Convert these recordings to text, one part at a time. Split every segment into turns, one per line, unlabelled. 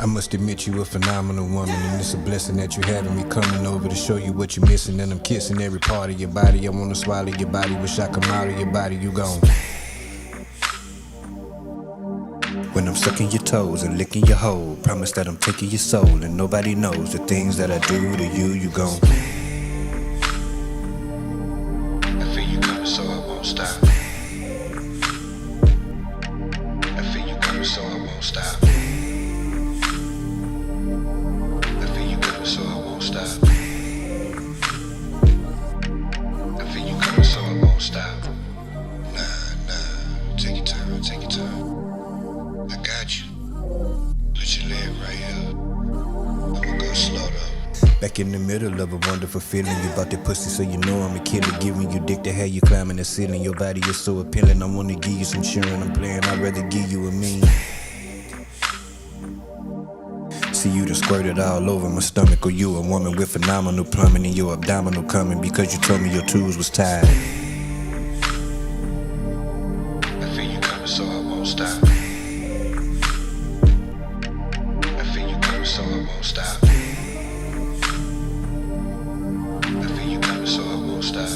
I must admit you a phenomenal woman, and it's a blessing that you having me coming over to show you what you're missing. And I'm kissing every part of your body. I wanna swallow your body, wish I come out of your body. You gone. When I'm sucking your toes and licking your hole, promise that I'm taking your soul, and nobody knows the things that I do to you. You gone. I feel you coming, so I won't stop. I feel you coming, so I won't stop. So I won't stop. I feel you coming, so I won't stop. Nah, take your time, take your time. I got you. Put your leg right here. I'ma go slow though. Back in the middle of a wonderful feeling, you bout that pussy, so you know I'm a killer. Giving you dick to have you climbing the ceiling. Your body is so appealing, I wanna give you some cheering. I'm playing, I'd rather give you a mean. See you done squirted all over my stomach, or you a woman with phenomenal plumbing in your abdominal coming because you told me your tools was tied. I feel you coming, so I won't stop. I feel you coming, so I won't stop. I feel you coming, so I won't stop.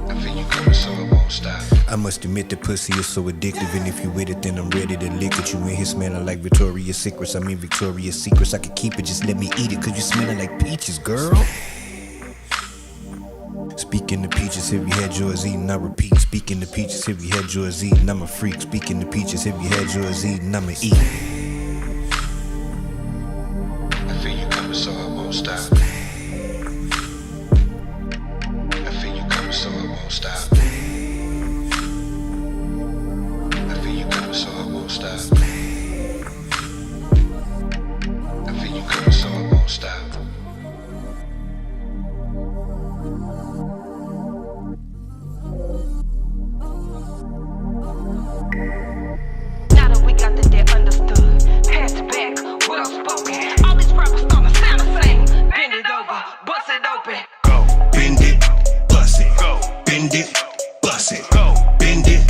I feel you coming, so I won't stop. I must admit the pussy is so addictive, and if you with it, then I'm ready to lick it. You in here smelling like Victoria's Secrets. I mean Victoria's Secrets. I could keep it, just let me eat it, cause you smelling like peaches, girl. Speaking of peaches, have you had yours eaten? I repeat. Speaking of peaches, have you had yours eaten? I'm a freak. Speaking of peaches, have you had yours eaten? I'ma eat. I feel you coming, so I won't stop. I feel you coming, so I won't stop. So I won't stop. I feel you coming, so I won't stop.
Now that we got the debt understood, pass it back, well spoken. All these rappers gonna sound the same. Bend it over, bust it open.
Go. Bend it, bust it. Go. Bend it, bust it. Go. Bend it,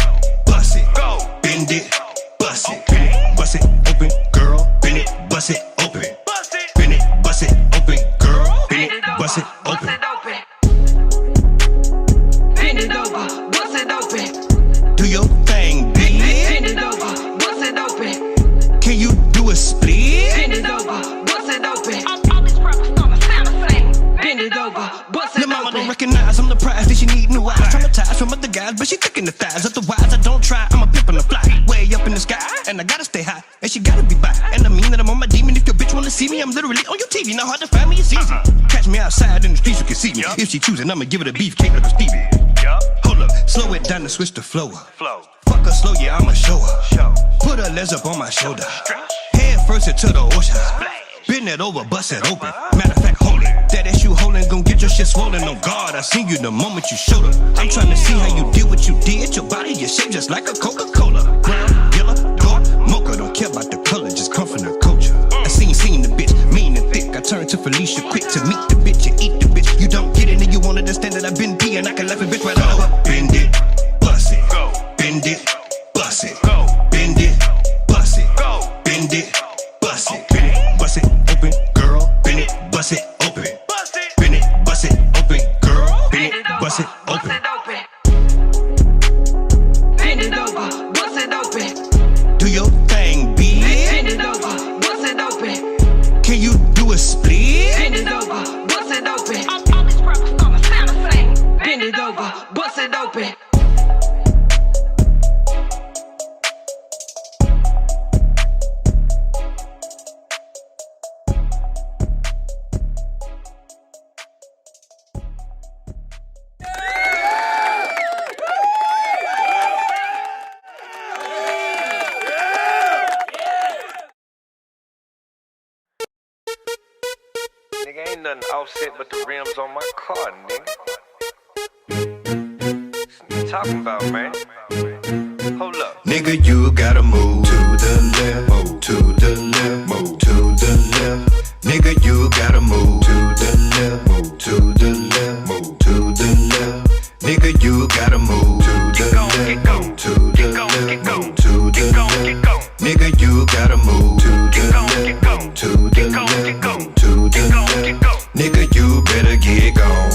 bust it. Go. Bend it, bust it. Okay. Bust it open, girl. Bend it, bust it open.
Bust it.
Bend it, bust it open, girl. Bend it, bust it open.
Bend it over, bust it open.
Do your thing, bitch.
Bend it over, bust it open.
Can you do a split?
Bend it over, bust it open. All these rappers gonna sound the same. Bend it over, bust it
open. Mama don't
open.
recognize I'm the prize that she need new eyes. Traumatized from other guys, but she thick in the thighs. Otherwise I don't try, I'm a pimp on the fly. Way up in the sky, and I gotta stay high. And she gotta be by, and I mean that I'm on my demon. If your bitch wanna see me, I'm literally on your TV. Not hard to find me, it's easy. Catch me outside in the streets, you can see me. If she choosing, I'ma give it a beefcake like a Stevie. Hold up, slow it down and switch the flow up. Fuck her slow, yeah, I'ma show her. Put her legs up on my shoulder. Head first into the ocean. Bend it over, bust it open. Matter of fact, hold it. That ass you holding gon' get your shit swollen. On guard, I seen you the moment you showed up. I'm trying to see how you did what you did. Your body, your shape just like a Coca-Cola. Brown, yellow, dark, mocha. Don't care about the color, just come from the culture. I seen the bitch, mean and thick. I turned to Felicia quick to meet the bitch and eat the bitch. You don't get it and you wanna understand that I've been peeing. I can laugh a bitch right over. Bend it, bust it, go. Bend it, bust it, go. Bend it, bust it, go. Bend it, bust it, bend it, bust it open, girl. Bend it, bust it open, bend it, bust it open, girl. Bend it, bust it open.
Bend it over, bust it open.
Do your thing, bitch.
Bend it over, bust it open.
Can you do a split?
Bend it over, bust it open. All these rappers gonna sound the same. Bend it over, bust it open.
Nigga, ain't nothing offset but the rims on my car, nigga. What you talking about, man? Hold up.
Nigga, you gotta move to the left, move to the left, move to the left. Nigga, you gotta move to the left, move to the left, move to the left. Nigga, you gotta move to the left, move to the left, move to the left. Nigga,
Nigga, you better get gone.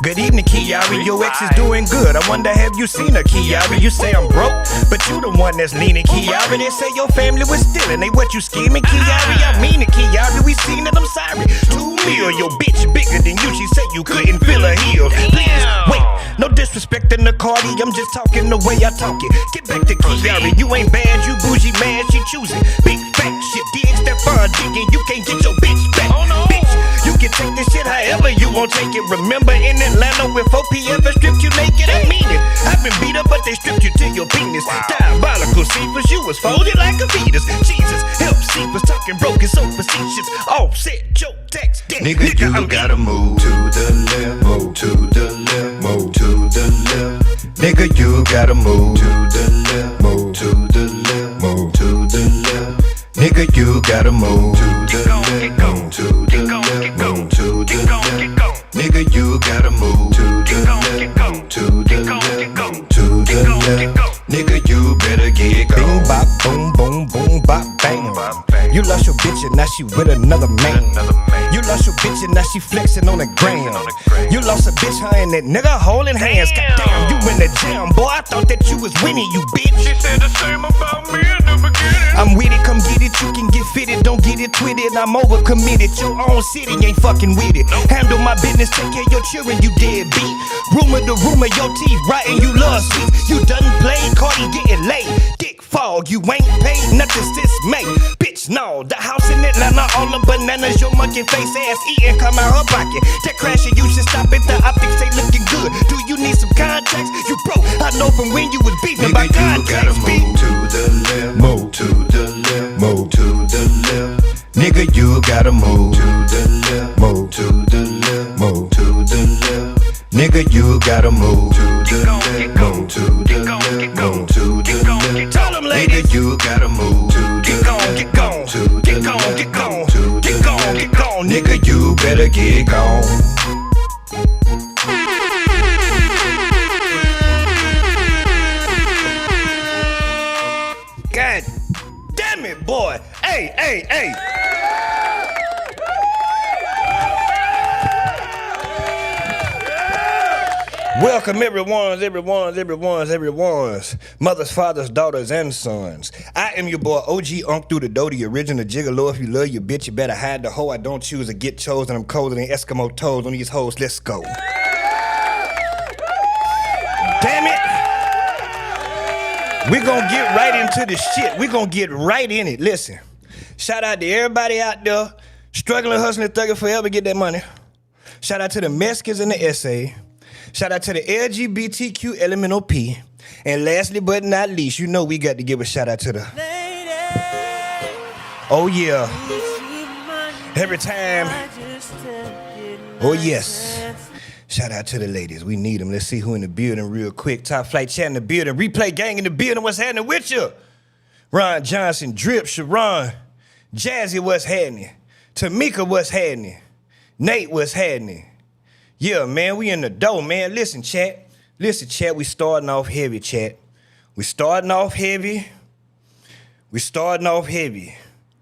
Good evening, Kiara. Your ex is doing good. I wonder, have you seen her, Kiara? You say I'm broke, but you the one that's leaning, Kiara. They say your family was stealing. They what you scheming, Kiara? I mean it, Kiara. We seen it, I'm sorry. 2 mil, your bitch bigger than you. She said you couldn't feel her heels. Please, wait. No disrespect in the Cardi. I'm just talking the way I talk it. Get back to Kiara. You ain't bad, you bougie, man. She choosing. Big fat shit. Diggs that fun digging. You can't get your bitch back. Bitch, you can take this shit however you won't take it. Remember in Atlanta when 4PF stripped you naked? I mean it. I've been beat up, but they stripped you to your penis. Diabolical Cephas, you was folded like a fetus. Jesus, help Cephas talking broken, so facetious. Offset your tax debt.
Nigga, you gotta move to the left, move to the left, move to the left. Nigga, you gotta move to the left, move to the left, move to the left. Nigga, you gotta move to the left, move to the left, move to the left. Nigga, you gotta move to the left, move to the left, move to the left. Nigga, you better get gone.
Bing bop, boom, boom, boom, bop, bang. You lost your bitch and now she with another man. You lost your bitch and now she flexing on the gram. You lost a bitch, her and that nigga holding hands. Goddamn, you in the jam, boy. I thought that you was winning, you bitch.
She said the same about me in the beginning.
I'm with it, come get it, you can get fitted, don't get it twisted. I'm overcommitted, your own city ain't fucking with it. Handle my business, take care of your children, you deadbeat. Rumor to rumor, your teeth rotten, you love sweets. You done played, Cardi getting laid. Dick fog, you ain't paid nothing since May. Bitch, no, the house in Atlanta, all the bananas, your monkey face ass eating come out her pocket. That crashing, you should stop it, the optics ain't looking good. Do you need some contacts? You broke, I know from when you was beefing by contacts, bitch.
Move to the left, move to the left, move to the left. Nigga, you gotta move to the left, move to the left, move to the left. Nigga, you gotta move to the left, move to the left, move to the left.
Tell them, ladies.
Nigga, you gotta move to the left,
get gone,
to the
get gone,
left,
get gone,
to the
get gone,
left.
get gone,
Nigga, you better get gone.
God damn it, boy. Hey, hey, hey. Welcome everyone's mothers, fathers, daughters, and sons. I am your boy OG Unk through the dough, the original gigolo. If you love your bitch, you better hide the hoe. I don't choose to get chosen. I'm colder than Eskimo toes on these hoes. Let's go. Damn it. We're gonna get right into the shit. We're gonna get right in it. Listen, shout out to everybody out there struggling, hustling, thugging forever to get that money. Shout out to the Mexicans in the SA. Shout out to the LGBTQ LMNOP. And lastly but not least, you know we got to give a shout out to the lady. Oh yeah. Every time. Oh yes. Shout out to the ladies. We need them. Let's see who in the building real quick. Top Flight Chat in the building. Replay Gang in the building. What's happening with you? Ron Johnson, Drip, Sharon, Jazzy, what's happening? Tamika, what's happening? Nate, what's happening? Yeah, man, we in the dough, man. Listen, chat. Listen, chat, we starting off heavy, chat. We starting off heavy.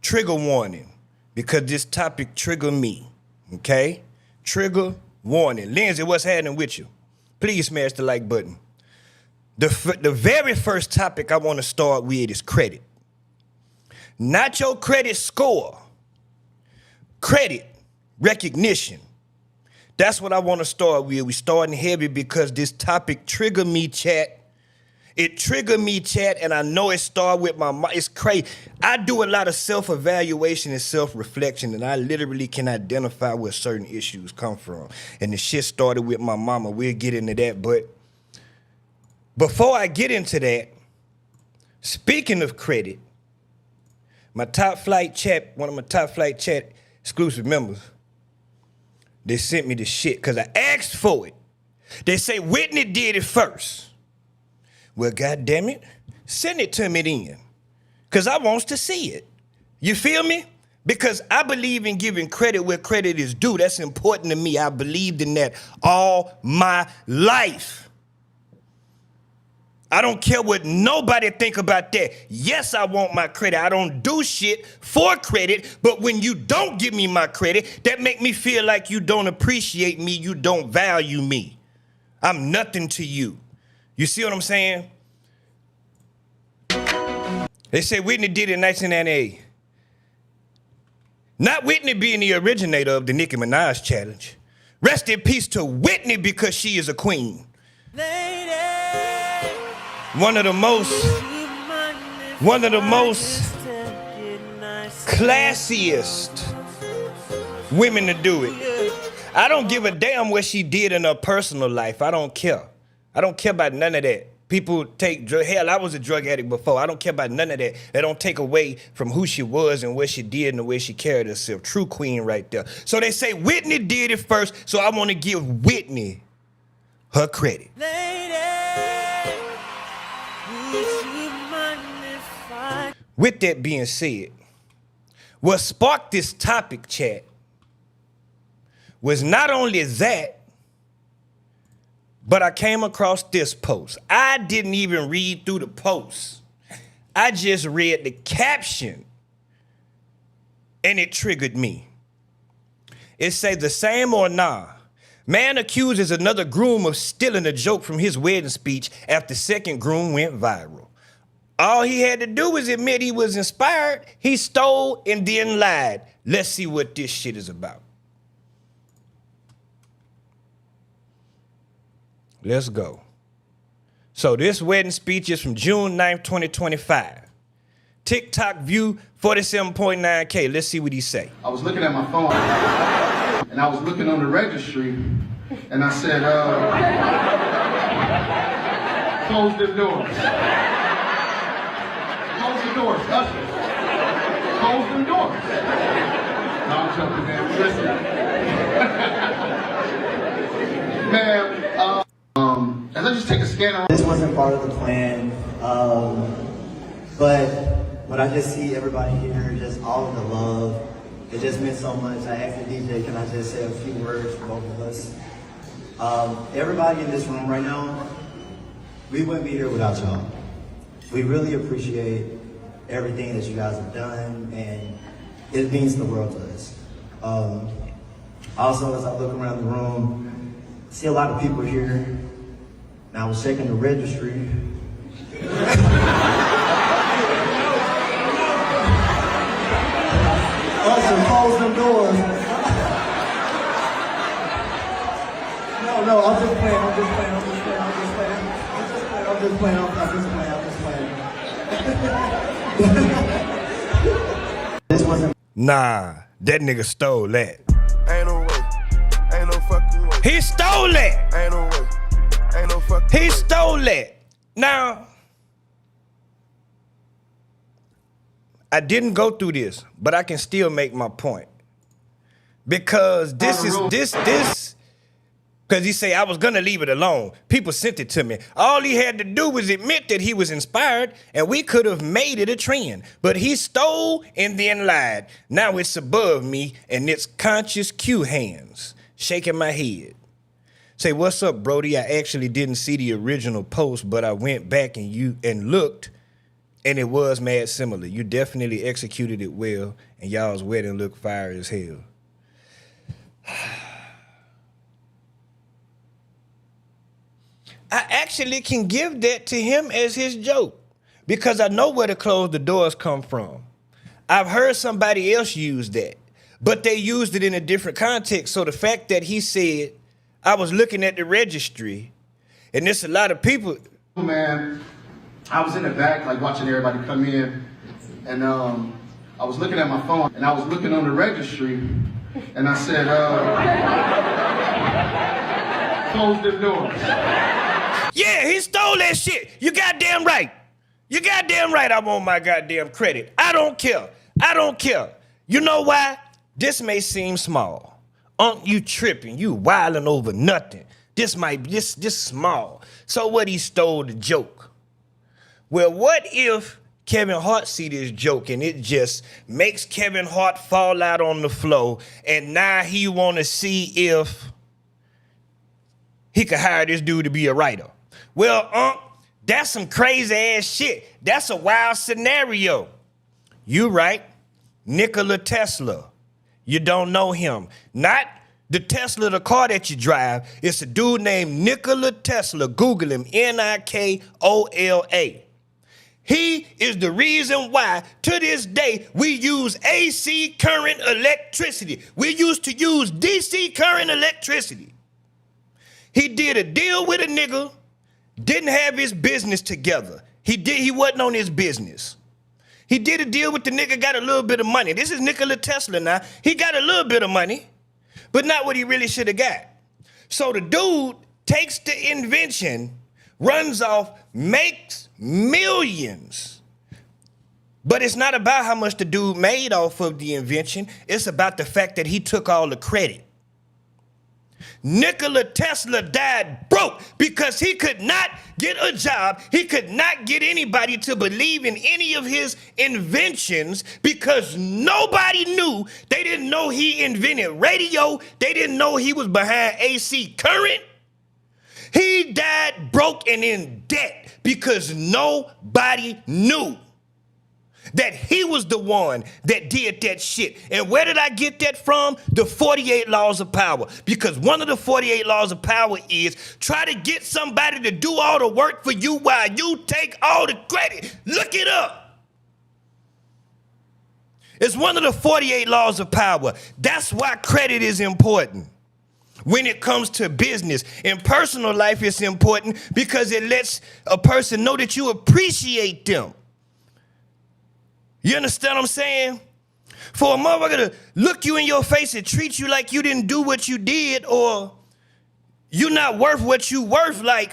Trigger warning, because this topic trigger me, okay? Trigger warning. Lindsay, what's happening with you? Please smash the like button. The very first topic I want to start with is credit. Not your credit score. Credit recognition. That's what I want to start with. We starting heavy because this topic triggered me, chat. It triggered me, chat, and I know it started with my mind. It's crazy. I do a lot of self-evaluation and self-reflection, and I literally can identify where certain issues come from. And the shit started with my mama. We'll get into that, but before I get into that, speaking of credit, my Top Flight Chat, one of my Top Flight Chat exclusive members, they sent me the shit because I asked for it. They say Whitney did it first. Well, goddamn it, send it to me then, because I wants to see it. You feel me? Because I believe in giving credit where credit is due. That's important to me. I believed in that all my life. I don't care what nobody think about that. Yes, I want my credit. I don't do shit for credit, but when you don't give me my credit, that make me feel like you don't appreciate me, you don't value me. I'm nothing to you. You see what I'm saying? They say Whitney did it in 1998. Not Whitney being the originator of the Nicki Minaj challenge. Rest in peace to Whitney because she is a queen. One of the most classiest women to do it. I don't give a damn what she did in her personal life. I don't care. I don't care about none of that. People take drug. Hell, I was a drug addict before. I don't care about none of that. They don't take away from who she was and what she did and the way she carried herself. True queen right there. So they say Whitney did it first, so I want to give Whitney her credit. With that being said, what sparked this topic chat was not only that, but I came across this post. I didn't even read through the post. I just read the caption, and it triggered me. It said, the same or nah. Man accuses another groom of stealing a joke from his wedding speech after second groom went viral. All he had to do was admit he was inspired. He stole and then lied. Let's see what this shit is about. Let's go. So this wedding speech is from June 9th, 2025. TikTok view 47.9K. Let's see what he say.
I was looking at my phone and I was looking on the registry and I said, close the doors. Close the doors, ushers. Close the doors. No, I'm joking, man. Listen. Man, as I just take a scan around.
This wasn't part of the plan, but when I just see everybody here, just all of the love, it just meant so much. I asked the DJ, can I just say a few words for both of us? Everybody in this room right now, we wouldn't be here without y'all. We really appreciate everything that you guys have done, and it means the world to us. Also, as I look around the room, I see a lot of people here. Now I was checking the registry. Usher, close them doors. No, I'm just playing. This wasn't.
Nah, that nigga stole that.
Ain't no way. Ain't no fucking way.
He stole that.
Ain't no way. Ain't no fucking way.
He stole that. Now, I didn't go through this, but I can still make my point. Because because he say, I was gonna leave it alone. People sent it to me. All he had to do was admit that he was inspired, and we could have made it a trend. But he stole and then lied. Now it's above me, and it's conscious Q hands, shaking my head. Say, what's up, Brody? I actually didn't see the original post, but I went back and looked, and it was mad similar. You definitely executed it well, and y'all's wedding looked fire as hell. I actually can give that to him as his joke because I know where the close the doors come from. I've heard somebody else use that, but they used it in a different context. So the fact that he said, I was looking at the registry, and there's a lot of people.
Man, I was in the back, like watching everybody come in, and I was looking at my phone, and I was looking on the registry, and I said, close the doors.
Yeah, he stole that shit. You goddamn right. You goddamn right I want my goddamn credit. I don't care. I don't care. You know why? This may seem small. You tripping. You wilding over nothing. This small. So what, he stole the joke? Well, what if Kevin Hart see this joke and it just makes Kevin Hart fall out on the floor, and now he want to see if he could hire this dude to be a writer? Well,
That's some crazy ass shit. That's a wild scenario. You right, Nikola Tesla. You don't know him. Not the Tesla, the car that you drive. It's a dude named Nikola Tesla. Google him, Nikola. He is the reason why, to this day, we use AC current electricity. We used to use DC current electricity. He did a deal with a nigga, didn't have his business together. He wasn't on his business. He did a deal with the nigga, got a little bit of money. This is Nikola Tesla now. He got a little bit of money, but not what he really should have got. So the dude takes the invention, runs off, makes millions. But it's not about how much the dude made off of the invention. It's about the fact that he took all the credit. Nikola Tesla died broke because he could not get a job. He could not get anybody to believe in any of his inventions because nobody knew. They didn't know he invented radio. They didn't know he was behind AC current. He died broke and in debt because nobody knew that he was the one that did that shit. And where did I get that from? The 48 laws of power. Because one of the 48 laws of power is try to get somebody to do all the work for you while you take all the credit. Look it up. It's one of the 48 laws of power. That's why credit is important. When it comes to business. In personal life, it's important because it lets a person know that you appreciate them. You understand what I'm saying? For a motherfucker to look you in your face and treat you like you didn't do what you did or you're not worth what you worth, like,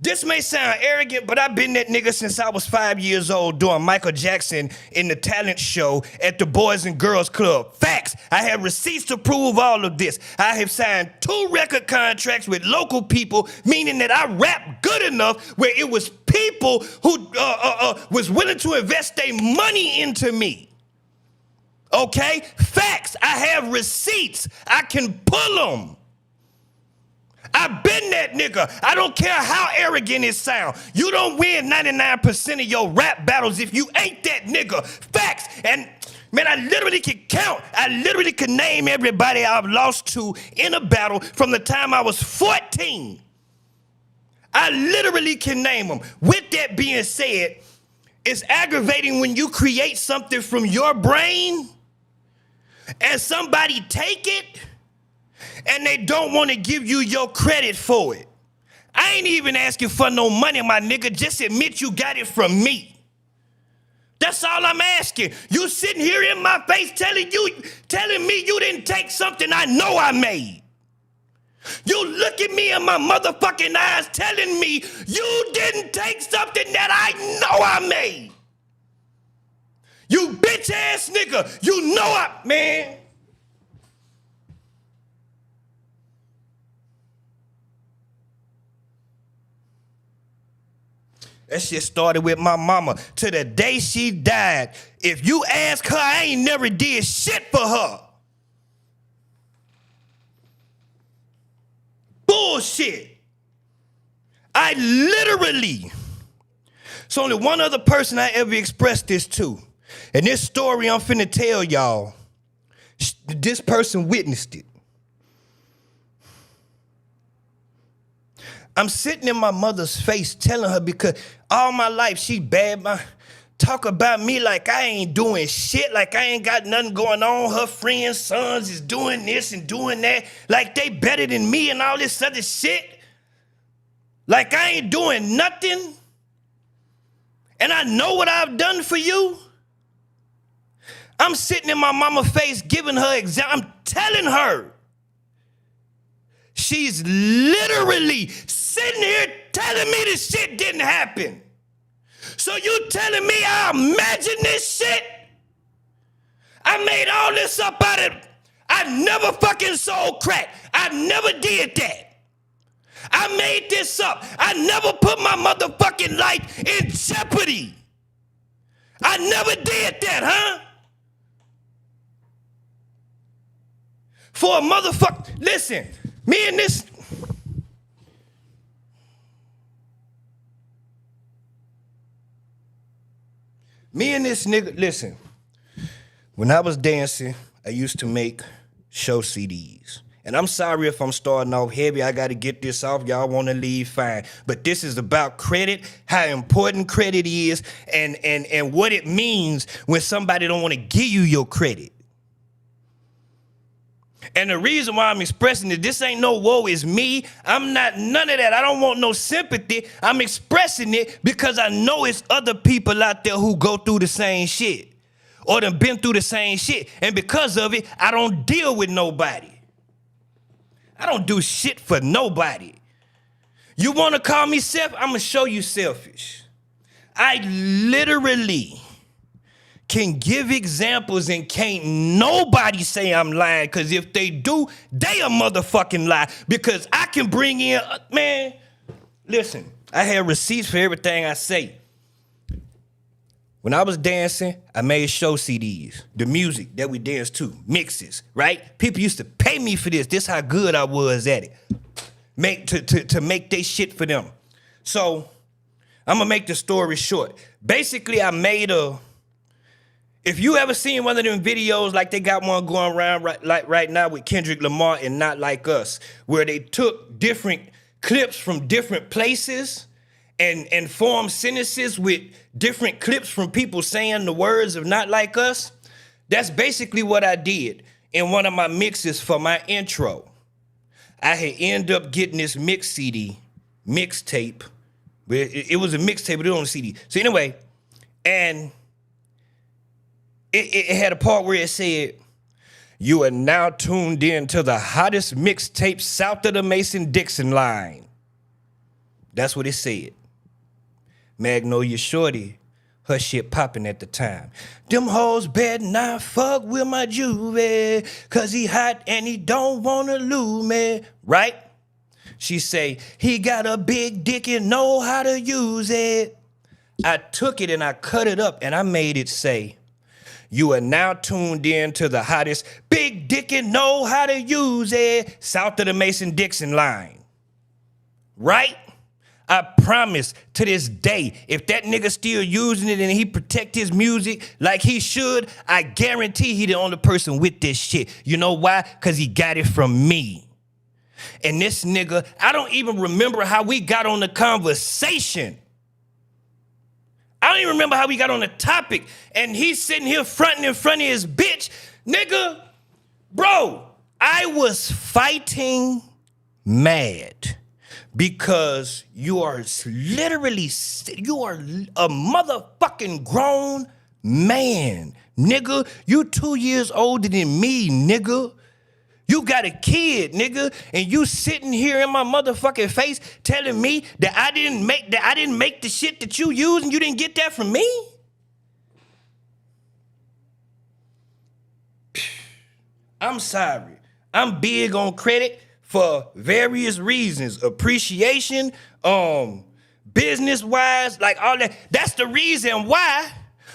this may sound arrogant, but I've been that nigga since I was 5 years old doing Michael Jackson in the talent show at the Boys and Girls Club. Facts. I have receipts to prove all of this. I have signed 2 record contracts with local people, meaning that I rap good enough where it was people who was willing to invest their money into me. Okay? Facts. I have receipts. I can pull them. I've been that nigga. I don't care how arrogant it sound. You don't win 99% of your rap battles if you ain't that nigga. Facts. And man, I literally can count. I literally can name everybody I've lost to in a battle from the time I was 14. I literally can name them. With that being said, it's aggravating when you create something from your brain and somebody take it and they don't want to give you your credit for it. I ain't even asking for no money, my nigga. Just admit you got it from me. That's all I'm asking. You sitting here in my face telling me you didn't take something I know I made. You look at me in my motherfucking eyes telling me you didn't take something that I know I made. You bitch ass nigga. You know man. That shit started with my mama. To the day she died, if you ask her, I ain't never did shit for her. Bullshit. I literally, it's only one other person I ever expressed this to. And this story I'm finna tell y'all, this person witnessed it. I'm sitting in my mother's face telling her because all my life she talk about me like I ain't doing shit, like I ain't got nothing going on. Her friends' sons is doing this and doing that, like they better than me and all this other shit. Like I ain't doing nothing. And I know what I've done for you. I'm sitting in my mama's face giving her example. I'm telling her. She's literally sitting here telling me this shit didn't happen. So you telling me I imagine this shit? I made all this up out of, I never fucking sold crack. I never did that. I made this up. I never put my motherfucking life in jeopardy. I never did that, huh? For a motherfucker, listen, me and this, Me and this nigga, listen, when I was dancing, I used to make show CDs. And I'm sorry if I'm starting off heavy. I got to get this off. Y'all want to leave, fine. But this is about credit, how important credit is, and what it means when somebody don't want to give you your credit. And the reason why I'm expressing it, this ain't no woe is me. I'm not none of that. I don't want no sympathy. I'm expressing it because I know it's other people out there who go through the same shit or done been through the same shit. And because of it, I don't deal with nobody. I don't do shit for nobody. You want to call me selfish? I'm going to show you selfish. I literally can give examples and can't nobody say I'm lying, because if they do, they a motherfucking lie. Because I can bring in, man, listen, I have receipts for everything I say. When I was dancing, I made show CDs, the music that we danced to, mixes, right? People used to pay me for this. This how good I was at it. To make they shit for them. So I'm gonna make the story short. Basically, I made if you ever seen one of them videos, like they got one going around right now with Kendrick Lamar and Not Like Us, where they took different clips from different places and formed sentences with different clips from people saying the words of Not Like Us. That's basically what I did in one of my mixes for my intro. I had ended up getting this mixtape. It was a mixtape, but it was on a CD. So anyway, and it had a part where it said, "You are now tuned in to the hottest mixtape south of the Mason-Dixon line." That's what it said. Magnolia Shorty, her shit popping at the time. "Them hoes better not fuck with my juvie, cause he hot and he don't wanna lose me," right? She say, "He got a big dick and know how to use it." I took it and I cut it up and I made it say, "You are now tuned in to the hottest big dick and know how to use it south of the Mason-Dixon line." Right? I promise to this day, if that nigga still using it and he protect his music like he should, I guarantee he the only person with this shit. You know why? Because he got it from me. And this nigga, I don't even remember how we got on the conversation. I don't even remember how we got on the topic. And he's sitting here fronting in front of his bitch. Nigga, bro, I was fighting mad. Because you are literally, you are a motherfucking grown man, nigga. You 2 years older than me, nigga. You got a kid, nigga, and you sitting here in my motherfucking face telling me that I didn't make the shit that you use and you didn't get that from me? I'm sorry. I'm big on credit for various reasons. Appreciation, business-wise, like all that. That's the reason why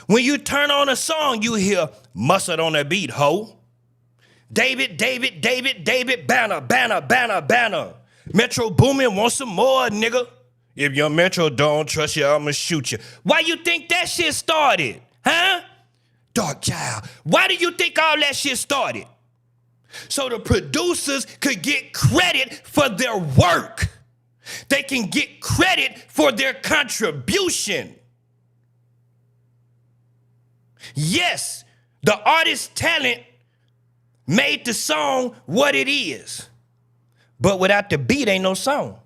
when you turn on a song, you hear "Mustard on a beat, ho." David, banner. Metro Boomin want some more, nigga. If your Metro don't trust you, I'ma shoot you. Why you think that shit started, huh? Dark Child. Why do you think all that shit started? So the producers could get credit for their work. They can get credit for their contribution. Yes, the artist's talent made the song what it is. But without the beat, ain't no song.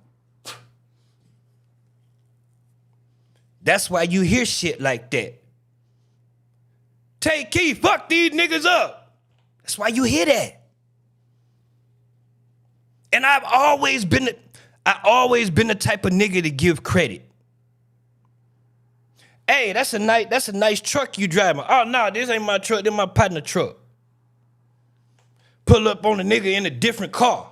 That's why you hear shit like that. Take key, fuck these niggas up. That's why you hear that. And I've always been the type of nigga to give credit. Hey, that's a nice truck you driving. Oh no, this ain't my truck, this my partner truck. Pull up on a nigga in a different car.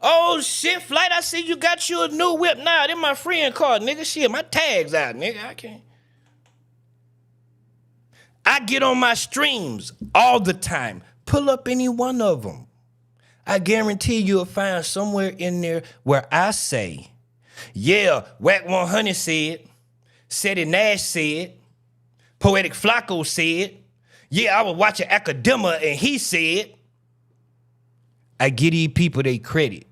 Oh shit, Flight, I see you got you a new whip. Nah, this my friend car, nigga. Shit, my tag's out, nigga. I can't. I get on my streams all the time. Pull up any one of them. I guarantee you'll find somewhere in there where I say, yeah, Whack 100 said, Seti Nash said, Poetic Flacco said, yeah, I was watching Academia and he said, I give these people their credit.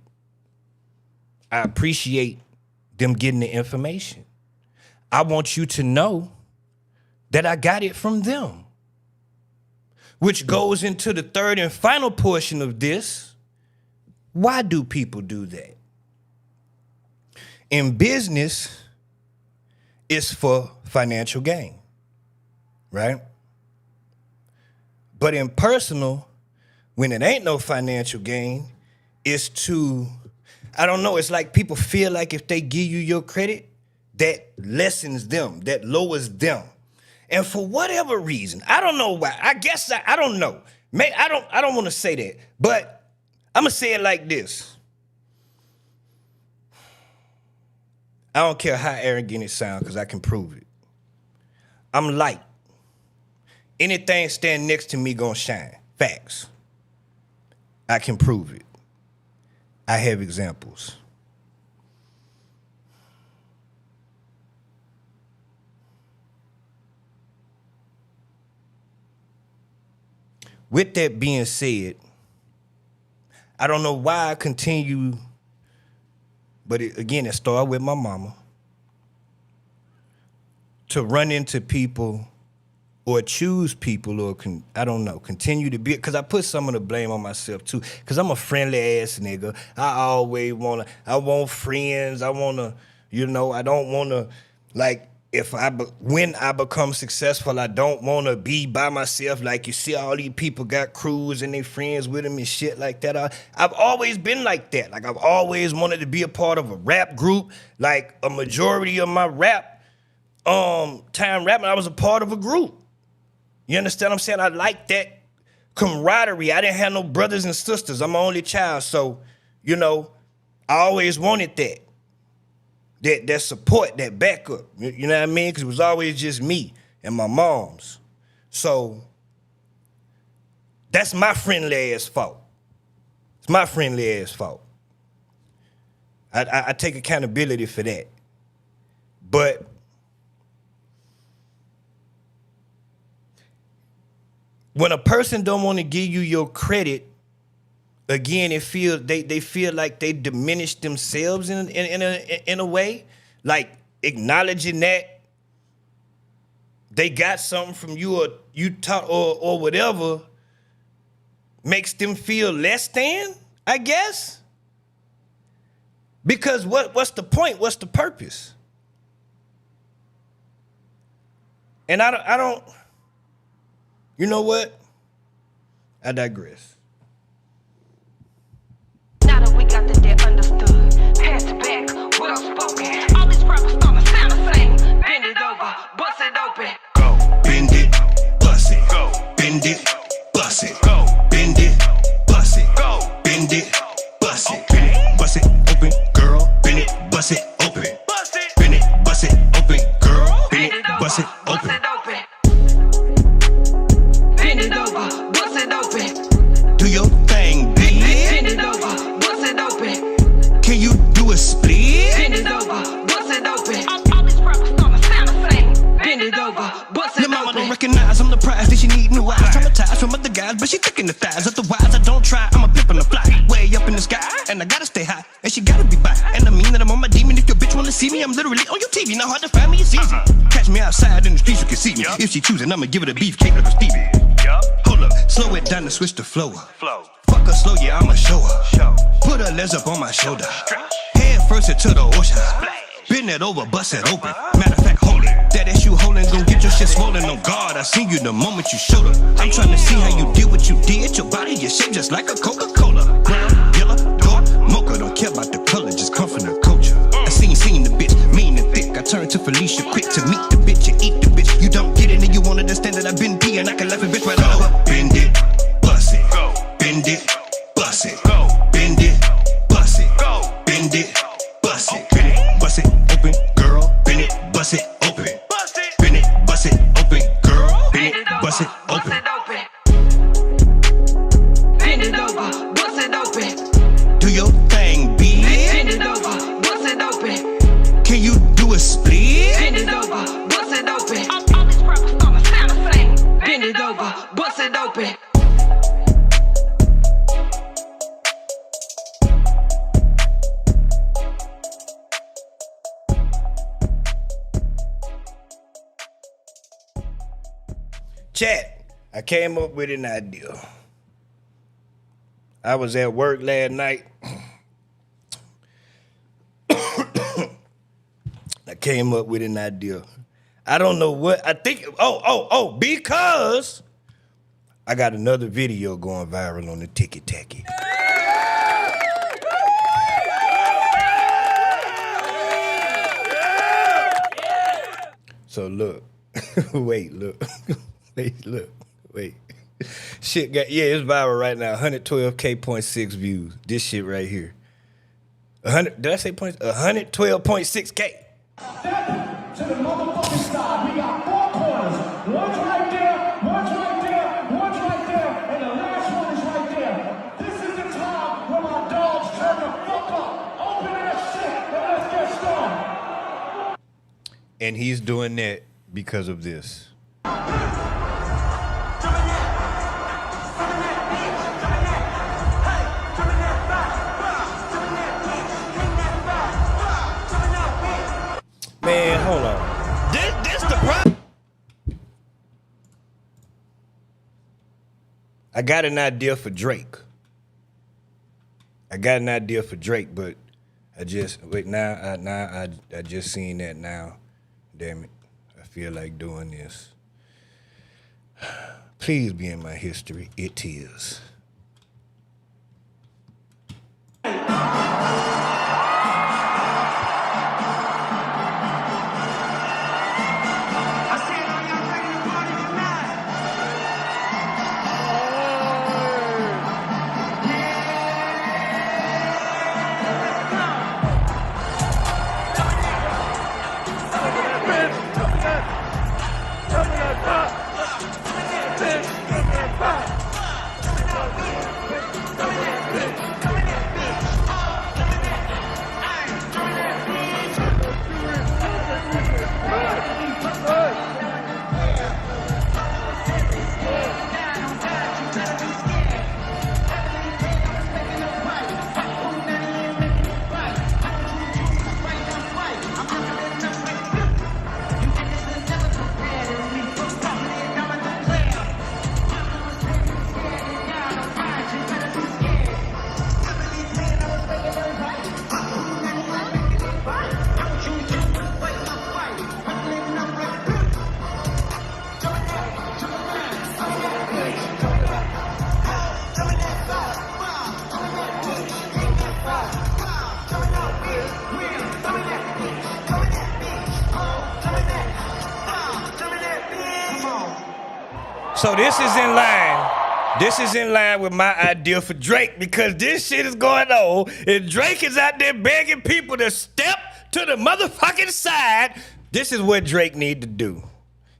I appreciate them getting the information. I want you to know that I got it from them. Which goes into the third and final portion of this. Why do people do that? In business, it's for financial gain, right? But in personal, when it ain't no financial gain, it's to, I don't know, it's like people feel like if they give you your credit, that lessens them, that lowers them. And for whatever reason, I don't know why. I guess I don't know. I don't want to say that, but I'm gonna say it like this. I don't care how arrogant it sounds, because I can prove it. I'm light. Anything stand next to me gonna shine. Facts. I can prove it. I have examples. With that being said, I don't know why I continue, but again, it started with my mama, to run into people or choose people or, I don't know, continue to be, because I put some of the blame on myself too, because I'm a friendly ass nigga. I want friends. I want to, I don't want to, like, when I become successful, I don't want to be by myself. Like, you see all these people got crews and they friends with them and shit like that. I've always been like that. Like, I've always wanted to be a part of a rap group. Like, a majority of my time rapping, I was a part of a group. You understand what I'm saying? I like that camaraderie. I didn't have no brothers and sisters. I'm my only child. So, I always wanted that. That support, that backup, you know what I mean? Because it was always just me and my mom's. So that's my friendly ass fault. It's my friendly ass fault. I take accountability for that. But when a person don't want to give you your credit, again, they feel like they diminish themselves in a way, like acknowledging that they got something from you or you taught or whatever makes them feel less than, I guess. Because what's the point? What's the purpose? And I don't. You know what? I digress.
Now that we got the debt understood, passed it back, well spoken. All these rappers starting to sound the same. Bend it over, bust it open.
Go. Bend it, bust it. Go. Bend it, bust it. Go. Bend it, bust it. Go. Bend it, bust it. Okay. Bust it open, girl. Bend it, bust it open. Bust it. Bend it, bust it open, girl. Bend it, bust it open.
Bend it over, bust it open.
Do your thing, bitch.
Bend it over, bust it open.
Can you do a split?
Bend it over, bust it open. All these rappers starting to sound the same. Bend it over, bust it
Your mama
open.
don't recognize I'm the prize that she need new eyes. Traumatized from other guys, but she thick in the thighs. Otherwise, I don't try. I'm a pimp on the fly, way up in the sky, and I gotta stay high, and she gotta be by. And I mean that I'm on my demon. If your bitch wanna see me, I'm literally on your TV. Not hard to find me, it's easy. Catch me outside in the streets, you can see me. If she choosing, I'ma give it a beefcake like a Stevie. Hold up, slow it down and switch the flow. Fuck her slow, yeah, I'ma show her. Put her legs up on my shoulder. Head first into the ocean. Bend it over, bust it open. Matter of fact, hold it. That ass you holding, gon' get your shit swollen. On guard, I seen you the moment you showed her. I'm trying to see how you did what you did. Your body, your shape just like a Coca-Cola. Brown, yellow, dark, mocha. Don't care about the color, just come from the culture. I seen the bitch, mean and thick. I turned to Felicia quick to meet the bitch and eat the bitch. You don't get it and you won't understand that I've been peeing. I can laugh a bitch right over. Bend it, bust it. Go. Bend it, bust it. Go. Bend it, bust it. Go. Bend it, bust it. Bend it, bust it open, girl. Bend it, bust it open. Bust it. Bend it, bust it open, girl. Bend it, bust it open.
Bend it over, bust it open.
Do your thing, bitch.
Bend it over, bust it open.
Can you do a split?
Bend it over, bust it open. All these rappers starting
Chat, I came up with an idea. I was at work last night. I came up with an idea. I don't know what, I think, because I got another video going viral on the Tiki Tacky. So look, wait. Shit got, it's viral right now, 112K.6 views. This shit right here. 100, did I say points? 112.6K.
To the motherfucking side, we got 4 corners. One's right there, one's right there, one's right there, and the last one is right there. This is the time where my dogs turn the fuck up. Open that shit and let's get started.
And he's doing that because of this. Man, hold on. This the problem. I got an idea for Drake. But I just I just seen that now. Damn it. I feel like doing this. Please be in my history. It is. So this is in line. This is in line with my idea for Drake because this shit is going on and Drake is out there begging people to step to the motherfucking side. This is what Drake need to do.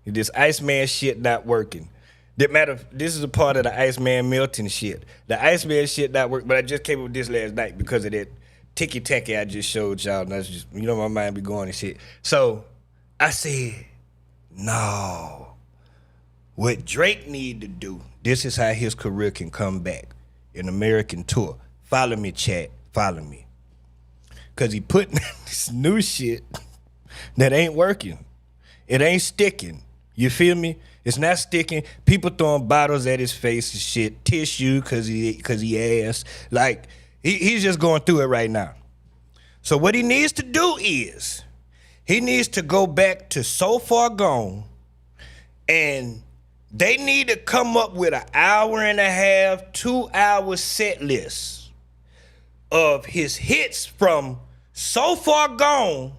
This Iceman shit not working. This is a part of the Iceman Milton shit. The Iceman shit not working, but I just came up with this last night because of that Tiki Tacky I just showed y'all. And that's just, my mind be going and shit. So I said, no. What Drake need to do, this is how his career can come back. An American tour. Follow me, chat. Follow me. Because he putting this new shit that ain't working. It ain't sticking. You feel me? It's not sticking. People throwing bottles at his face and shit. Tissue because he ass. Like, he's just going through it right now. So what he needs to do is, he needs to go back to So Far Gone and they need to come up with an hour and a half, 2 hour set list of his hits from So Far Gone.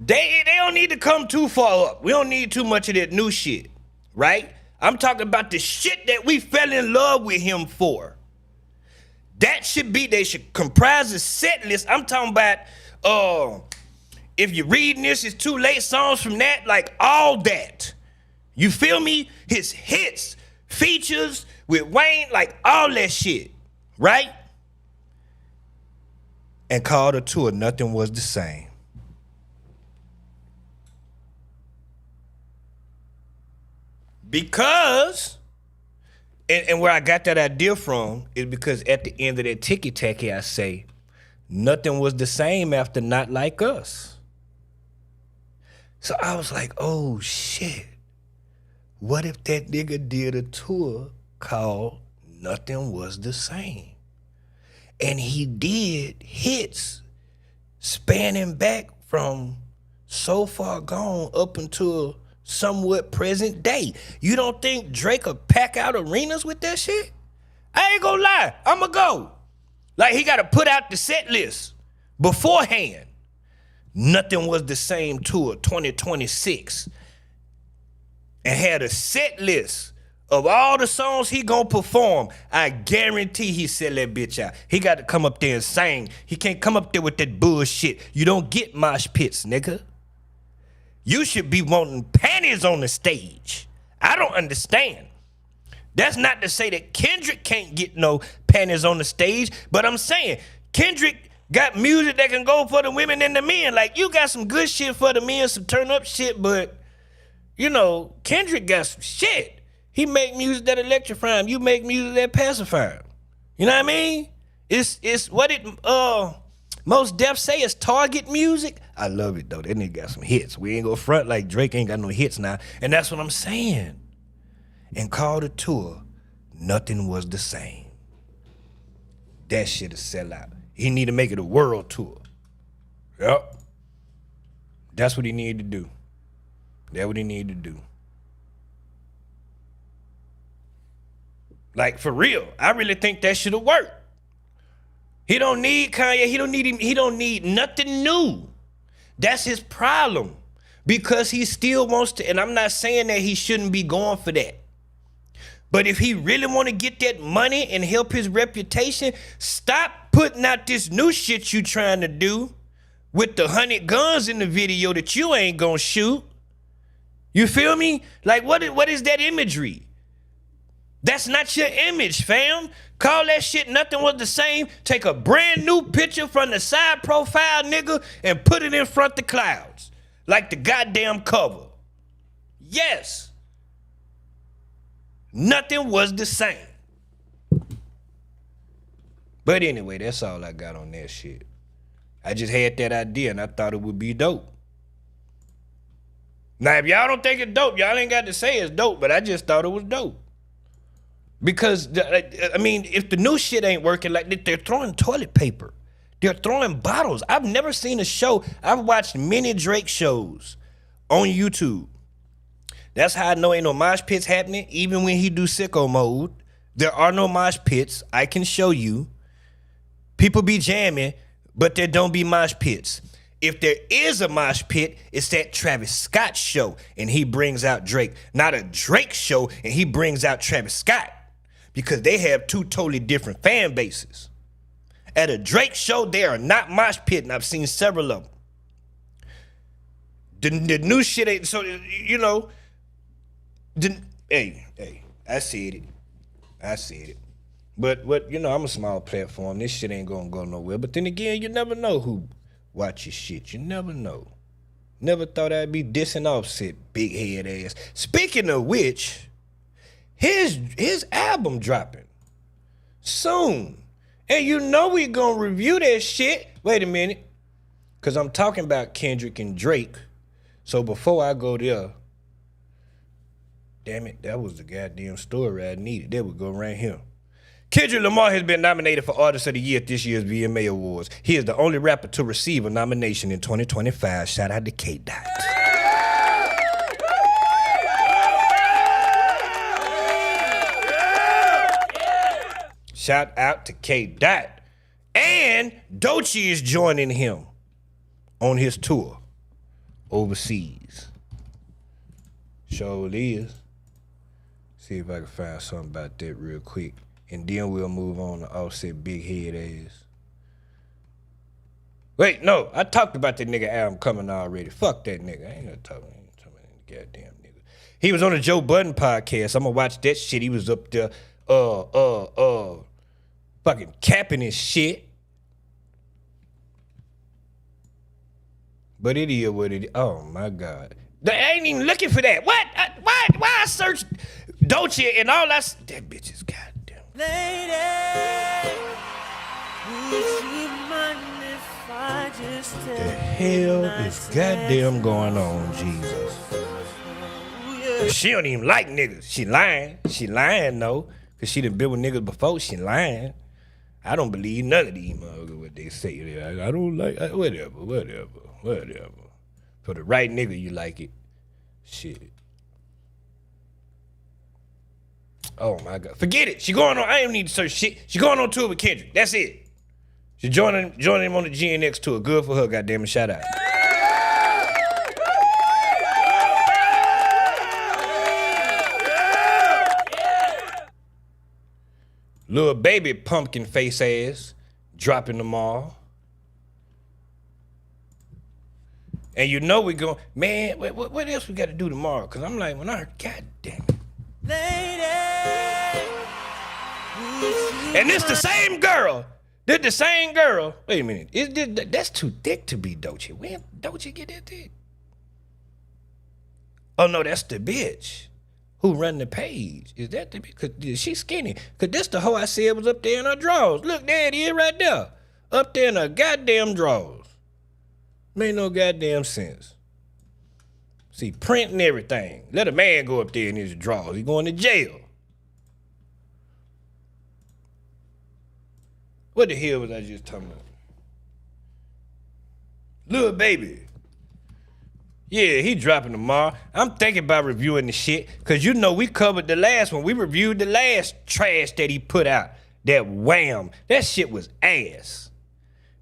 They don't need to come too far up. We don't need too much of that new shit, right? I'm talking about the shit that we fell in love with him for. That should be, they should comprise a set list. I'm talking about, if you're reading this, it's too late songs from that, like all that. You feel me? His hits, features with Wayne, like all that shit, right? And call the tour, Nothing Was the Same. Because, and where I got that idea from is because at the end of that Tiki Tacky, I say, nothing was the same after Not Like Us. So I was like, oh shit. What if that nigga did a tour called Nothing Was the Same? And he did hits spanning back from So Far Gone up until somewhat present day. You don't think Drake will pack out arenas with that shit? I ain't gonna lie, I'ma go. Like, he gotta put out the set list beforehand. Nothing Was the Same tour 2026. And had a set list of all the songs he gonna perform. I guarantee he sell that bitch out. He got to come up there and sing. He can't come up there with that bullshit. You don't get mosh pits, nigga. You should be wanting panties on the stage. I don't understand. That's not to say that Kendrick can't get no panties on the stage, but I'm saying Kendrick got music that can go for the women and the men. Like, you got some good shit for the men, some turn up shit, but you know, Kendrick got some shit. He make music that electrify him. You make music that pacify him. You know what I mean? It's what it Most Def say is target music. I love it though. That nigga got some hits. We ain't gonna front like Drake ain't got no hits now. And that's what I'm saying. And call the tour Nothing Was the Same. That shit'll sell out. He need to make it a world tour. Yep. That's what he need to do. That's what he need to do. Like, for real, I really think that should have worked. He don't need Kanye. He don't need nothing new. That's his problem. Because he still wants to, and I'm not saying that he shouldn't be going for that. But if he really want to get that money and help his reputation, stop putting out this new shit you trying to do with the 100 guns in the video that you ain't gonna shoot. You feel me? Like, what is that imagery? That's not your image, fam. Call that shit Nothing Was the Same. Take a brand new picture from the side profile, nigga, and put it in front of the clouds. Like the goddamn cover. Yes. Nothing Was the Same. But anyway, that's all I got on that shit. I just had that idea and I thought it would be dope. Now, if y'all don't think it's dope, y'all ain't got to say it's dope, but I just thought it was dope. Because, I mean, if the new shit ain't working, like, they're throwing toilet paper. They're throwing bottles. I've never seen a show. I've watched many Drake shows on YouTube. That's how I know ain't no mosh pits happening. Even when he do sicko mode, there are no mosh pits. I can show you. People be jamming, but there don't be mosh pits. If there is a mosh pit, it's that Travis Scott show, and he brings out Drake. Not a Drake show, and he brings out Travis Scott. Because they have two totally different fan bases. At a Drake show, they are not mosh pit, and I've seen several of them. The new shit ain't, so, you know, hey, I said it. But what, you know, I'm a small platform. This shit ain't gonna go nowhere. But then again, you never know who watches shit. You never know. Never thought I'd be dissing Offset, big head ass. Speaking of which, his album dropping soon. And you know we gonna review that shit. Wait a minute. Cause I'm talking about Kendrick and Drake. So before I go there, damn it, that was the goddamn story I needed. There we go right here. Kendrick Lamar has been nominated for Artist of the Year at this year's VMA Awards. He is the only rapper to receive a nomination in 2025. Shout out to K-Dot. Shout out to K-Dot. And Doechii is joining him on his tour overseas. Sure is. See if I can find something about that real quick. And then we'll move on to Offset big head ass. Wait, no, I talked about that nigga album coming already. Fuck that nigga. I ain't gonna talk about that goddamn nigga. He was on the Joe Budden podcast. I'm gonna watch that shit. He was up there, fucking capping his shit. But it is what it is. Oh my God. I ain't even looking for that. What? Why I searched Doechii and all that? That bitch is goddamn.
Lady, would you mind if I just
the hell is goddamn going on, Jesus? She don't even like niggas. She lying. She lying though. Cause she done been with niggas before. She lying. I don't believe none of these motherfuckers what they say. I don't like whatever. For the right nigga, you like it. Shit. Oh my God. Forget it. She going on. I ain't need to search shit. She going on tour with Kendrick. That's it. She joining him on the GNX tour. Good for her. Goddamn it. Shout out. Little baby pumpkin face ass dropping tomorrow. And you know we go, man, what else we got to do tomorrow? Because I'm like, when I heard, God damn it. And it's the same girl. They're the same girl. Wait a minute. That's too thick to be Doechii. When Doechii get that thick? Oh, no, that's the bitch who run the page. Is that the bitch? Because she's skinny. Because this the hoe I said was up there in her drawers. Look, there it is right there. Up there in her goddamn drawers. Made no goddamn sense. See, print and everything. Let a man go up there in his drawers. He going to jail. What the hell was I just talking about? Little baby. Yeah, he dropping tomorrow. I'm thinking about reviewing the shit, because you know we covered the last one. We reviewed the last trash that he put out. That Wham. That shit was ass.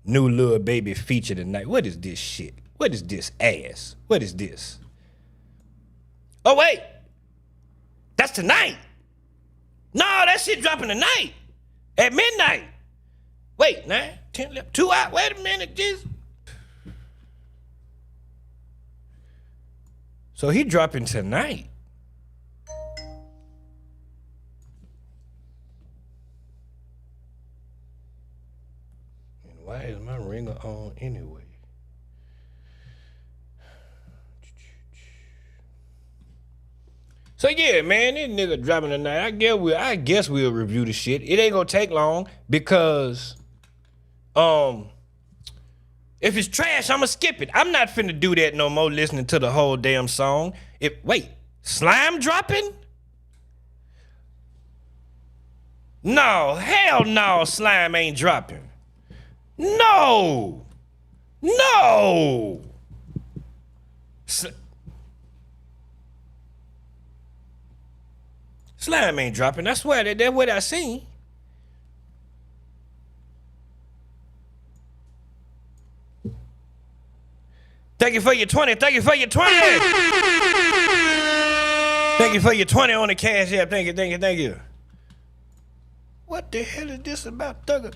New Lil Baby feature tonight. What is this shit? What is this ass? What is this? Oh, wait. That's tonight. No, that shit dropping tonight. At midnight. Wait, 9, 10, 11, 2 hours. Wait a minute, just. So he dropping tonight. And why is my ringer on anyway? So yeah, man, this nigga dropping tonight. I guess we'll review the shit. It ain't gonna take long because if it's trash, I'ma skip it. I'm not finna do that no more, listening to the whole damn song. Wait, Slime dropping? No, hell no, Slime ain't dropping. No. Slime ain't dropping. I swear that's what I seen. Thank you for your 20. Thank you for your 20. Thank you for your 20 on the Cash App. Thank you. What the hell is this about Thugger?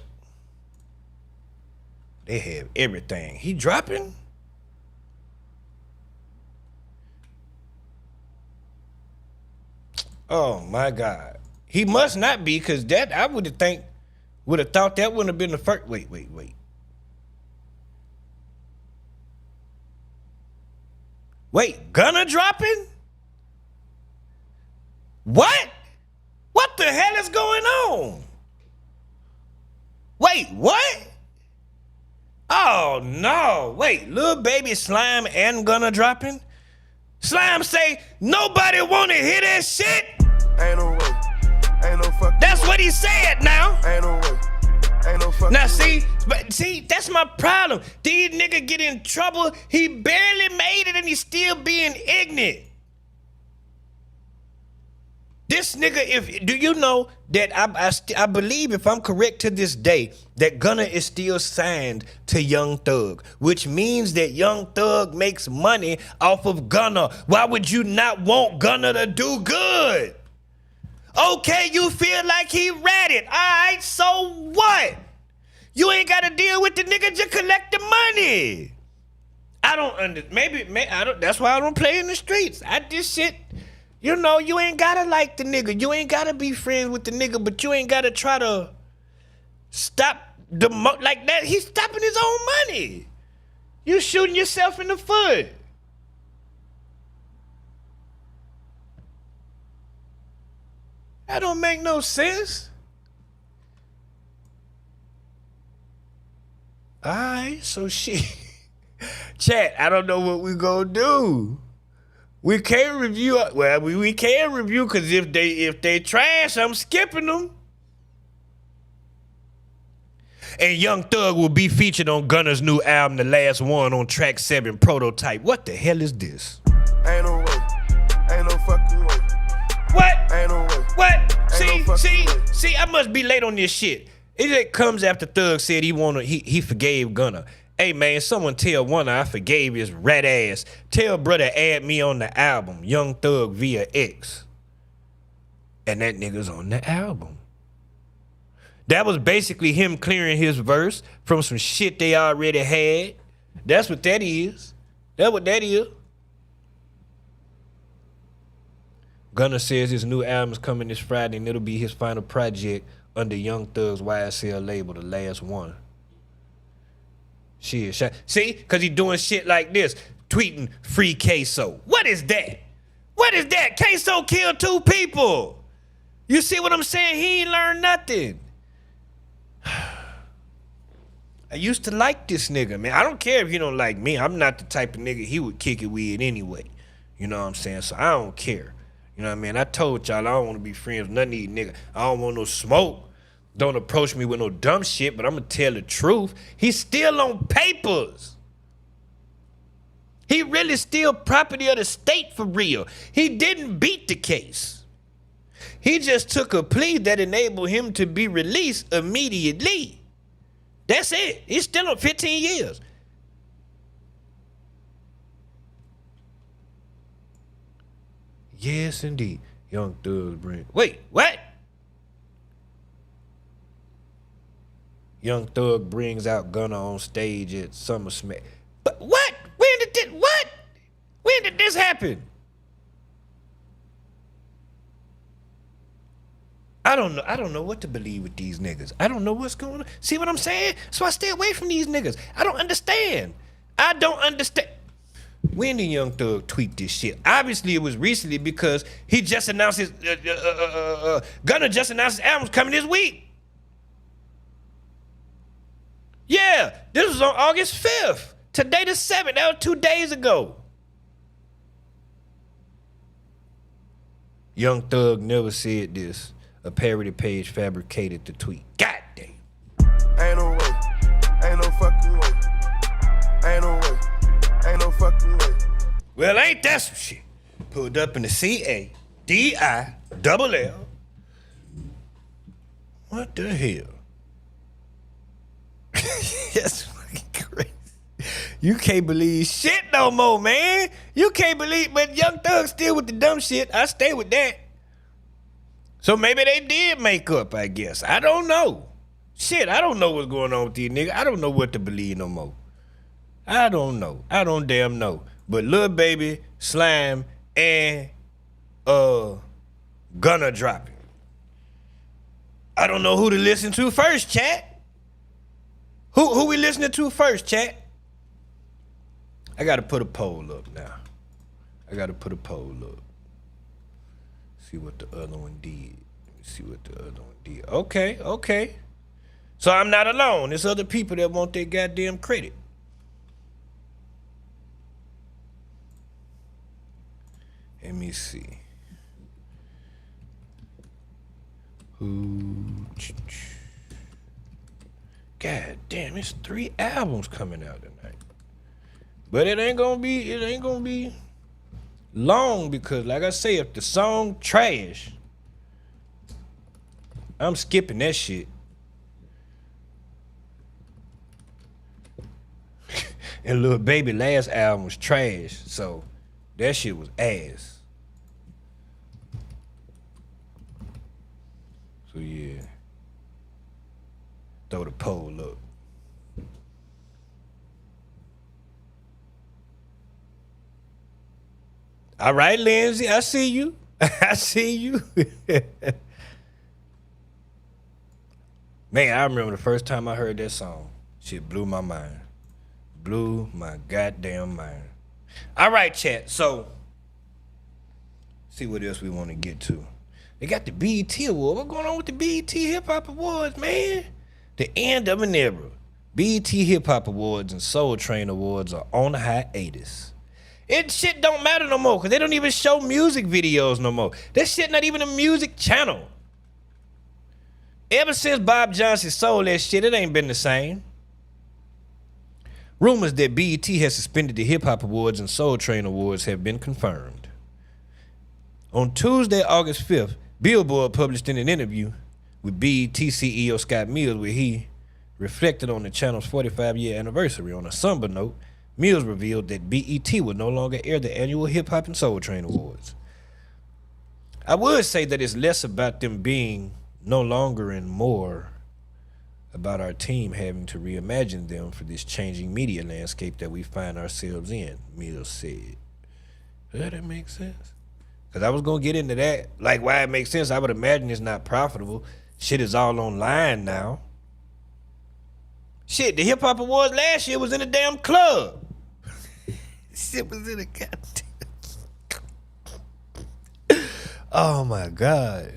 They have everything. He dropping? Oh my God. He must not be, because that I would have thought that wouldn't have been the first. Wait. Wait, Gunna dropping? What? What the hell is going on? Wait, what? Oh no, wait, Lil Baby, Slime, and Gunna dropping? Slime say, nobody wanna hear that shit?
Ain't no way. Ain't no fucking
That's
way.
what he said now.
Ain't no way. Ain't no fucking
Now
way.
see, that's my problem. These niggas get in trouble. He barely made it and he's still being ignorant. This nigga, do you know that I believe, if I'm correct to this day, that Gunna is still signed to Young Thug, which means that Young Thug makes money off of Gunna. Why would you not want Gunna to do good? Okay, you feel like he ratted. All right, so what? You ain't got to deal with the nigga, just collect the money. I don't maybe I don't. That's why I don't play in the streets. This shit. You know, you ain't gotta like the nigga. You ain't gotta be friends with the nigga, but you ain't gotta try to stop like that. He's stopping his own money. You shooting yourself in the foot. That don't make no sense. Alright, so shit. Chat, I don't know what we gonna do. We can't review. Well, we can review because if they trash, I'm skipping them. And Young Thug will be featured on Gunna's new album, The Last One, on track 7, Prototype. What the hell is this?
Ain't no way. Ain't no fucking way.
What?
Ain't no way.
What?
Ain't no fucking way.
See, I must be late on this shit. It just comes after Thug said he forgave Gunna. Hey man, someone tell Warner I forgave his rat ass. Tell brother add me on the album, Young Thug via X. And that nigga's on the album. That was basically him clearing his verse from some shit they already had. That's what that is. That's what that is. Gunna says his new album is coming this Friday and it'll be his final project under Young Thug's YSL label, The Last One. Shit. See? Because he doing shit like this. Tweeting free Queso. What is that? What is that? Queso killed 2 people. You see what I'm saying? He ain't learned nothing. I used to like this nigga, man. I don't care if you don't like me. I'm not the type of nigga he would kick it with anyway. You know what I'm saying? So I don't care. You know what I mean? I told y'all I don't want to be friends with none of these niggas. I don't want no smoke. Don't approach me with no dumb shit, but I'm going to tell the truth. He's still on papers. He really still property of the state for real. He didn't beat the case. He just took a plea that enabled him to be released immediately. That's it. He's still on 15 years. Yes, indeed. Young Thug bring. Wait, what? Young Thug brings out Gunna on stage at Summer Smack. But what? When did this happen? I don't know what to believe with these niggas. I don't know what's going on. See what I'm saying? So I stay away from these niggas. I don't understand. When did Young Thug tweet this shit? Obviously it was recently because he just announced his Gunna just announced his album's coming this week. Yeah, this was on August 5th. Today the 7th. That was 2 days ago. Young Thug never said this. A parody page fabricated the tweet. God damn.
Ain't no way. Ain't no fucking way. Ain't no way. Ain't no fucking way.
Well, ain't that some shit? Pulled up in the CADILL. What the hell? That's fucking crazy. You can't believe shit no more, man. You can't believe, but Young Thug still with the dumb shit. I stay with that. So maybe they did make up, I guess. I don't know. Shit, I don't know what's going on with these niggas. I don't know what to believe no more. I don't know. I don't damn know. But Lil Baby, Slime, and Gunna dropping. I don't know who to listen to first, chat. Who we listening to first, chat? I gotta put a poll up now. See what the other one did. Okay. So I'm not alone. There's other people that want their goddamn credit. Let me see. God damn, it's 3 albums coming out tonight. But it ain't gonna be long because, like I say, if the song trash, I'm skipping that shit. And Lil Baby last album was trash, so that shit was ass. So yeah, throw the poll up. All right, Lindsay, I see you. Man, I remember the first time I heard that song. Shit blew my mind. Blew my goddamn mind. All right, chat. So, see what else we want to get to. They got the BET Award. What's going on with the BET Hip Hop Awards, man? The end of an era. BET Hip Hop Awards and Soul Train Awards are on hiatus. It shit don't matter no more because they don't even show music videos no more. That shit not even a music channel. Ever since Bob Johnson sold that shit, it ain't been the same. Rumors that BET has suspended the Hip Hop Awards and Soul Train Awards have been confirmed. On Tuesday, August 5th, Billboard published in an interview with BET CEO Scott Mills where he reflected on the channel's 45-year anniversary. On a somber note, Mills revealed that BET would no longer air the annual Hip Hop and Soul Train Awards. I would say that it's less about them being no longer and more about our team having to reimagine them for this changing media landscape that we find ourselves in, Mills said. Does that make sense? Because I was going to get into that. Like, why it makes sense, I would imagine it's not profitable. Shit is all online now. Shit, the Hip Hop Awards last year was in a damn club. Shit was in a goddamn... Oh, my God.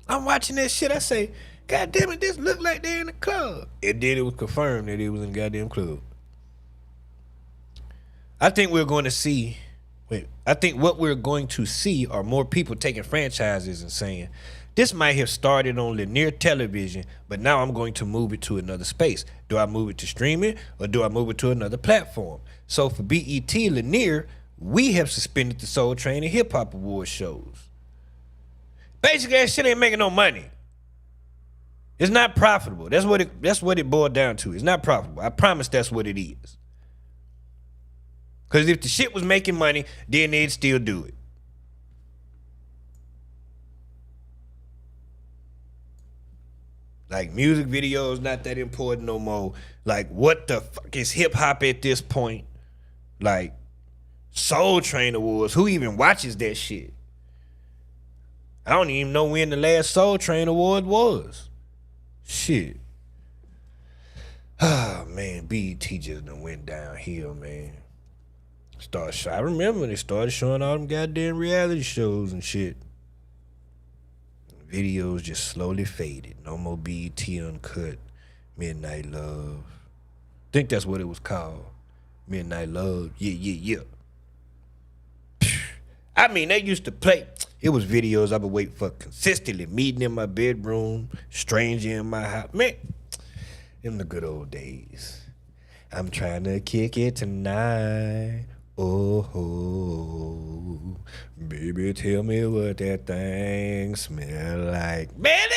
I'm watching that shit, I say, God damn it, this look like they're in a club. And then it was confirmed that it was in a goddamn club. I think what we're going to see are more people taking franchises and saying, this might have started on linear television, but now I'm going to move it to another space. Do I move it to streaming or do I move it to another platform? So for BET Linear, we have suspended the Soul Train and Hip Hop Award shows. Basically, that shit ain't making no money. It's not profitable. That's what it boiled down to. It's not profitable. I promise that's what it is. Because if the shit was making money, then they'd still do it. Like, music videos not that important no more. Like, what the fuck is hip hop at this point? Like, Soul Train Awards. Who even watches that shit? I don't even know when the last Soul Train Award was. Shit. Oh, man, BET just done went downhill, man. I remember they started showing all them goddamn reality shows and shit. Videos just slowly faded. No more BET Uncut, Midnight Love. I think that's what it was called. Midnight Love. Yeah. I mean, they used to play. It was videos I would wait for consistently. Meeting in my bedroom, stranger in my house. Man, in the good old days. I'm trying to kick it tonight. Oh, baby, tell me what that thing smell like. Man,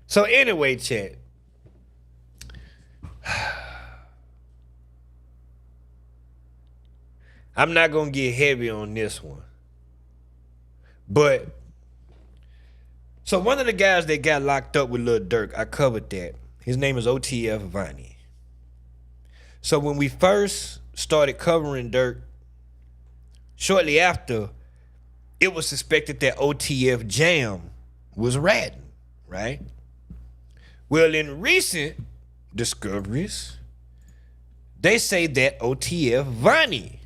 So anyway, chat. I'm not going to get heavy on this one. But, so one of the guys that got locked up with Lil Durk, I covered that. His name is OTF Vonnie. So when we first started covering Durk, shortly after, it was suspected that OTF Jam was ratting, right? Well, in recent discoveries, they say that OTF Vonnie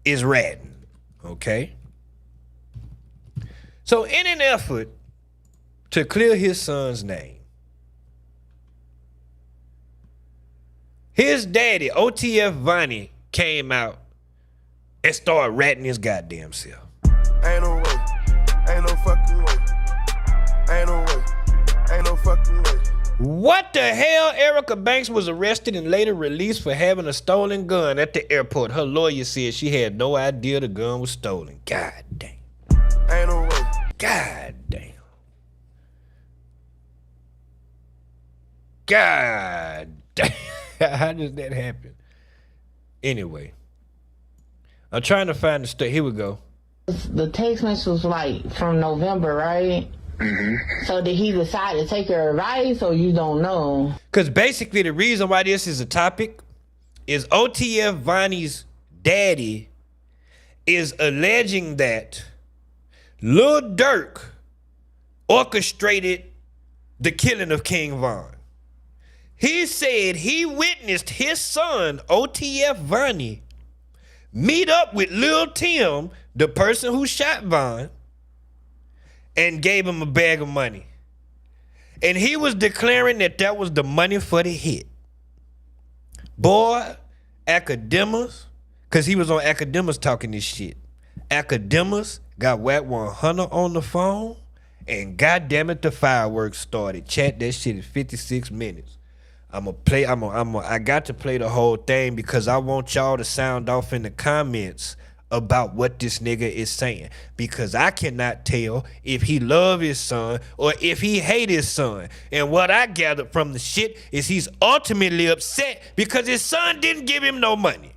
is ratting, okay? So in an effort to clear his son's name, his daddy, OTF Vonnie, came out and started ratting his goddamn self.
Ain't no way. Ain't no fucking way. Ain't no way. Ain't no fucking way.
What the hell? Erica Banks was arrested and later released for having a stolen gun at the airport. Her lawyer said she had no idea the gun was stolen. God damn.
Ain't no way.
God damn. God damn. How does that happen? Anyway, I'm trying to find the story. Here we go.
The text message was like from November, right? Mm-hmm. So did he decide to take her advice, or you don't know?
Because basically the reason why this is a topic is OTF Vonnie's daddy is alleging that Lil Durk orchestrated the killing of King Von. He said he witnessed his son, OTF Vonnie, meet up with Lil Tim, the person who shot Von, and gave him a bag of money. And he was declaring that was the money for the hit. Boy, Academics, because he was on Academics talking this shit. Academics got Whack 100 on the phone, and goddamn it, the fireworks started. Chat, that shit is 56 minutes. I got to play the whole thing because I want y'all to sound off in the comments about what this nigga is saying, because I cannot tell if he love his son or if he hate his son. And what I gathered from the shit is he's ultimately upset because his son didn't give him no money,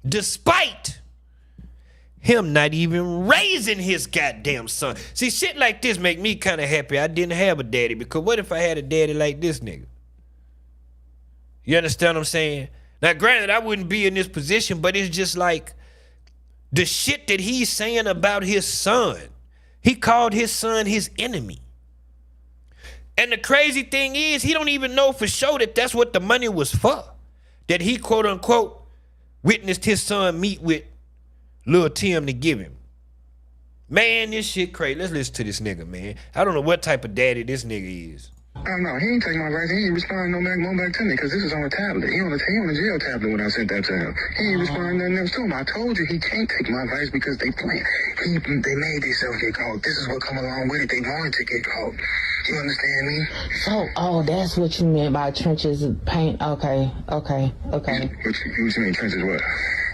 despite him not even raising his goddamn son. See, shit like this make me kind of happy I didn't have a daddy, because what if I had a daddy like this nigga? You understand what I'm saying? Now, granted, I wouldn't be in this position, but it's just like the shit that he's saying about his son. He called his son his enemy. And the crazy thing is, he don't even know for sure that that's what the money was for. That he, quote unquote, witnessed his son meet with Lil Tim to give him. Man, this shit crazy. Let's listen to this nigga, man. I don't know what type of daddy this nigga is.
I don't know. He ain't taking my advice. He ain't responding no back to me because this is on a tablet. He on the jail tablet when I sent that to him. He ain't responding nothing else to him. I told you he can't take my advice because they playing. They made themselves get caught. This is what come along with it. They wanted to get caught. You understand me?
So, that's what you meant by trenches paint. Okay.
What you mean, trenches what?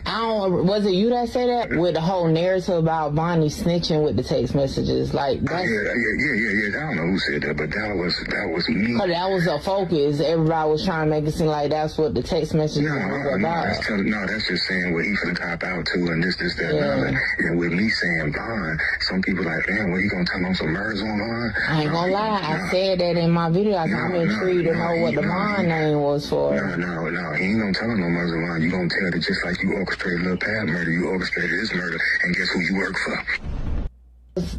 Was it you that said that? With the whole narrative about Vonnie snitching with the text messages, like that's
Yeah. I don't know who said that, but that was me.
But that was a focus. Everybody was trying to make it seem like that's what the text messages was about.
That's just saying what he finna cop out to, and this, that, and other. And with me saying Von, some people like, damn, what, he gonna tell them some murders on Von?
I ain't gonna lie, I said that in my video. I'm intrigued to know what the Von name was for.
No, he ain't gonna tell them no murders on Von. You gonna tell it just like you orchestrated Lil Pad murder, you orchestrated this murder, and guess who you work for?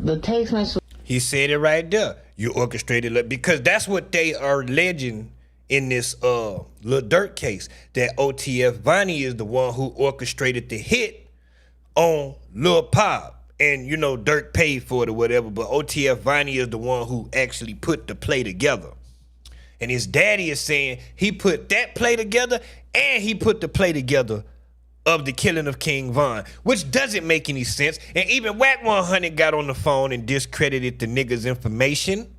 The text message.
He said it right there. You orchestrated it, because that's what they are alleging in this Lil Durk case, that OTF Vonnie is the one who orchestrated the hit on Lil Pop. And, you know, Durk paid for it or whatever, but OTF Vonnie is the one who actually put the play together. And his daddy is saying he put that play together and he put the play together of the killing of King Von, which doesn't make any sense. And even Whack 100 got on the phone and discredited the nigga's information,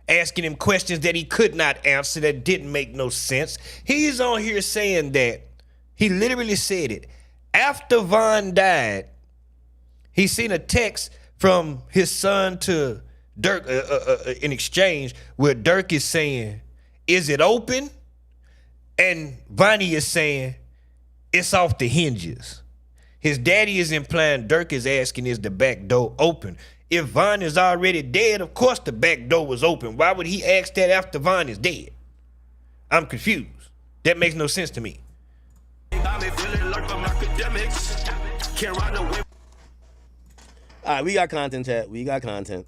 asking him questions that he could not answer, that didn't make no sense. He's on here saying that, he literally said it, after Von died, he seen a text from his son to Durk in exchange where Durk is saying, is it open? And Vonnie is saying, it's off the hinges. His daddy is implying Durk is asking, is the back door open? If Von is already dead, of course the back door was open. Why would he ask that after Von is dead? I'm confused. That makes no sense to me.
All right, we got content, chat. We got content.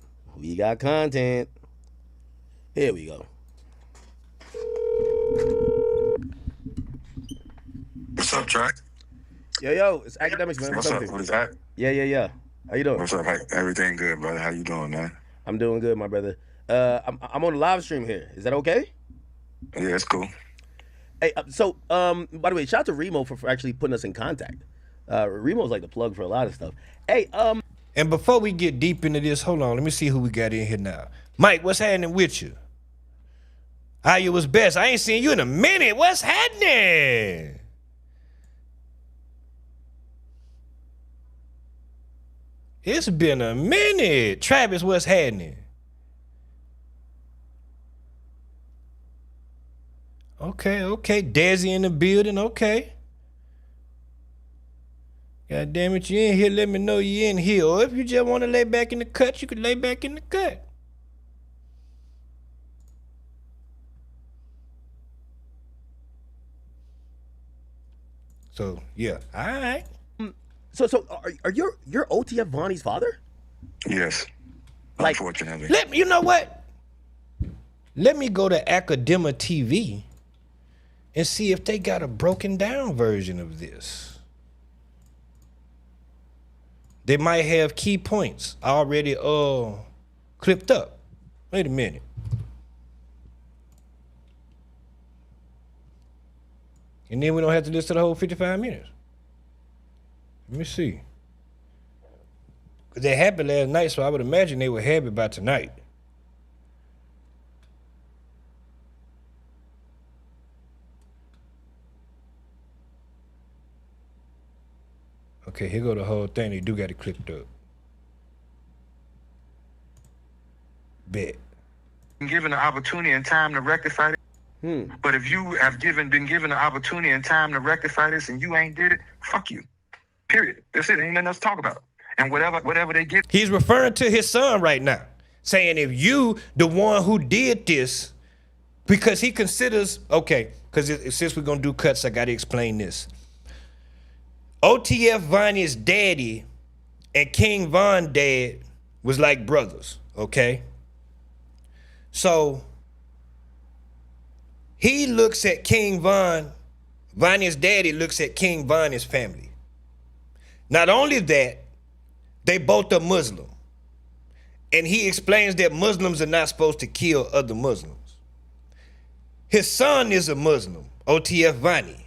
Here we go.
What's up, Track?
Yo, it's Academics, man.
What's up? What is that?
Yeah. How you doing?
What's up? Everything good, brother? How you doing, man?
I'm doing good, my brother. I'm on a live stream here. Is that okay?
Yeah, it's cool.
Hey, so by the way, shout out to Remo for actually putting us in contact. Remo's like the plug for a lot of stuff. Hey,
and before we get deep into this, hold on, let me see who we got in here now. Mike, what's happening with you? How you was best? I ain't seen you in a minute. What's happening? It's been a minute. Travis, what's happening? Okay. Desi in the building, okay. God damn it, you in here, let me know you in here. Or if you just want to lay back in the cut, you can lay back in the cut. So, yeah, all right.
So are your OTF Vonnie's father?
Yes.
Like,
unfortunately.
You know what? Let me go to ADAM22 and see if they got a broken down version of this. They might have key points already clipped up. Wait a minute. And then we don't have to listen to the whole 55 minutes. Let me see. They happened last night, so I would imagine they were happy by tonight. Okay, here go the whole thing. They do got it clipped up. Bet.
Given the opportunity and time to rectify it. But if you have been given the opportunity and time to rectify this and you ain't did it, fuck you. Period. That's it. Ain't nothing else to talk about. And whatever they get.
He's referring to his son right now, saying if you, the one who did this, because he considers, okay, because since we're going to do cuts, I got to explain this. OTF Vonnie's daddy and King Von dad was like brothers, okay? So he looks at King Von, Vonnie's daddy looks at King Vonnie's family. Not only that, they both are Muslim. And he explains that Muslims are not supposed to kill other Muslims. His son is a Muslim, OTF Vonnie.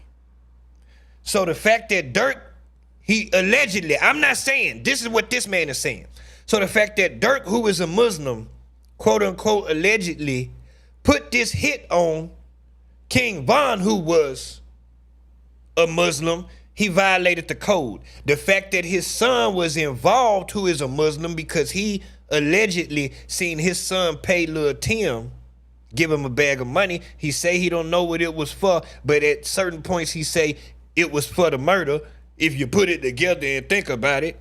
So the fact that Dirk, he allegedly, I'm not saying, this is what this man is saying. So the fact that Dirk, who is a Muslim, quote unquote, allegedly, put this hit on King Von, who was a Muslim, he violated the code. The fact that his son was involved, who is a Muslim, because he allegedly seen his son pay Lil Tim, give him a bag of money. He say he don't know what it was for, but at certain points he say it was for the murder. If you put it together and think about it,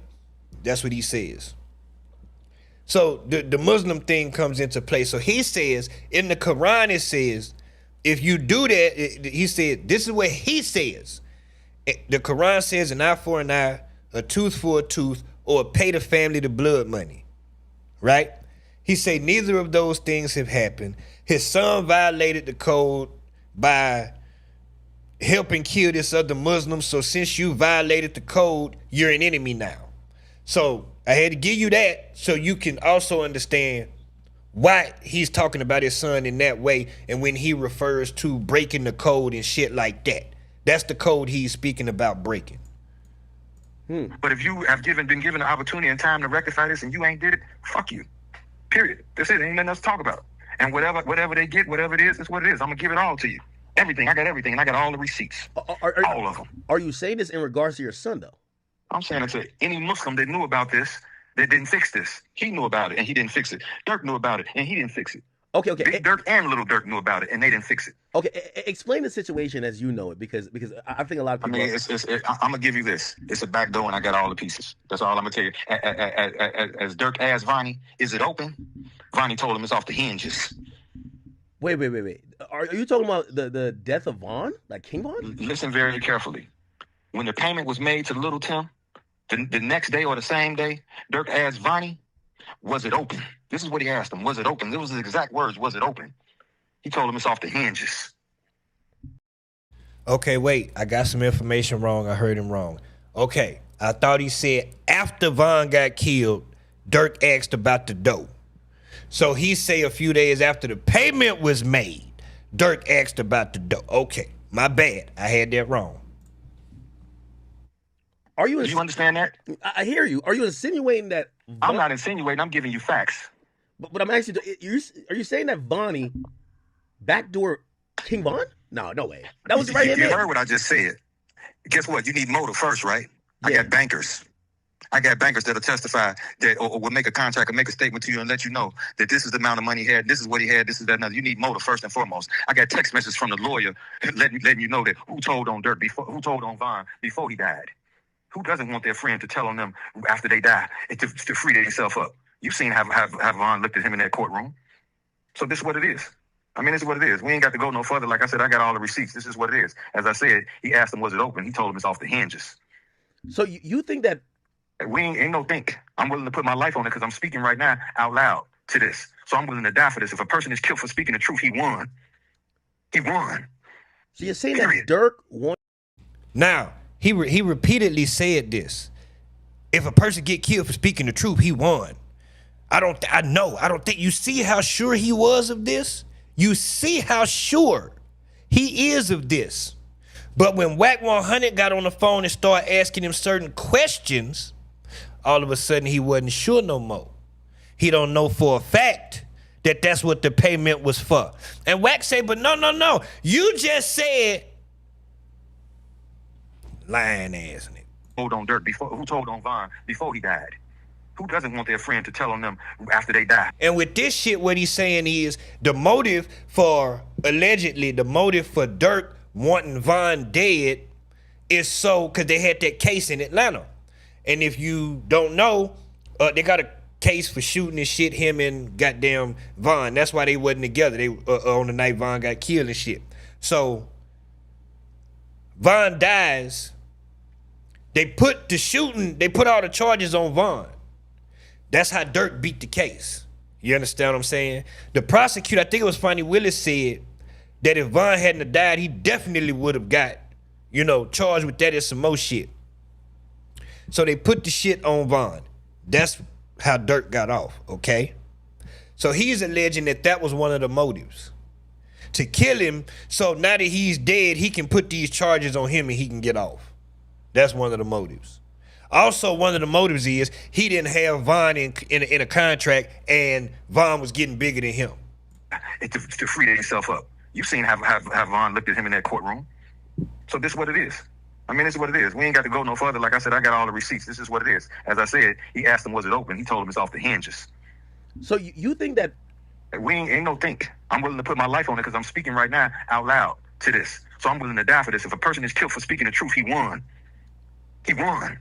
that's what he says. So the Muslim thing comes into play. So he says, in the Quran it says, if you do that, he said, this is what he says. The Quran says an eye for an eye, a tooth for a tooth, or pay the family the blood money, right? He say neither of those things have happened. His son violated the code by helping kill this other Muslim. So since you violated the code, you're an enemy now. So I had to give you that so you can also understand why he's talking about his son in that way. And when he refers to breaking the code and shit like that, that's the code he's speaking about breaking.
But if you have been given the opportunity and time to rectify this and you ain't did it, fuck you. Period. That's it. Ain't nothing else to talk about. And whatever they get, whatever it is, that's what it is. I'm going to give it all to you. Everything. I got everything. And I got all the receipts. All of them.
Are you saying this in regards to your son, though?
I'm saying it to any Muslim that knew about this, that didn't fix this. He knew about it and he didn't fix it. Dirk knew about it and he didn't fix it.
Okay.
Big Dirk and Little Dirk knew about it and they didn't fix it.
Okay, explain the situation as you know it, because I think a lot of people.
I mean, I'm gonna give you this. It's a back door and I got all the pieces. That's all I'm gonna tell you. As Dirk asked Vonnie, is it open? Vonnie told him it's off the hinges.
Wait. Are you talking about the death of Von, like King Von?
Listen very carefully. When the payment was made to Little Tim, the next day or the same day, Dirk asked Vonnie, was it open? This is what he asked him. Was it open? This was his exact words. Was it open? He told him it's off the hinges.
Okay, wait. I got some information wrong. I heard him wrong. Okay, I thought he said after Von got killed, Dirk asked about the dough. So he say a few days after the payment was made, Dirk asked about the dough. Okay, my bad. I had that wrong.
Do you understand that?
I hear you. Are you insinuating that?
I'm not insinuating. I'm giving you facts.
But I'm actually. Are you saying that Vonnie backdoor King Von? No way. That was right.
You heard what I just said. Guess what? You need motive first, right? Yeah. I got bankers that'll testify that or will make a contract or make a statement to you and let you know that this is the amount of money he had, this is what he had, this is that. Another. You need motive first and foremost. I got text messages from the lawyer letting you know that who told on Von before he died. Who doesn't want their friend to tell on them after they die to free themselves up? You've seen how Von looked at him in that courtroom. So this is what it is. I mean, this is what it is. We ain't got to go no further. Like I said, I got all the receipts. This is what it is. As I said, he asked him, was it open? He told him it's off the hinges.
So you think that...
We ain't no think. I'm willing to put my life on it because I'm speaking right now out loud to this. So I'm willing to die for this. If a person is killed for speaking the truth, he won. He won.
So you're saying that Dirk won?
Now, he repeatedly said this. If a person get killed for speaking the truth, he won. I don't think you see how sure he was of this? You see how sure he is of this. But when Whack 100 got on the phone and started asking him certain questions, all of a sudden he wasn't sure no more. He don't know for a fact that that's what the payment was for. And Whack say, but no. You just said, lying ass nigga.
Told on Dirk before, who told on Von before he died? Who doesn't want their friend to tell on them after they die?
And with this shit, what he's saying is the motive for Dirk wanting Von dead is so because they had that case in Atlanta. And if you don't know, they got a case for shooting and shit, him and goddamn Von. That's why they wasn't together. They on the night Von got killed and shit. So Von dies. They put all the charges on Von. That's how Dirk beat the case. You understand what I'm saying? The prosecutor, I think it was Vonnie Willis, said that if Von hadn't have died, he definitely would have got, charged with that and some more shit. So they put the shit on Von. That's how Dirk got off, okay? So he's alleging that was one of the motives. To kill him, so now that he's dead, he can put these charges on him and he can get off. That's one of the motives. Also, one of the motives is he didn't have Von in a contract and Von was getting bigger than him.
To free himself up. You've seen how Von looked at him in that courtroom. So this is what it is. This is what it is. We ain't got to go no further. Like I said, I got all the receipts. This is what it is. As I said, he asked him, was it open? He told him it's off the hinges.
So you think that...
We ain't no think. I'm willing to put my life on it because I'm speaking right now out loud to this. So I'm willing to die for this. If a person is killed for speaking the truth, he won. He won.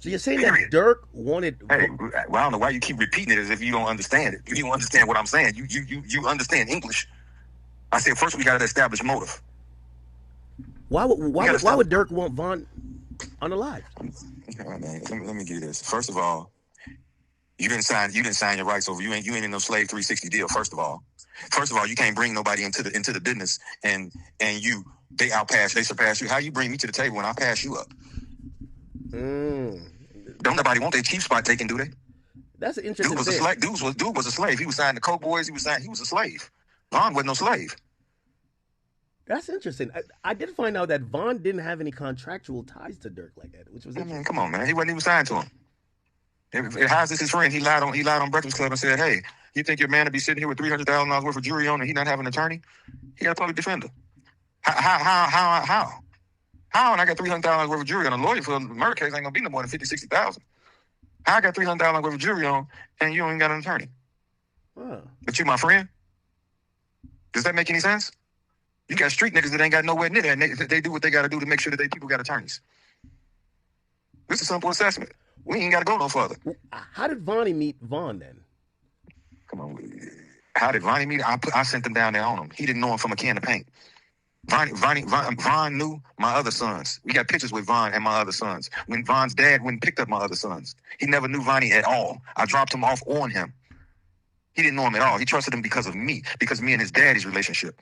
So you're saying that Dirk wanted...
Hey, well, I don't know why you keep repeating it as if you don't understand it. If you don't understand what I'm saying, you understand English. I said first we got to establish motive.
Why would Dirk want Von unalive?
All right, man. Let me give you this. First of all, you didn't sign your rights over. You ain't in no slave 360 deal. First of all, you can't bring nobody into the business and they surpass you. How you bring me to the table when I pass you up? Don't nobody want their chief spot taken, do they?
That's an interesting
Dude was a slave. He was signed to Coke Boys. He was a slave. Von wasn't no slave.
That's interesting. I did find out that Von didn't have any contractual ties to Dirk like that, which was interesting.
Come on, man. He wasn't even signed to him. How's this his friend? He lied on Breakfast Club and said, hey, you think your man would be sitting here with $300,000 worth of jewelry on and he not having an attorney? He got a public defender. How? And I got $300,000 worth of jewelry on. A lawyer for a murder case ain't gonna be no more than $50,000-$60,000. How I got $300,000 worth of jewelry on and you ain't got an attorney?
Huh.
But you my friend? Does that make any sense? You got street niggas that ain't got nowhere near that. And they do what they got to do to make sure that they people got attorneys. This is a simple assessment. We ain't got to go no further.
How did Vonnie meet Von then?
Come on. How did Vonnie meet? I sent him down there on him. He didn't know him from a can of paint. Von knew my other sons. We got pictures with Von and my other sons. When Von's dad went and picked up my other sons, he never knew Vonnie at all. I dropped him off on him. He didn't know him at all. He trusted him because of me and his daddy's relationship.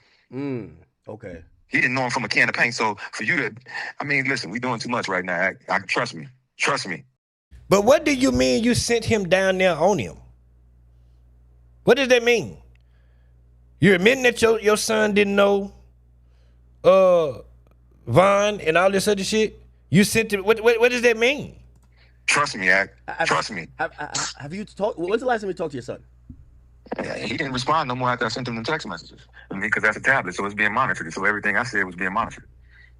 Okay.
He didn't know him from a can of paint. So for you to, listen, we doing too much right now. Trust me.
But what do you mean you sent him down there on him? What does that mean? You're admitting that your son didn't know Von and all this other shit? You sent him. What does that mean?
Trust me, Trust me.
Have you talked? When's the last time you talked to your son?
He didn't respond no more after I sent him the text messages. Because that's a tablet, so it's being monitored. So everything I said was being monitored.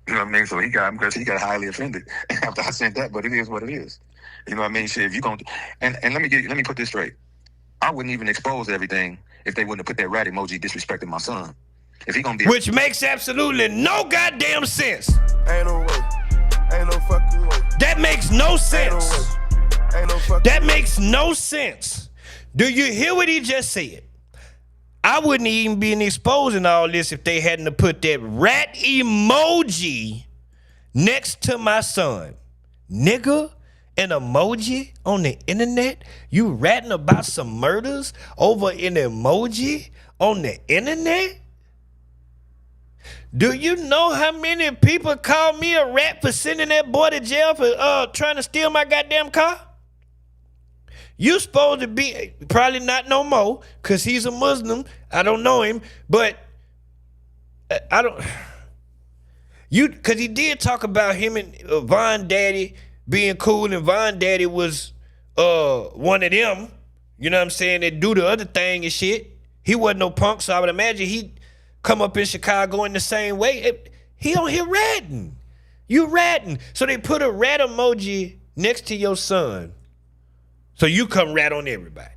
You know what I mean? So he got highly offended after I sent that. But it is what it is. You know what I mean? Shit, if you gonna and let me put this straight. I wouldn't even expose everything if they wouldn't have put that rat emoji disrespecting my son. If he gonna be
which makes absolutely no goddamn sense.
Ain't no way. Ain't no fucking way.
That makes no sense.
Ain't no fucking
that makes no sense. Do you hear what he just said? I wouldn't even be exposing all this if they hadn't have put that rat emoji next to my son. Nigga, an emoji on the internet? You ratting about some murders over an emoji on the internet? Do you know how many people call me a rat for sending that boy to jail for trying to steal my goddamn car? You supposed to be, probably not no more, because he's a Muslim. I don't know him, but Because he did talk about him and Von Daddy being cool, and Von Daddy was one of them, you know what I'm saying, that do the other thing and shit. He wasn't no punk, so I would imagine he'd come up in Chicago in the same way. He on here ratting. You ratting. So they put a rat emoji next to your son. So you come rat on everybody.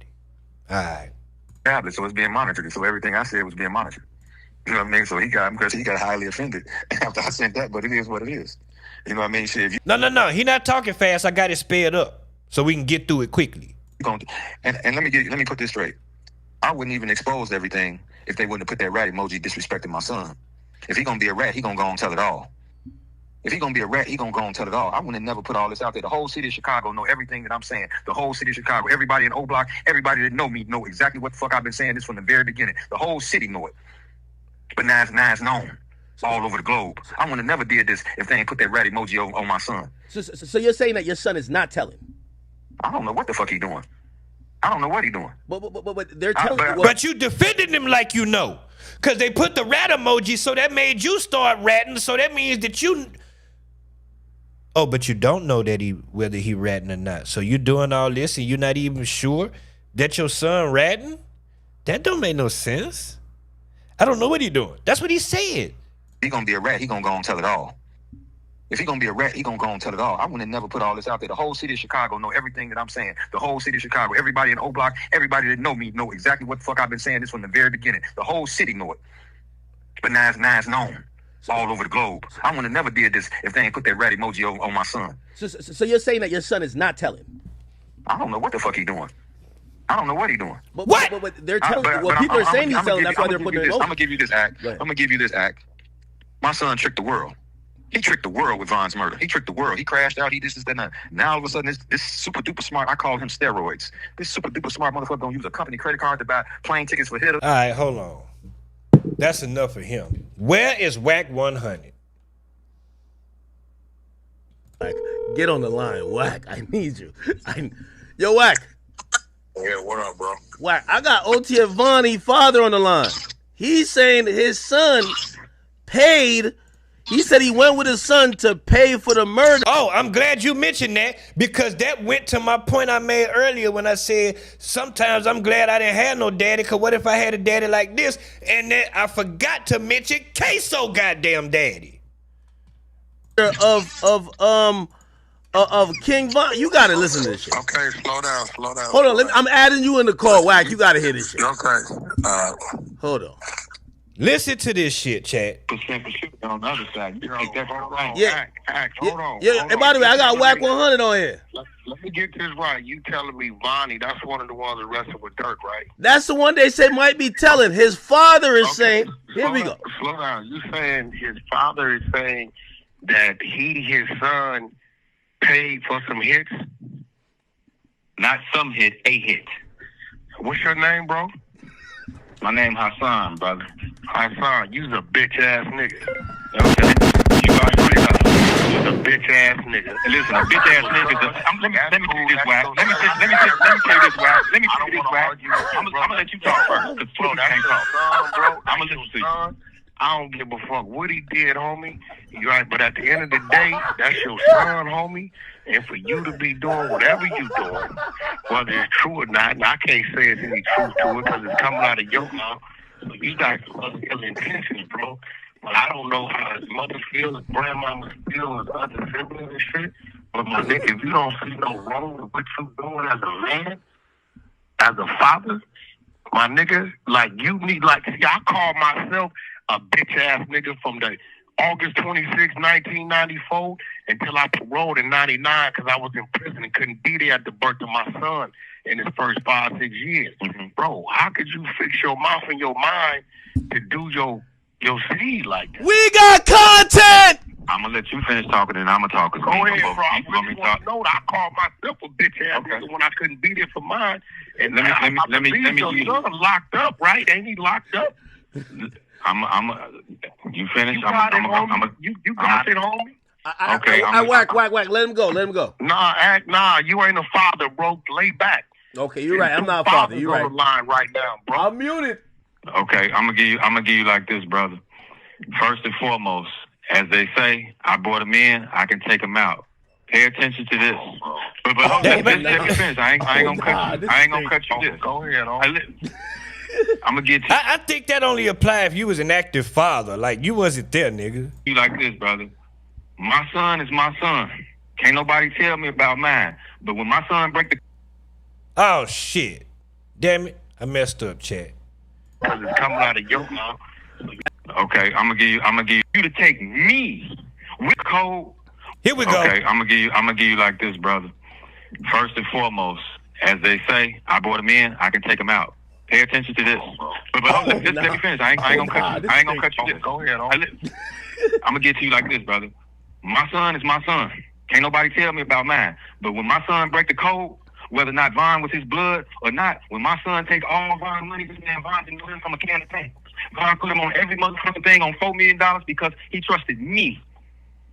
All right.
Tablet, so it's being monitored. So everything I said was being monitored. You know what I mean? So he got highly offended after I sent that, but it is what it is. You know what I mean? Shit, if you,
No. He not talking fast. I got it sped up so we can get through it quickly.
And let me put this straight. I wouldn't even expose everything if they wouldn't have put that rat emoji disrespecting my son. If he gonna be a rat, he gonna go and tell it all. If he gonna be a rat, he gonna go and tell it all. I wouldn't have never put all this out there. The whole city of Chicago know everything that I'm saying. The whole city of Chicago, everybody in O Block, everybody that know me know exactly what the fuck I've been saying this from the very beginning. The whole city know it. But now it's known all over the globe. I wouldn't have never did this if they ain't put that rat emoji on my son.
So you're saying that your son is not telling?
I don't know what the fuck he doing. I don't know what he doing.
But they're telling you.
But you defended him like you know. Because they put the rat emoji, so that made you start ratting. So that means that you... Oh, but you don't know that whether he ratting or not. So you doing all this and you're not even sure that your son ratting? That don't make no sense. I don't know what he doing. That's what he said.
He gonna be a rat, he gonna go and tell it all. If he gonna be a rat, he gonna go and tell it all. I wouldn't have never put all this out there. The whole city of Chicago know everything that I'm saying. The whole city of Chicago, everybody in O Block, everybody that know me know exactly what the fuck I've been saying this from the very beginning. The whole city know it. But now it's known all over the globe. I wouldn't have never did this if they ain't put that rat emoji on my son.
So you're saying that your son is not telling?
I don't know what the fuck he doing. I don't know what he doing.
But they're telling you. Well, people are saying he's telling. That's why they're putting it
I'm gonna give you this act. I'm gonna give you this act. My son tricked the world. He tricked the world with Von's murder. He tricked the world. He crashed out. He this, that, and that. Now all of a sudden, this super duper smart. I call him steroids. This super duper smart motherfucker gonna use a company credit card to buy plane tickets for hitters.
All right, hold on. That's enough for him. Where is Whack 100?
Get on the line, Whack. I need you. Yo, Whack.
Yeah, what up, bro?
Whack. I got OT and Vonnie father on the line. He's saying that his son paid. He said he went with his son to pay for the murder.
Oh, I'm glad you mentioned that because that went to my point I made earlier when I said sometimes I'm glad I didn't have no daddy because what if I had a daddy like this and then I forgot to mention Queso goddamn daddy.
Of King Von. You gotta listen to this shit.
Okay, slow down.
Hold on, I'm adding you in the call, Whack. You gotta hear this shit.
Okay.
Hold on.
Listen to this shit, chat.
On the other side, you take that right.
Yeah.
Hold on.
Yeah. And by the way, I got Whack 100 on here.
Let me get this right. You telling me Vonnie, that's one of the ones arrested with Dirk, right?
That's the one they say might be telling. His father is saying, here we go.
Slow down. You saying his father is saying that his son paid for some hits?
Not some hit, a hit.
What's your name, bro?
My name Hassan, brother.
Hassan, you's a bitch ass nigga.
Okay. You already know.
You's a bitch ass nigga.
Listen, a bitch ass nigga. Let me tell you this, Whack. Let me tell you this, Whack. I'm gonna let you talk first. Cause Flo can't talk.
Bro,
I'm gonna listen to you.
I don't give a fuck what he did, homie. You right, but at the end of the day, that's your son, homie. And for you to be doing whatever you doing, whether it's true or not, and I can't say it's any truth to it because it's coming out of your mouth. So you got some ill intentions, bro. But I don't know how his mother feels, his grandmama feels, his other siblings and shit. But my nigga, if you don't see no wrong with what you doing as a man, as a father, my nigga, like you need, like, see, I call myself a bitch ass nigga from the August 26, 1994 until I paroled in 99 because I was in prison and couldn't be there at the birth of my son in his first 5-6 years. Mm-hmm. Bro, how could you fix your mouth and your mind to do your seed like that?
We got content!
I'm gonna let you finish talking and I'm gonna talk.
Go ahead, bro. I really want to know that I called myself a bitch ass nigga when I couldn't be there for mine. And let me your son locked up, right? Ain't he locked up?
You finished?
You got it, homie.
Okay.
Whack. Let him go.
Nah, you ain't a father, bro. Lay back.
Okay, you're right. I'm not a father. You're right.
On the line right now, bro.
I'm muted.
Okay, I'm gonna give you like this, brother. First and foremost, As they say, I brought him in, I can take him out. Pay attention to this. But hold on, let me finish. I ain't gonna cut you. I ain't gonna cut you this. Go ahead. I'm gonna get you.
I think that only apply if you was an active father. Like, you wasn't there, nigga.
You like this, brother. My son is my son. Can't nobody tell me about mine. But when my son break the...
Oh, shit. Damn it. I messed up, chat.
It's coming out of your mouth. Okay, I'm gonna give you to take me with code.
Here we go.
Okay, I'm gonna give you like this, brother. First and foremost, as they say, I brought him in, I can take him out. Pay attention to this. But hold on, let me finish. I ain't gonna cut you. I ain't gonna cut you this. Go ahead. I'm gonna get to you like this, brother. My son is my son. Can't nobody tell me about mine. But when my son break the code, whether or not Von was his blood or not, when my son takes all Von's money, this man Von didn't do him from a can of paint. Von put him on every motherfucking thing on $4 million because he trusted me.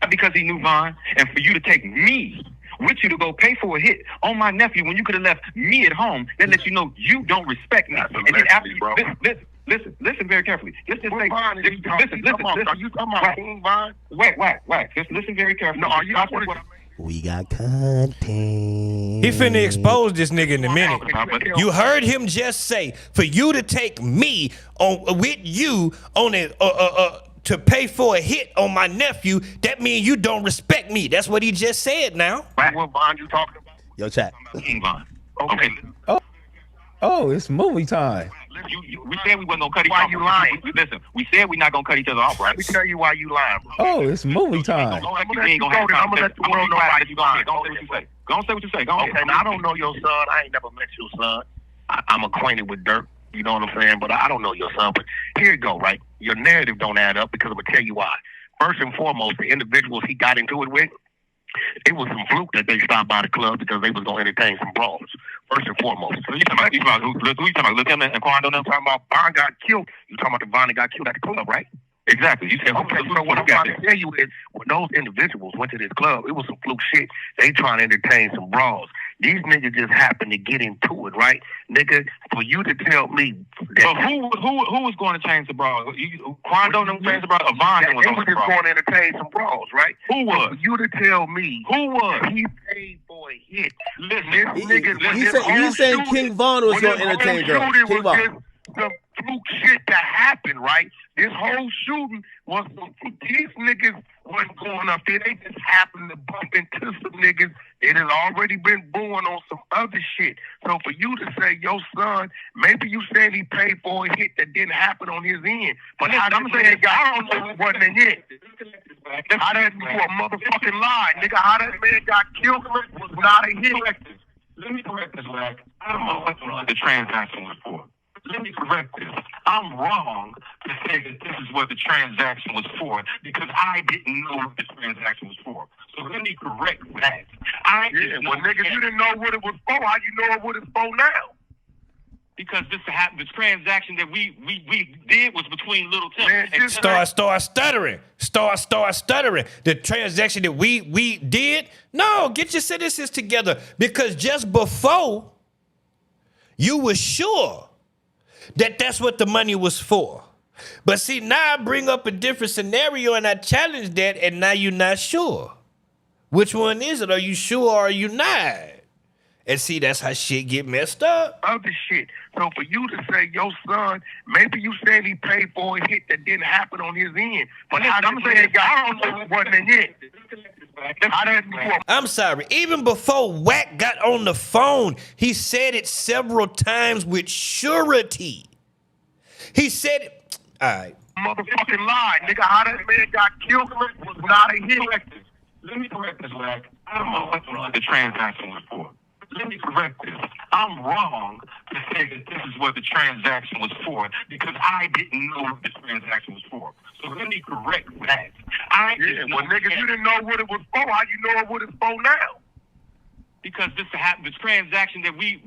Not because he knew Von. And for you to take me with you to go pay for a hit on my nephew when you could have left me at home, that lets you know you don't respect me. And then after you, listen very carefully. Listen. You talking about King Von? Wait. Just listen very carefully. No, are you not what I mean?
We got content.
He finna expose this nigga in a minute. You heard him just say, for you to take me on with you on it to pay for a hit on my nephew, that means you don't respect me. That's what he just said now.
What Von you talking about?
Yo, chat.
King Von. Okay.
Oh, it's movie time.
We said we wasn't gonna cut each other off. Why you lying? Listen, we said we not gonna cut each other off, right? Let me tell you why you lying, bro.
Oh, it's movie time.
I'm gonna let the world know why you lying. Don't say what you say. Don't say what you say. Go ahead. Okay, now I don't know your son. I ain't never met your son. I'm acquainted with Dirk. You know what I'm saying? But I don't know your son. But here you go, right? Your narrative don't add up because I'm gonna tell you why. First and foremost, the individuals he got into it with, it was some fluke that they stopped by the club because they was gonna entertain some brawls. First and foremost. So you talking about who you talking about? Look him and Quando them talking about Von got killed. You talking about the Von that got killed at the club, right? Exactly. You said okay. So what I'm trying to tell you is when those individuals went to this club, it was some fluke shit. They trying to entertain some brawls. These niggas just happened to get into it, right? Nigga, for you to tell me that who was going to change the brawls? Quando them changed the brawls or Von was just going to entertain some brawls, right? Who was? For you to tell me who was he paid for a hit. Listen,
He's saying King Von was going to entertain girls. King Von.
The fluke shit that happened, right? This whole shooting was these niggas wasn't going up there. They just happened to bump into some niggas. It has already been booing on some other shit. So for you to say your son, maybe you saying he paid for a hit that didn't happen on his end. But I'm saying, I don't know it wasn't a hit. How that you a motherfucking lie, nigga? How that man got killed was not a hit. Let me correct this, Wack. I don't know what the transaction was for. Let me correct this. I'm wrong to say that this is what the transaction was for because I didn't know what the transaction was for. So let me correct that. Nigga, you didn't know what it was for. How you know what it's for now? Because this transaction that we did was between Little Tim and
Start stuttering. Start stuttering. The transaction that we did? No, get your sentences together. Because just before, you were sure that that's what the money was for. But see, now I bring up a different scenario and I challenge that, and now you're not sure. Which one is it? Are you sure or are you not? And see, that's how shit get messed up.
Other shit. So for you to say your son, maybe you saying he paid for a hit that didn't happen on his end. But I'm saying, I don't know it wasn't a hit.
I'm sorry. Even before Wack got on the phone, he said it several times with surety. He said it. All right.
Motherfucking lie, nigga. How that man got killed was not a hit. Let me correct this, Wack. I don't know what the transaction was for. Let me correct this. I'm wrong to say that this is what the transaction was for because I didn't know what the transaction was for. So let me correct that. Nigga, you didn't know what it was for. How you know what it's for now? Because this transaction that we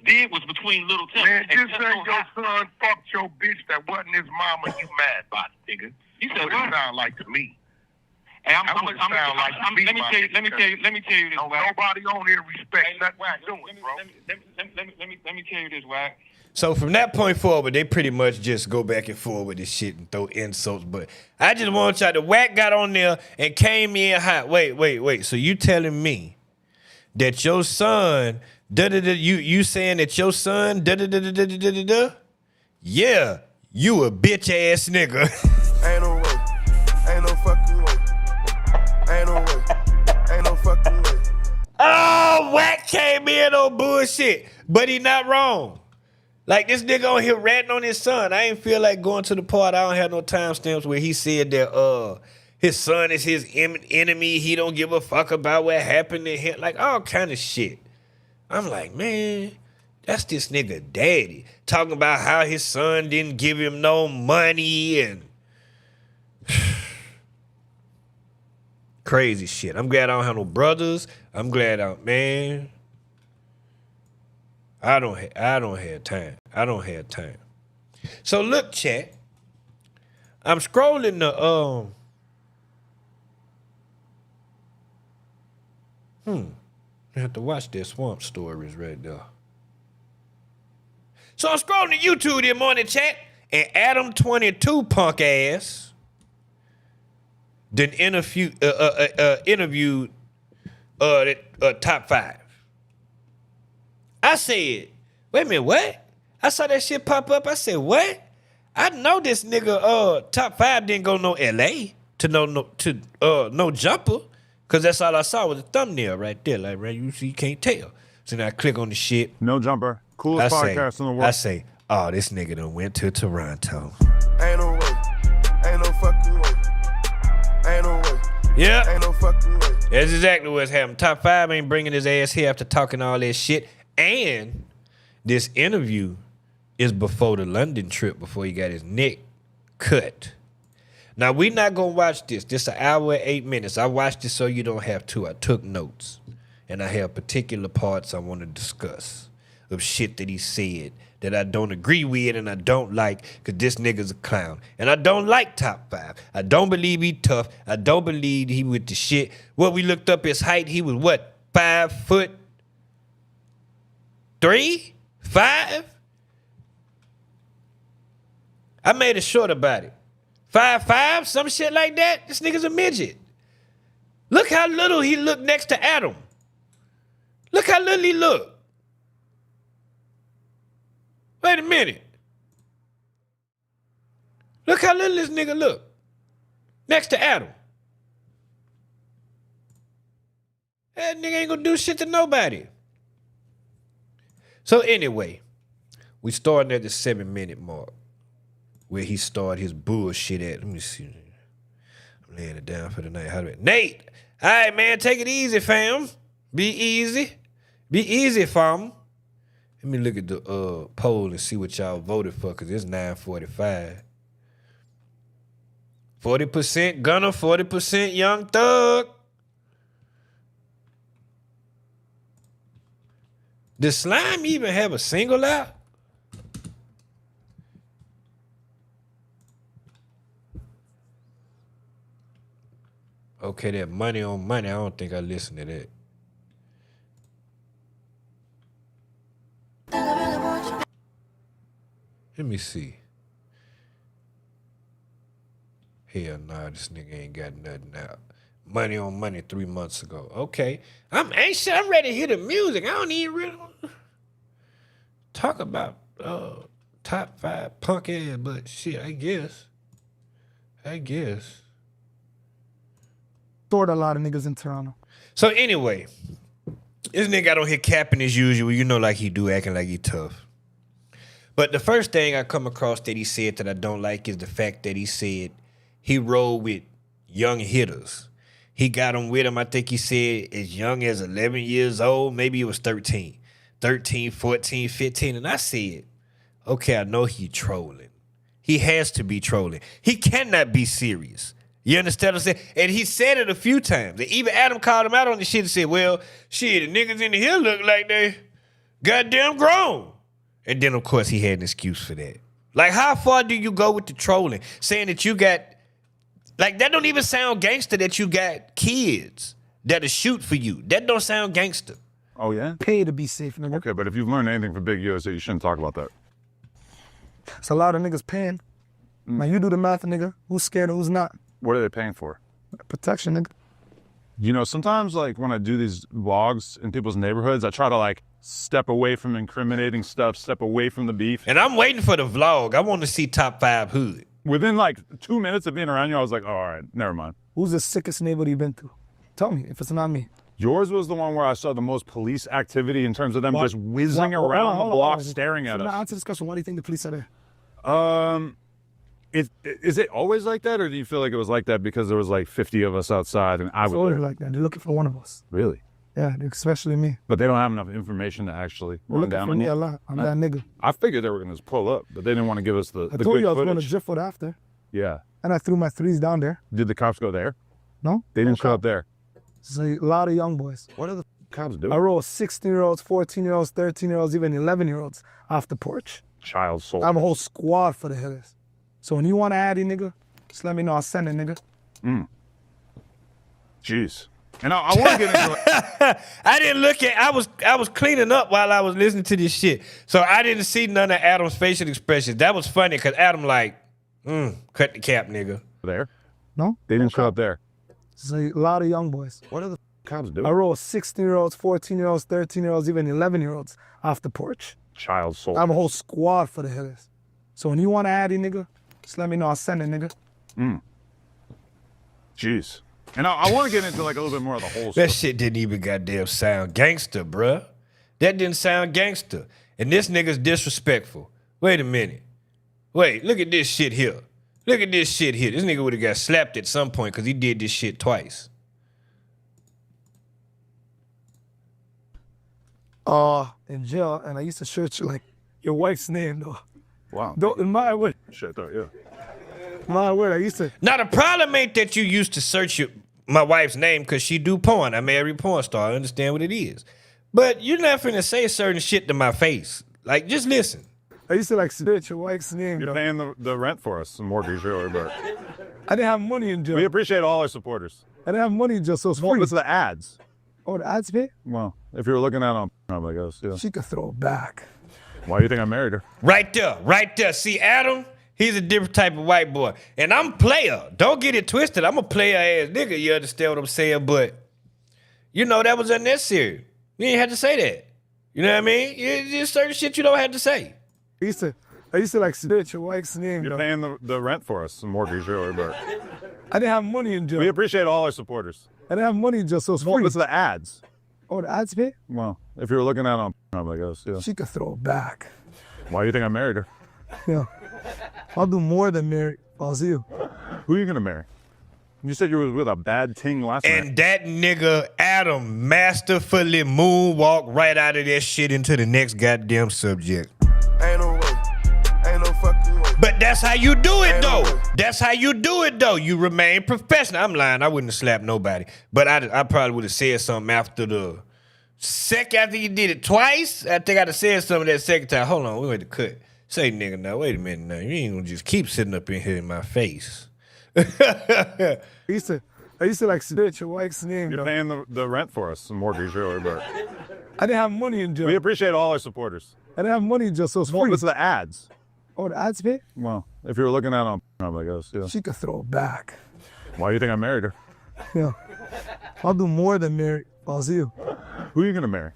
did was between Little Tim. Man, just say your son fucked your bitch that wasn't his mama. You mad about it, nigga? You said what? It sound like to me. Hey, let me tell you this, Wack. Nobody on here respects that Wack doing, bro. Let me tell you this, Wack.
So from that point forward, they pretty much just go back and forth with this shit and throw insults. But I just want y'all, the whack got on there and came in hot. Wait. So you telling me that your son, you saying that your son, yeah, you a bitch ass nigga.
Ain't no way. Ain't no fucking way. Ain't no way. Ain't no fucking way.
Oh, whack came in on bullshit, but he not wrong. Like this nigga on here ratting on his son. I ain't feel like going to the part. I don't have no timestamps where he said that his son is his enemy. He don't give a fuck about what happened to him. Like all kind of shit. I'm like, man, that's this nigga daddy talking about how his son didn't give him no money and crazy shit. I'm glad I don't have no brothers. I'm glad man. I don't have time. I don't have time. So look, chat. I'm scrolling the I have to watch their swamp stories right there. So I'm scrolling to YouTube this morning, chat, and ADAM22 punk ass then interviewed Top 5. I said, wait a minute, what? I saw that shit pop up. I said, what? I know this nigga Top 5 didn't go no LA to no jumper. Cause that's all I saw was the thumbnail right there. Like, right, you see, you can't tell. So now I click on the shit.
No jumper. Coolest podcast in the world.
I say, oh, this nigga done went to Toronto.
Ain't no way. Ain't no fucking way. Ain't no way.
Yeah.
Ain't no fucking way.
That's exactly what's happening. Top 5 ain't bringing his ass here after talking all that shit. And this interview is before the London trip, before he got his neck cut. Now, we not going to watch this. This is an hour and 8 minutes. I watched it so you don't have to. I took notes. And I have particular parts I want to discuss of shit that he said that I don't agree with and I don't like because this nigga's a clown. And I don't like Top 5. I don't believe he tough. I don't believe he with the shit. What we looked up his height, he was what? 5'3"? 5? I made a short about it. 5'5", some shit like that. This nigga's a midget. Look how little he looked next to Adam. Look how little he looked. Wait a minute. Look how little this nigga look next to Adam. That nigga ain't gonna do shit to nobody. So anyway, we starting at the 7-minute mark where he started his bullshit at. Let me see. I'm laying it down for the night. How do I? Nate, all right, man, take it easy, fam. Be easy. Be easy, fam. Let me look at the poll and see what y'all voted for, because it's 9:45. 40% Gunner, 40% Young Thug. Does Slime even have a single out? Okay, that Money on Money, I don't think I listened to that. Let me see. Hell nah, this nigga ain't got nothing out. Money on Money 3 months ago. Okay. I'm anxious. I'm ready to hear the music. I don't even really want to talk about Top 5 punk ass, but shit, I guess.
Stored a lot of niggas in Toronto.
So anyway, this nigga got on here capping as usual, you know, like he do, acting like he tough. But the first thing I come across that he said that I don't like is the fact that he said he rolled with young hitters. He got them with him, I think he said, as young as 11 years old. Maybe it was 13. 13, 14, 15. And I said, okay, I know he trolling. He has to be trolling. He cannot be serious. You understand what I'm saying? And he said it a few times. And even Adam called him out on the shit and said, well, shit, the niggas in the hill look like they goddamn grown. And then, of course, he had an excuse for that. Like, how far do you go with the trolling? Saying that you got, like, that don't even sound gangster that you got kids that'll shoot for you. That don't sound gangster.
Oh, yeah?
Pay to be safe, nigga.
Okay, but if you've learned anything from Big USA, you shouldn't talk about that.
It's a lot of niggas paying. Man, you do the math, nigga. Who's scared and who's not?
What are they paying for?
Protection, nigga.
You know, sometimes like when I do these vlogs in people's neighborhoods, I try to like step away from incriminating stuff, step away from the beef.
And I'm waiting for the vlog. I want to see top 5 hood.
Within like 2 minutes of being around you, I was like, oh, all right, never mind.
Who's the sickest neighborhood you've been to? Tell me if it's not me.
Yours was the one where I saw the most police activity in terms of them just whizzing around the block staring at us.
Now, answer this question. Why do you think the police are there?
Is it always like that, or do you feel like it was like that because there was like 50 of us outside and I was
It's always like that. They're looking for one of us.
Really?
Yeah, especially me.
But they don't have enough information to actually
They're
run
looking
down
for
on
me
you?
a lot. I'm that nigga.
I figured they were going to pull up, but they didn't want to give us the
I
good
told you I was going to
footage.
drift foot after.
Yeah.
And I threw my threes down there.
Did the cops go there?
No.
They didn't show up there.
It's a lot of young boys.
What are the cops doing?
I roll 16-year-olds, 14-year-olds, 13-year-olds, even 11-year-olds off the porch.
Child soul.
I have a whole squad for the hitters. So when you want to add it, nigga, just let me know. I'll send it, nigga.
Jeez. And I want to get into it.
I didn't look at. I was cleaning up while I was listening to this shit, so I didn't see none of Adam's facial expressions. That was funny because Adam like, cut the cap, nigga.
There?
No.
They didn't show up there.
It's a lot of young boys.
What are the cops doing?
I roll 16-year-olds, 14-year-olds, 13-year-olds, even 11-year-olds off the porch.
Child soul.
I have a whole squad for the hitters. So when you want to add it, nigga, just let me know. I'll send it, nigga.
Jeez. And I want to get into like a little bit more of the whole
That
stuff.
shit didn't even goddamn sound gangster, bruh. That didn't sound gangster. And this nigga's disrespectful. Wait a minute. Wait, look at this shit here. Look at this shit here. This nigga would have got slapped at some point because he did this shit twice.
In jail, and I used to search like your wife's name, though.
Wow.
Don't, in my word.
Shit, though, yeah.
My word, I used to.
Now, the problem ain't that you used to search my wife's name because she do porn. I married a porn star. I understand what it is. But you're not finna say certain shit to my face. Like, just listen.
I used to like search your wife's name.
You're paying the rent for us, the mortgage, really, but
I didn't have money in jail.
we appreciate all our supporters.
I didn't have money in jail, so it's free.
What's the ads?
Oh, the ads pay?
Well, if you were looking at it on, I guess, yeah.
She could throw it back.
Why do you think I married her?
Right there, right there. See, Adam, he's a different type of white boy. And I'm a player. Don't get it twisted. I'm a player ass nigga. You understand what I'm saying? But, you know, that was unnecessary. You ain't had to say that. You know what I mean? There's certain shit you don't have to say.
I used to like search your wife's name.
You're paying the rent for us, the mortgage, really, but
I didn't have money in jail.
we appreciate all our supporters.
I didn't have money in jail, so it's free.
What's the ads?
Oh, the ads pay?
Well, if you were looking at it on, I guess, yeah.
She could throw it back.
Why do you think I married her?
Yeah. I'll do more than marry. I'll see you.
Who are you gonna marry? You said you were with a bad ting last night.
And that nigga, Adam, masterfully moonwalk right out of that shit into the next goddamn subject.
Ain't no way. Ain't no fucking way.
But that's how you do it, though. That's how you do it, though. You remain professional. I'm lying. I wouldn't have slapped nobody. But I probably would have said something after after you did it twice. I think I'd have said something that second time. Hold on, we wait to cut. Say, nigga, now, wait a minute now. You ain't gonna just keep sitting up in here in my face.
I used to like search your wife's name.
You're paying the rent for us, the mortgage, really, but
I didn't have money in jail.
we appreciate all our supporters.
I didn't have money in jail, so it's free.
What's the ads?
Oh, the ads pay?
Well, if you were looking at it on, I guess, yeah.
She could throw it back.
Why do you think I married her?
Yeah. I'll do more than marry. I'll see you.
Who are you gonna marry?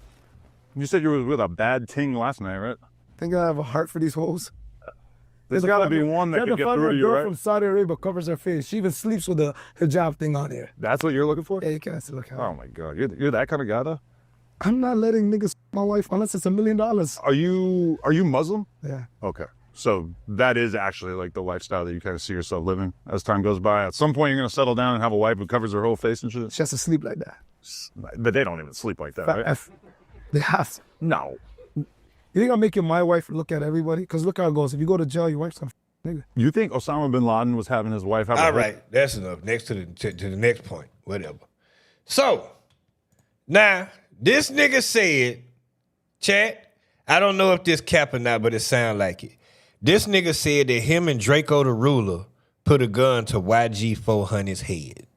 You said you were with a bad ting last night, right?
Think I have a heart for these hoes?
There's gotta be one that could get through to you,
girl
right?
from Saudi Arabia covers her face. She even sleeps with the hijab thing on here.
That's what you're looking for?
Yeah, you can't see look at
Oh my God, you're that kind of guy, though?
I'm not letting niggas my wife unless it's $1 million.
Are you Muslim?
Yeah.
Okay. So that is actually like the lifestyle that you kind of see yourself living as time goes by. At some point, you're going to settle down and have a wife who covers her whole face and shit.
She has to sleep like that.
But they don't even sleep like that, right?
They have to.
No.
You think I'm making my wife look at everybody? Because look how it goes. If you go to jail, your wife's gonna nigga.
You think Osama bin Laden was having his wife have a
All right, that's enough. Next to the next point, whatever. So, now, this nigga said, chat, I don't know if this cap or not, but it sound like it. This nigga said that him and Draco the Ruler put a gun to YG 400's head.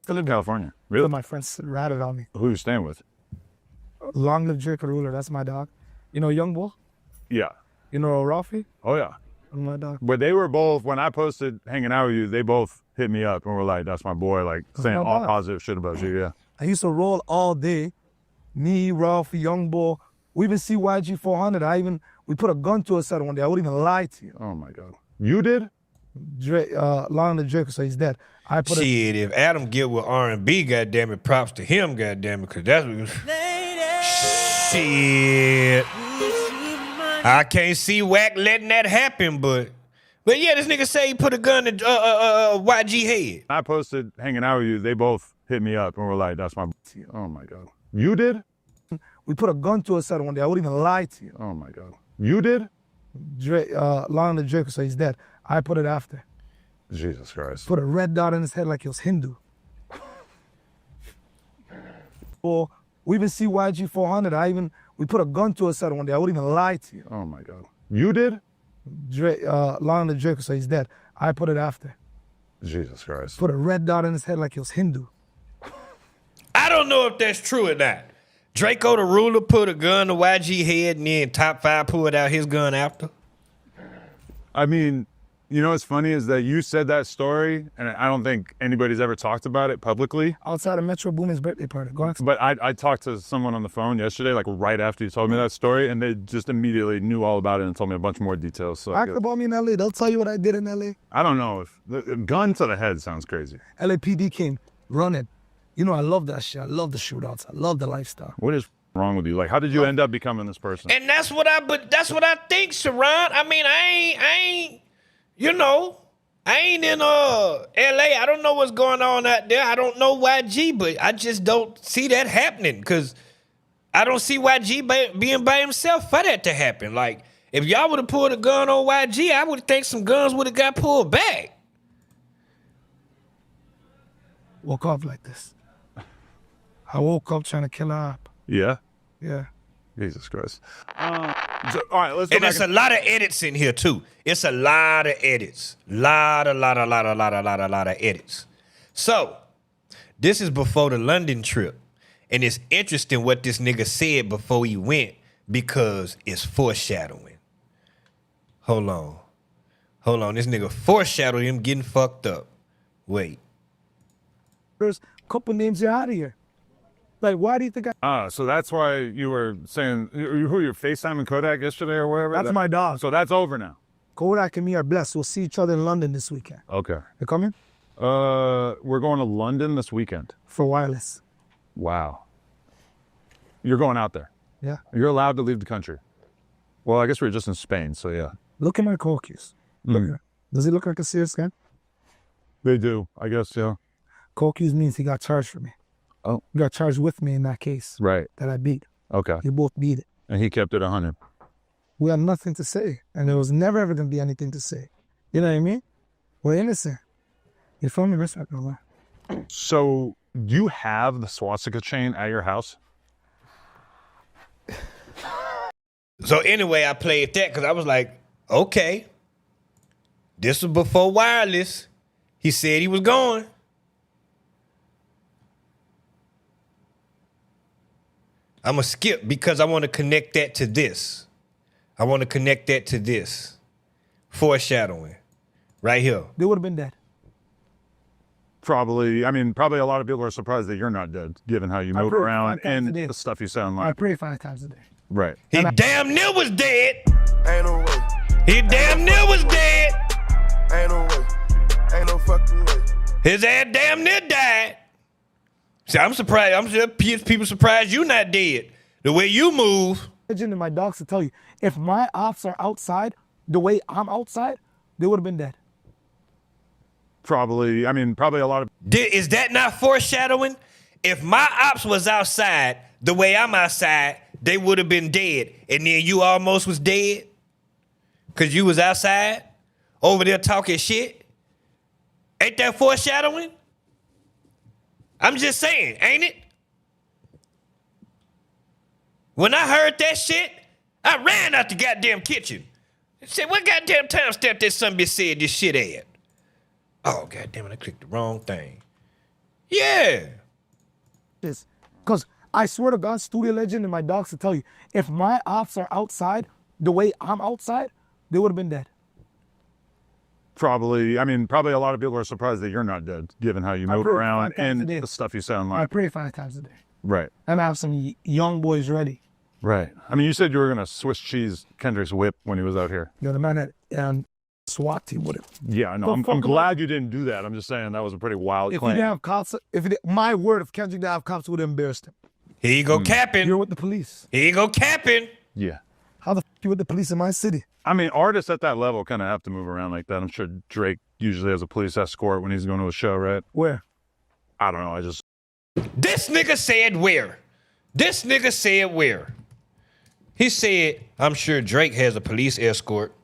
I live in California. Really?
My friends ratted on me.
Who you staying with?
Long live Draco Ruler. That's my dog. You know Young Bull?
Yeah.
You know Ralphie?
Oh, yeah.
My dog.
But they were both, when I posted hanging out with you, they both hit me up and were like, that's my boy, like saying all positive shit about you, yeah.
I used to roll all day. Me, Ralph, Young Boy. We even see YG 400. We put a gun to his head one day. I wouldn't even lie to you.
Oh my God. You did?
Drake, Lon the Drake, so he's dead. I put
Shit, if Adam get with R&B, goddamn it, props to him, goddamn it, because that's what shit. I can't see Wack letting that happen, but yeah, this nigga say he put a gun to YG head.
I posted hanging out with you, they both hit me up and were like, that's my, oh my God. You did?
We put a gun to his head one day. I wouldn't even lie to you.
Oh my God. You did?
Drake, Lon the Drake, so he's dead. I put it after.
Jesus Christ.
Put a red dot in his head like he was Hindu. Or we even see YG 400. We put a gun to his head one day. I wouldn't even lie to you.
Oh my God. You did?
Drake, Lon the Drake, so he's dead. I put it after.
Jesus Christ.
Put a red dot in his head like he was Hindu.
I don't know if that's true or not. Draco the Ruler put a gun to YG head and then Top 5 pulled out his gun after.
I mean, you know what's funny is that you said that story, and I don't think anybody's ever talked about it publicly.
Outside of Metro Boomin's birthday party. Go ahead.
But I talked to someone on the phone yesterday, like right after you told me that story, and they just immediately knew all about it and told me a bunch more details. So
Ask about me in LA. They'll tell you what I did in LA.
I don't know if the gun to the head sounds crazy.
LAPD came running. You know, I love that shit. I love the shootouts. I love the lifestyle.
What is wrong with you? Like, how did you end up becoming this person?
And that's what I think, Sharon. I mean, I ain't, you know, I ain't in LA. I don't know what's going on out there. I don't know YG, but I just don't see that happening because I don't see YG being by himself for that to happen. Like, if y'all would have pulled a gun on YG, I would think some guns would have got pulled back.
Woke up like this. I woke up trying to kill her up.
Yeah?
Yeah.
Jesus Christ. All right, let's go
And
back.
it's a lot of edits in here too. It's a lot of edits. Lot of edits. So, this is before the London trip. And it's interesting what this nigga said before he went because it's foreshadowing. Hold on. This nigga foreshadowed him getting fucked up. Wait.
There's a couple names you're out of here. Like, why do you think
So that's why you were saying, who you're FaceTiming Kodak yesterday or whatever?
That's my dog.
So that's over now.
Kodak and me are blessed. We'll see each other in London this weekend.
Okay.
You coming?
We're going to London this weekend.
For wireless.
Wow. You're going out there?
Yeah.
You're allowed to leave the country. Well, I guess we were just in Spain, so yeah.
Look at my caucus. Does he look like a serious guy?
They do, I guess, yeah.
Caucus means he got charged for me.
Oh.
He got charged with me in that case.
Right.
That I beat.
Okay.
We both beat it.
And he kept it 100.
We had nothing to say. And there was never ever going to be anything to say. You know what I mean? We're innocent. You feel me? Respect, no lie.
So, you have the swastika chain at your house?
So anyway, I played that because I was like, okay. This was before wireless. He said he was going. I'm going to skip because I want to connect that to this. Foreshadowing. Right here.
They would have been dead.
Probably. I mean, probably a lot of people are surprised that you're not dead, given how you move around and the stuff you say online.
I pray 5 times a day.
Right.
He damn near was dead.
Ain't no way.
He damn near was dead.
Ain't no way. Ain't no fucking way.
His ass damn near died. See, I'm surprised. I'm sure people surprised you not dead. The way you move.
Legend and my dogs to tell you, if my ops are outside the way I'm outside, they would have been dead.
Probably. I mean, probably a lot of...
Is that not foreshadowing? If my ops was outside the way I'm outside, they would have been dead. And then you almost was dead? Because you was outside over there talking shit? Ain't that foreshadowing? I'm just saying, ain't it? When I heard that shit, I ran out the goddamn kitchen. I said, what goddamn time step that son bitch said this shit at? Oh, goddamn it, I clicked the wrong thing. Yeah.
Because I swear to God, Studio Legend and my dogs to tell you, if my ops are outside the way I'm outside, they would have been dead.
probably a lot of people are surprised that you're not dead, given how you move around and the stuff you sound like.
I pray 5 times a day.
Right.
I'm gonna have some young boys ready.
Right. I mean, you said you were gonna Swiss cheese Kendrick's whip when he was out here.
You know, the man had SWAT team with it.
Yeah, I know. I'm glad you didn't do that. I'm just saying that was a pretty wild
If
claim.
he didn't have cops, my word, if Kendrick didn't have cops, it would have embarrassed him.
Here you go capping.
You're with the police.
Here you go capping.
Yeah.
How the f you with the police in my city?
I mean, artists at that level kind of have to move around like that. I'm sure Drake usually has a police escort when he's going to a show, right?
Where?
I don't know.
This nigga said where? This nigga said where? He said, I'm sure Drake has a police escort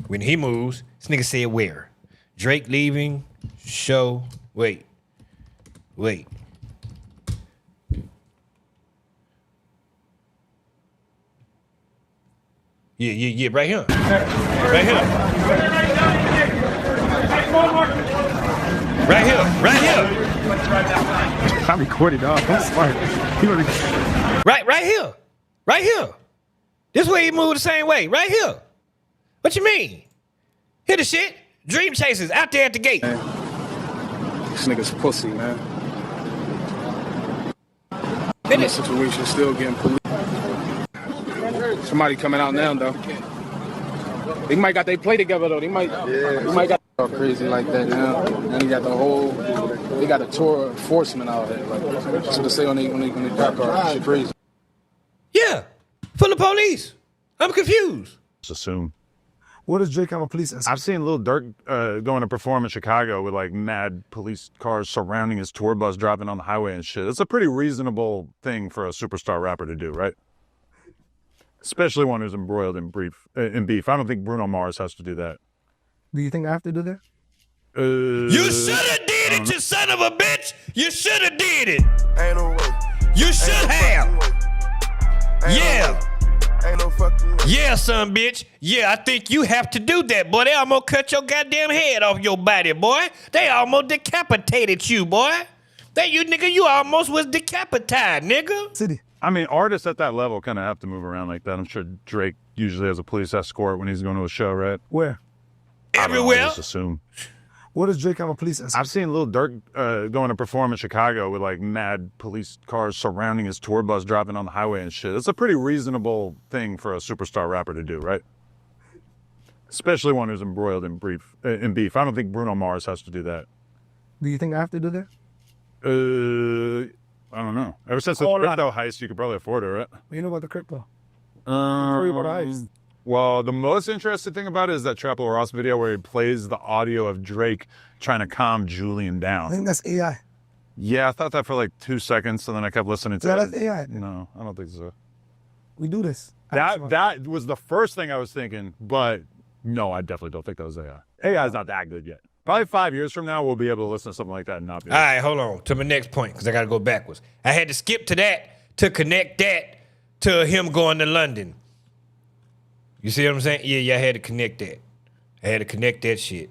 when he moves. This nigga said where? Drake leaving, show, wait. Yeah, right here. Right here. Right here.
I'm recording, dog. I'm smart.
Right here. Right here. This way he moved the same way. Right here. What you mean? Hear the shit? Dream Chasers out there at the gate.
This nigga's pussy, man. In this situation, still getting police. Somebody coming out now, though. They might got they play together, though. They might got crazy like that now. And they got they got a tour of enforcement out there. Like, that's what they say when they park cars. Shit crazy.
Yeah, full of police. I'm confused.
Just assume.
What does Drake have a police escort?
I've seen Lil Durk going to perform in Chicago with like mad police cars surrounding his tour bus driving on the highway and shit. It's a pretty reasonable thing for a superstar rapper to do, right? Especially one who's embroiled in beef. I don't think Bruno Mars has to do that.
Do you think I have to do that?
You should have did it, you son of a bitch. You should have did it.
Ain't no way.
You should have. Yeah.
Ain't no fucking way.
Yeah, son, bitch. Yeah, I think you have to do that, boy. They almost cut your goddamn head off your body, boy. They almost decapitated you, boy. You almost was decapitated, nigga.
City.
I mean, artists at that level kind of have to move around like that. I'm sure Drake usually has a police escort when he's going to a show, right?
Where?
Everywhere.
I just assume.
What does Drake have a police escort?
I've seen Lil Durk going to perform in Chicago with like mad police cars surrounding his tour bus driving on the highway and shit. It's a pretty reasonable thing for a superstar rapper to do, right? Especially one who's embroiled in beef. I don't think Bruno Mars has to do that.
Do you think I have to do that?
I don't know. Ever since the crypto heist, you could probably afford it, right?
You know about the crypto?
Well, the most interesting thing about it is that Trapple Ross video where he plays the audio of Drake trying to calm Julian down.
I think that's AI.
Yeah, I thought that for like 2 seconds, and then I kept listening to it.
That's AI.
No, I don't think so.
We do this.
That was the first thing I was thinking, but no, I definitely don't think that was AI. AI is not that good yet. Probably 5 years from now, we'll be able to listen to something like that and not be.
All right, hold on to my next point because I got to go backwards. I had to skip to that to connect that to him going to London. You see what I'm saying? Yeah, I had to connect that. I had to connect that shit.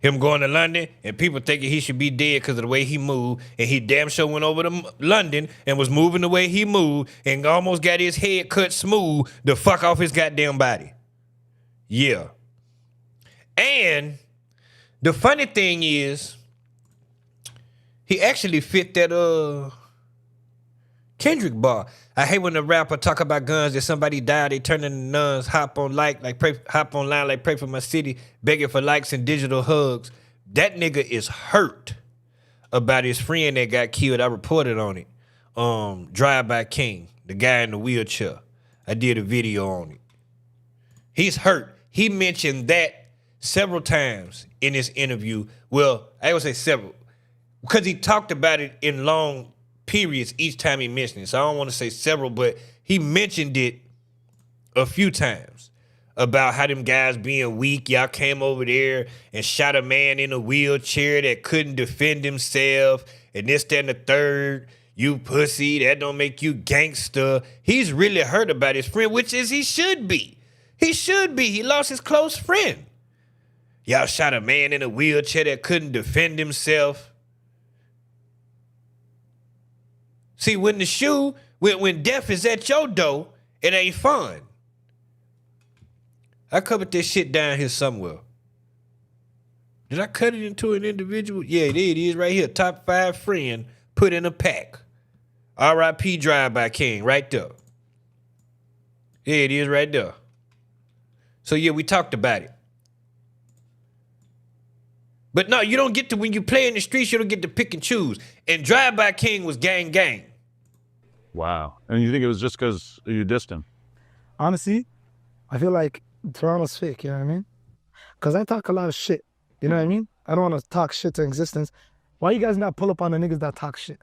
Him going to London and people thinking he should be dead because of the way he moved, and he damn sure went over to London and was moving the way he moved and almost got his head cut smooth to fuck off his goddamn body. Yeah. And the funny thing is, he actually fit that Kendrick bar. I hate when the rapper talk about guns that somebody died, they turn into nuns, hop on line like pray for my city, begging for likes and digital hugs. That nigga is hurt about his friend that got killed. I reported on it. Drive by King, the guy in the wheelchair. I did a video on it. He's hurt. He mentioned that several times in this interview. Well, I would say several, because he talked about it in long periods each time he mentioned it. So I don't want to say several, but he mentioned it a few times about how them guys being weak. Y'all came over there and shot a man in a wheelchair that couldn't defend himself, and this, that, and the third. You pussy, that don't make you gangster. He's really hurt about his friend, which is he should be. He should be. He lost his close friend. Y'all shot a man in a wheelchair that couldn't defend himself. See, when death is at your door, it ain't fun. I covered this shit down here somewhere. Did I cut it into an individual? Yeah, it is right here. Top 5 friend put in a pack. R.I.P. Drive-By King right there. Yeah, it is right there. So yeah, we talked about it. But no, you don't get to, when you play in the streets, you don't get to pick and choose. And Drive-By King was gang.
Wow. And you think it was just because you dissed him?
Honestly, I feel like Toronto's fake, you know what I mean? Because I talk a lot of shit, you know what I mean? I don't want to talk shit to existence. Why you guys not pull up on the niggas that talk shit?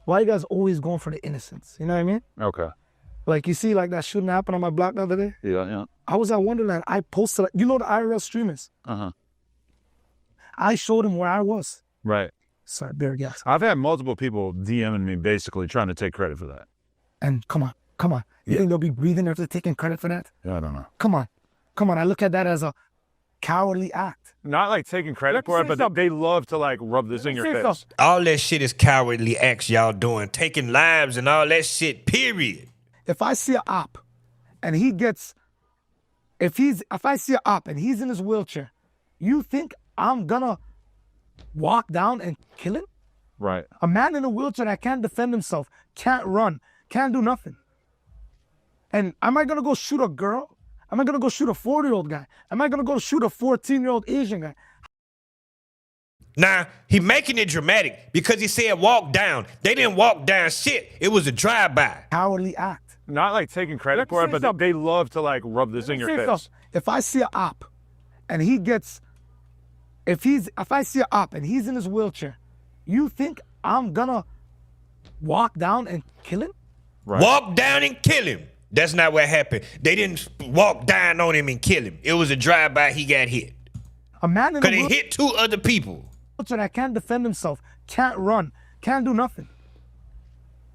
Why you guys always going for the innocents, you know what I mean?
Okay.
Like, you see, like, that shooting happened on my block the other day?
Yeah.
I was at Wonderland. I posted, you know the IRL streamers?
Uh-huh.
I showed him where I was.
Right.
Sorry, bear gas.
I've had multiple people DMing me basically trying to take credit for that.
And come on. You think they'll be breathing after taking credit for that?
Yeah, I don't know.
Come on. I look at that as a cowardly act.
Not like taking credit for it, but they love to like rub this in your face.
All that shit is cowardly acts y'all doing. Taking lives and all that shit, period.
If I see an op and he gets, if I see an op and he's in his wheelchair, you think I'm gonna walk down and kill him?
Right.
A man in a wheelchair that can't defend himself, can't run, can't do nothing. And am I gonna go shoot a girl? Am I gonna go shoot a 40-year-old guy? Am I gonna go shoot a 14-year-old Asian guy?
Nah, he making it dramatic because he said walk down. They didn't walk down shit. It was a drive-by.
Cowardly act.
Not like taking credit for it, but they love to like rub this in your face.
If I see an op and he gets, if I see an op and he's in his wheelchair, you think I'm gonna walk down and kill him?
Right. Walk down and kill him. That's not what happened. They didn't walk down on him and kill him. It was a drive-by, he got hit.
A man in a
wheelchair. Because he hit 2 other people.
That can't defend himself, can't run, can't do nothing.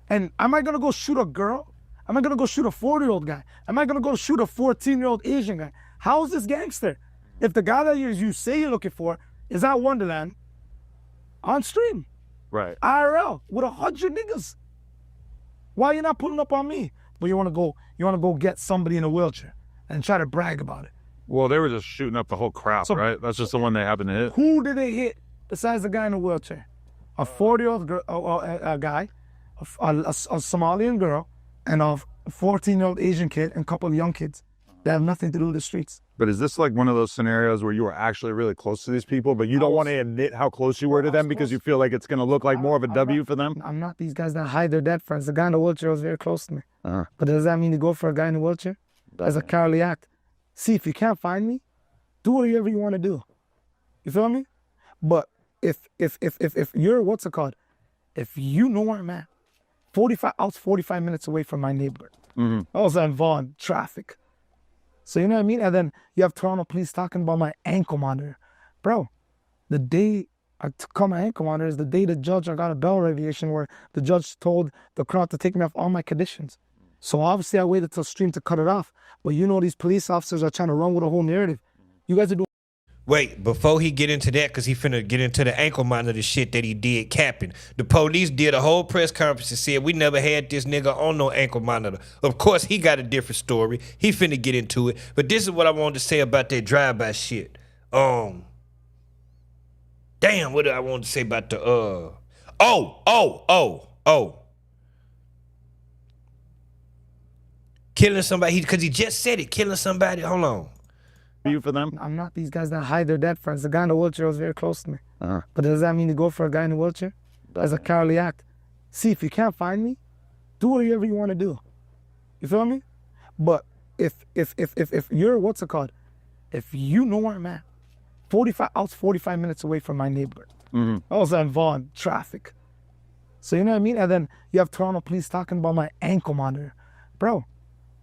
And am I gonna go shoot a girl? Am I gonna go shoot a 40-year-old guy? Am I gonna go shoot a 14-year-old Asian guy? How is this gangster? If the guy that you say you're looking for is at Wonderland on stream,
right?
IRL with 100 niggas. Why are you not pulling up on me? But you wanna go get somebody in a wheelchair and try to brag about it.
Well, they were just shooting up the whole crowd, so, right? That's just the one they happened to hit.
Who did they hit besides the guy in the wheelchair? A 40-year-old guy, a Somalian girl, and a 14-year-old Asian kid, and a couple of young kids that have nothing to do with the streets.
But is this like one of those scenarios where you were actually really close to these people, but you don't want to admit how close you were to them because you feel like it's going to look like more of a W for them?
I'm not these guys that hide their dead friends. The guy in the wheelchair was very close to me.
Uh-huh.
But does that mean you go for a guy in a wheelchair? As a cowardly act. See, if you can't find me, do whatever you want to do. You feel me? But if you're, what's it called? If you know where I'm at, I was 45 minutes away from my neighborhood.
Mm-hmm.
I was in Vaughan, traffic. So you know what I mean? And then you have Toronto police talking about my ankle monitor. Bro, the day I took my ankle monitor is the day the judge, I got a bail revocation where the judge told the crowd to take me off all my conditions. So obviously I waited till stream to cut it off. But you know these police officers are trying to run with a whole narrative. You guys are doing...
Wait, before he get into that, because he finna get into the ankle monitor shit that he did capping. The police did a whole press conference and said, we never had this nigga on no ankle monitor. Of course, he got a different story. He finna get into it. But this is what I wanted to say about that drive-by shit. Damn, what did I want to say about the, killing somebody, because he just said it, killing somebody. Hold on.
You for them?
I'm not these guys that hide their dead friends. The guy in the wheelchair was very close to me.
Uh-huh.
But does that mean you go for a guy in a wheelchair? As a cowardly act. See, if you can't find me, do whatever you want to do. You feel me? But if you're, what's it called? If you know where I'm at, I was 45 minutes away from my neighborhood.
Mm-hmm.
I was in Vaughan, traffic. So you know what I mean? And then you have Toronto police talking about my ankle monitor. Bro,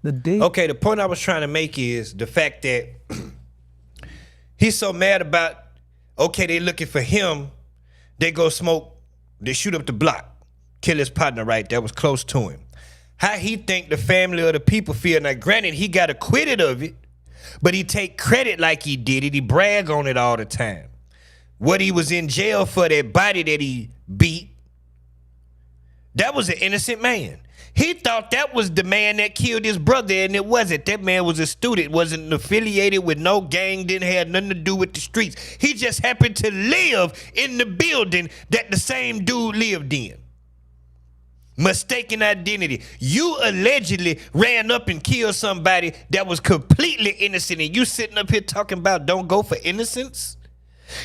the day...
Okay, the point I was trying to make is the fact that he's so mad about, okay, they looking for him, they go smoke, they shoot up the block, kill his partner right that was close to him. How he think the family or the people feel. Now granted, he got acquitted of it, but he take credit like he did it. He brag on it all the time. What he was in jail for, that body that he beat, That was an innocent man. He thought that was the man that killed his brother, and it wasn't. That man was a student, wasn't affiliated with no gang, didn't have nothing to do with the streets. He just happened to live in the building that the same dude lived in. Mistaken identity. You allegedly ran up and killed somebody that was completely innocent, and you sitting up here talking about don't go for innocence?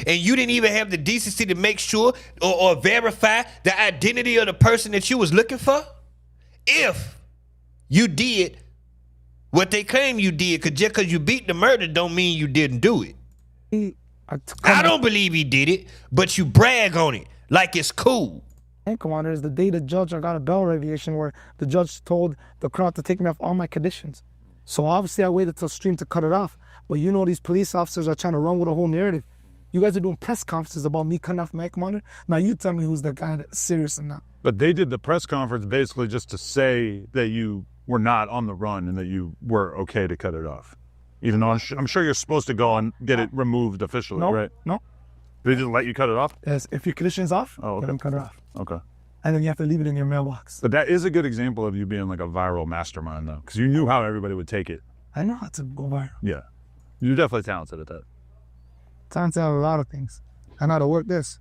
And you didn't even have the decency to make sure or verify the identity of the person that you was looking for? If you did what they claim you did, because just because you beat the murder don't mean you didn't do it. I don't believe he did it, but you brag on it like it's cool.
And Commander, is the day the judge, I got a bail revocation where the judge told the crowd to take me off all my conditions. So obviously I waited till stream to cut it off. But you know these police officers are trying to run with a whole narrative. You guys are doing press conferences about me cutting off my Commander. Now you tell me who's the guy that's serious or not.
But they did the press conference basically just to say that you were not on the run and that you were okay to cut it off. Even though I'm sure you're supposed to go and get it removed officially, right?
No.
They didn't let you cut it off?
Yes, if your condition's off,
okay.
let them cut it off.
Okay.
And then you have to leave it in your mailbox.
But that is a good example of you being like a viral mastermind, though, because you knew how everybody would take it.
I know how to go viral.
Yeah. You're definitely talented at that.
Talented at a lot of things. I know how to work this.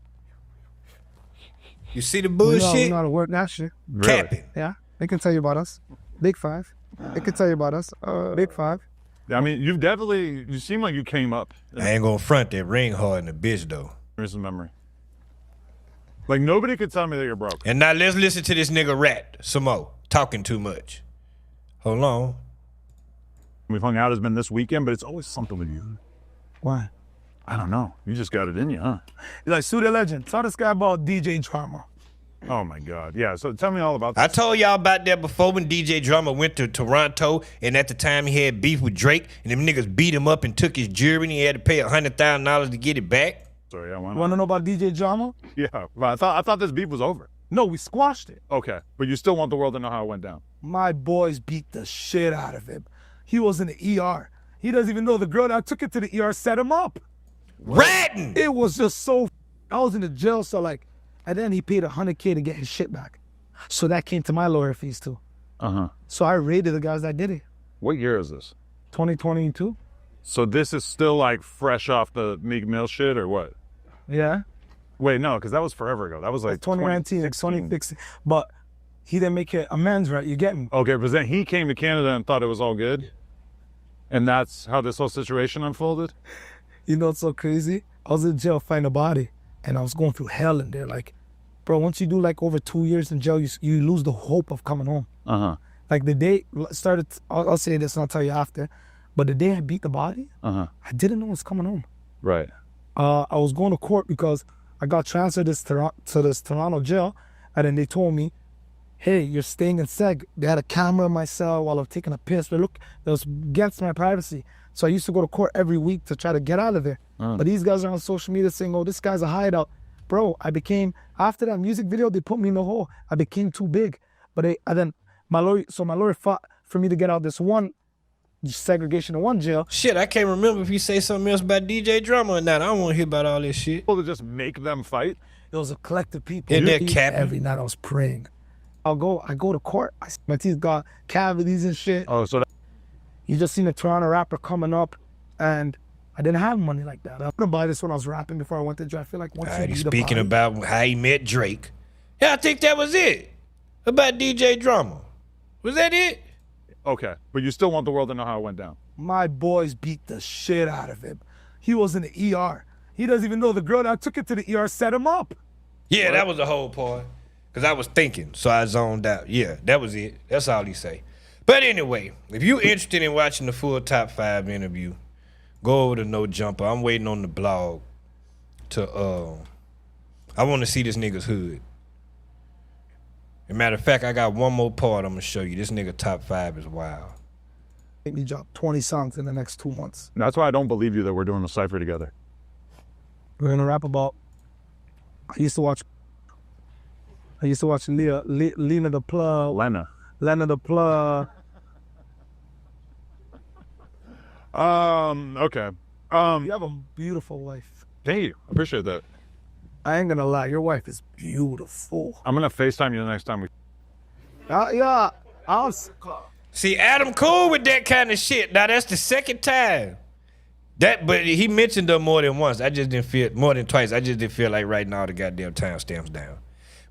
You see the bullshit?
We know how to work that shit.
Really?
Capping.
Yeah, they can tell you about us. Big Five. They can tell you about us. Big Five.
I mean, you seem like you came up.
I ain't gonna front that ring hard in the bitch, though.
Here's a memory. Like, nobody could tell me that you're broke.
And now let's listen to this nigga Rat some more. Talking too much. Hold on.
We've hung out has been this weekend, but it's always something with you.
Why?
I don't know. You just got it in you, huh?
You're like, sue the legend. Tell this guy about DJ Drama.
Oh, my God. Yeah, so tell me all about this.
I told y'all about that before when DJ Drama went to Toronto, and at the time he had beef with Drake, and them niggas beat him up and took his jewelry, and he had to pay $100,000 to get it back.
Sorry, I
want to know about DJ Drama?
Yeah, but I thought this beef was over.
No, we squashed it.
Okay, but you still want the world to know how it went down.
My boys beat the shit out of him. He was in the ER. He doesn't even know the girl that took it to the ER set him up.
Ratting!
It was just so... I was in the jail, so like... And then he paid $100K to get his shit back. So that came to my lawyer fees too.
Uh-huh.
So I raided the guys that did it.
What year is this?
2022.
So this is still like fresh off the Meek Mill shit or what?
Yeah.
Wait, no, because that was forever ago. That was like
2019, 2016. But he didn't make it amends, right? You get me?
Okay, but then he came to Canada and thought it was all good? And that's how this whole situation unfolded?
You know what's so crazy? I was in jail finding a body. And I was going through hell in there. Like, bro, once you do like over 2 years in jail, you lose the hope of coming home.
Uh-huh.
Like the day started, I'll say this and I'll tell you after, but the day I beat the body,
I
didn't know I was coming home.
Right.
I was going to court because I got transferred to this Toronto jail, and then they told me, hey, you're staying in seg. They had a camera in my cell while I was taking a piss. But look, that was against my privacy. So I used to go to court every week to try to get out of there. But these guys are on social media saying, oh, this guy's a hideout. Bro, after that music video, they put me in the hole. I became too big. But my lawyer fought for me to get out this one segregation in one jail.
Shit, I can't remember if you say something else about DJ Drama or not. I don't want to hear about all this shit.
Well, to just make them fight?
It was a collective people.
In that cabin?
Every night I was praying. I go to court. My teeth got cavities and shit.
Oh, so
you just seen a Toronto rapper coming up, and I didn't have money like that. I couldn't buy this when I was rapping before I went to jail. I feel like once you
speaking about how he met Drake. Yeah, I think that was it. About DJ Drama. Was that it?
Okay, but you still want the world to know how it went down.
My boys beat the shit out of him. He was in the ER. He doesn't even know the girl that took it to the ER set him up.
Yeah, that was the whole part. Because I was thinking, so I zoned out. Yeah, that was it. That's all he say. But anyway, if you're interested in watching the full Top 5 interview, go over to No Jumper. I'm waiting on the blog to, I want to see this nigga's hood. As a matter of fact, I got one more part I'm going to show you. This nigga Top 5 is wild.
Make me drop 20 songs in the next 2 months.
That's why I don't believe you that we're doing a cypher together.
We're going to rap about, I used to watch Lena the Plug. Lena the Plug.
Okay.
You have a beautiful wife.
Thank you. Appreciate that.
I ain't gonna lie, your wife is beautiful.
I'm gonna FaceTime you the next time we...
Yeah,
See, Adam cool with that kind of shit. Now that's the second time. But he mentioned them more than once. I just didn't feel more than twice. I just didn't feel like writing all the goddamn timestamps down.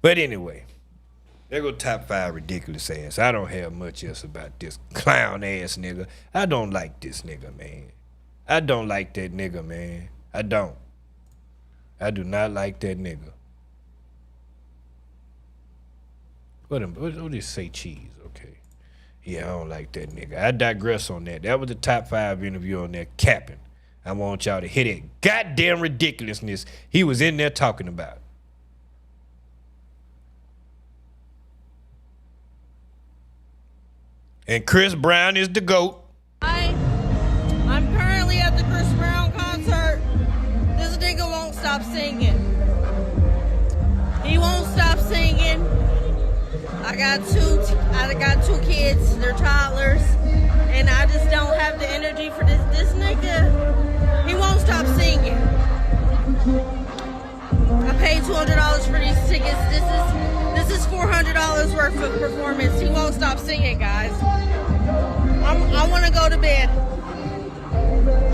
But anyway, there go top 5 ridiculous ass. I don't have much else about this clown ass nigga. I don't like this nigga, man. I don't like that nigga, man. I don't. I do not like that nigga. What did it say? Cheese? Okay. Yeah, I don't like that nigga. I digress on that. That was the top 5 interview on there, capping. I want y'all to hear that goddamn ridiculousness he was in there talking about. And Chris Brown is the GOAT.
I'm currently at the Chris Brown concert. This nigga won't stop singing. He won't stop singing. I got two kids. They're toddlers, and I just don't have the energy for this nigga. He won't stop singing. I paid $200 for these tickets. This is $400 worth of performance. He won't stop singing, guys. I want to go to bed.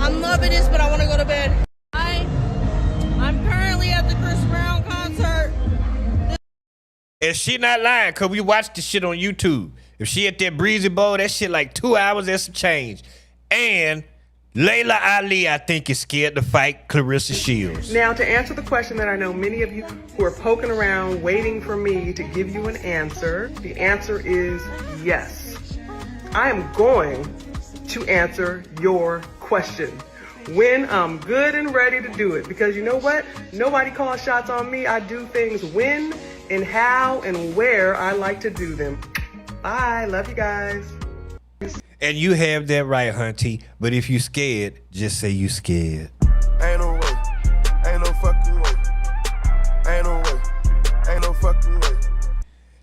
I'm loving this, but I want to go to bed. I'm currently at the Chris Brown concert.
And she not lying, because we watched this shit on YouTube. If she at that Breezy Bowl, that shit like 2 hours and some change. And Layla Ali, I think, is scared to fight Clarissa Shields.
Now, to answer the question that I know many of you who are poking around waiting for me to give you an answer, the answer is yes. I am going to answer your question when I'm good and ready to do it. Because you know what? Nobody calls shots on me. I do things when and how and where I like to do them. Bye. Love you guys.
And you have that right, Hunty. But if you scared, just say you scared.
Ain't no way. Ain't no fucking way. Ain't no way. Ain't no fucking way.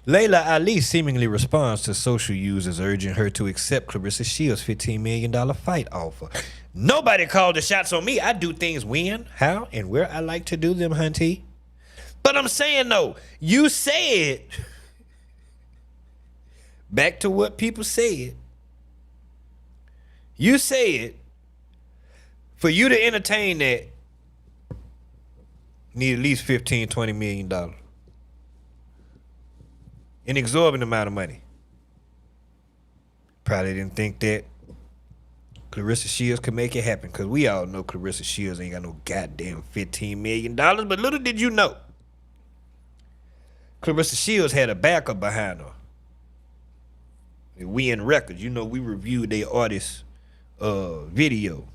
Layla Ali seemingly responds to social users urging her to accept Clarissa Shields' $15 million fight offer. Nobody called the shots on me. I do things when, how, and where I like to do them, Hunty. But I'm saying, though, you said, back to what people said, you said, for you to entertain that, need at least $15, $20 million. An exorbitant amount of money. Probably didn't think that Clarissa Shields could make it happen, because we all know Clarissa Shields ain't got no goddamn $15 million, but little did you know, Clarissa Shields had a backup behind her. We in Records, you know, we reviewed their artist video,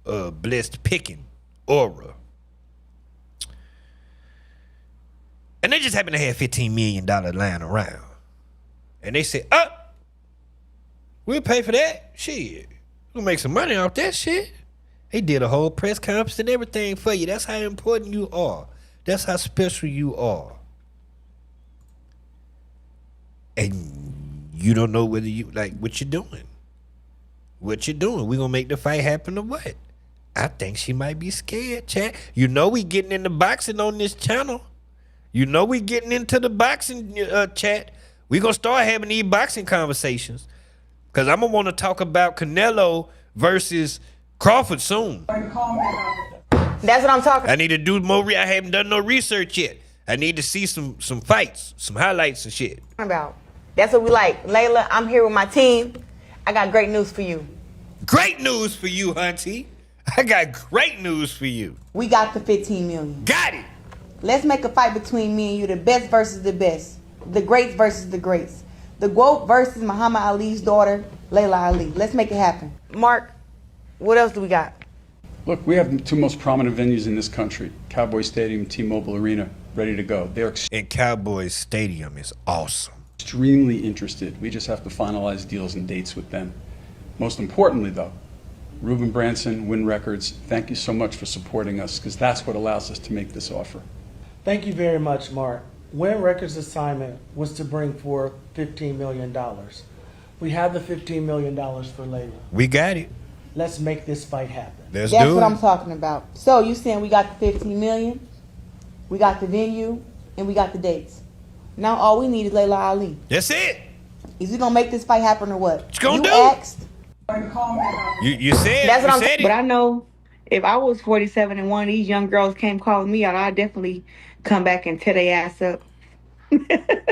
Blessed Picking, Aura. And they just happen to have $15 million lying around. And they said, we'll pay for that. Shit. We'll make some money off that shit. They did a whole press conference and everything for you. That's how important you are. That's how special you are. And you don't know whether you, like, what you're doing. What you doing? We gonna make the fight happen or what? I think she might be scared, chat. You know we getting into boxing on this channel. You know we getting into the boxing chat. We gonna start having these boxing conversations. Cause I'm gonna wanna talk about Canelo versus Crawford soon.
That's what I'm talking about.
I need to do more, I haven't done no research yet. I need to see some fights, some highlights and shit.
That's what we like. Layla, I'm here with my team. I got great news for you.
Great news for you, Hunty. I got great news for you.
We got the $15 million.
Got it.
Let's make a fight between me and you, the best versus the best. The greats versus the greats. The GOAT versus Muhammad Ali's daughter, Layla Ali. Let's make it happen. Mark, what else do we got?
Look, we have the two most prominent venues in this country, Cowboy Stadium, T-Mobile Arena, ready to go.
And Cowboy Stadium is awesome.
Extremely interested. We just have to finalize deals and dates with them. Most importantly, though, Ruben Branson, Win Records, thank you so much for supporting us, because that's what allows us to make this offer.
Thank you very much, Mark. Win Records' assignment was to bring forth $15 million. We have the $15 million for Layla.
We got it.
Let's make this fight happen.
That's what I'm talking about. So you saying we got the $15 million, we got the venue, and we got the dates. Now all we need is Layla Ali.
That's it.
Is he gonna make this fight happen or what?
What you gonna do?
Asked.
You said,
That's what
you
I'm
said
saying.
it.
But I know if I was 47 and one of these young girls came calling me out, I'd definitely come back and tear their ass up.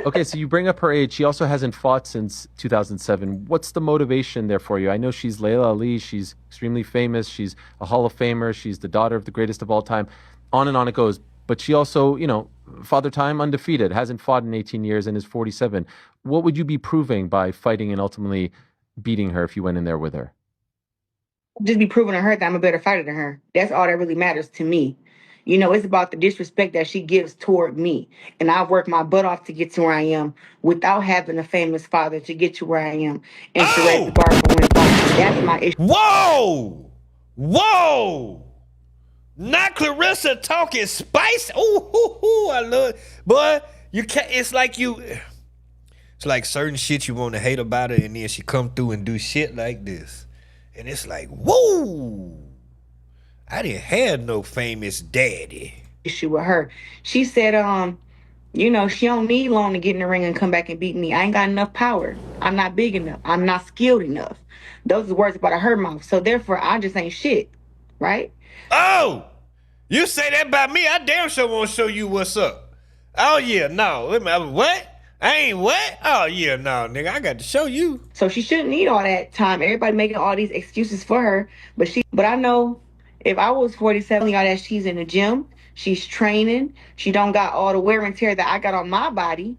Okay, so you bring up her age. She also hasn't fought since 2007. What's the motivation there for you? I know she's Layla Ali. She's extremely famous. She's a Hall of Famer. She's the daughter of the greatest of all time. On and on it goes. But she also, you know, Father Time undefeated, hasn't fought in 18 years and is 47. What would you be proving by fighting and ultimately beating her if you went in there with her?
Just be proving to her that I'm a better fighter than her. That's all that really matters to me. You know, it's about the disrespect that she gives toward me. And I worked my butt off to get to where I am without having a famous father to get to where I am and to raise the bar for women. That's my issue.
Whoa! Whoa! Not Clarissa talking spice. Ooh, I love it. Boy, you can't, it's like certain shit you want to hate about her, and then she come through and do shit like this. And it's like, whoa! I didn't have no famous daddy.
Issue with her. She said, you know, she don't need long to get in the ring and come back and beat me. I ain't got enough power. I'm not big enough. I'm not skilled enough. Those are the words about her mouth. So therefore, I just ain't shit, right?
Oh! You say that about me, I damn sure want to show you what's up. Oh, yeah, no. What? I ain't what? Oh, yeah, no, nigga, I got to show you.
So she shouldn't need all that time. Everybody making all these excuses for her. But I know if I was 47, all that she's in the gym, she's training, she don't got all the wear and tear that I got on my body.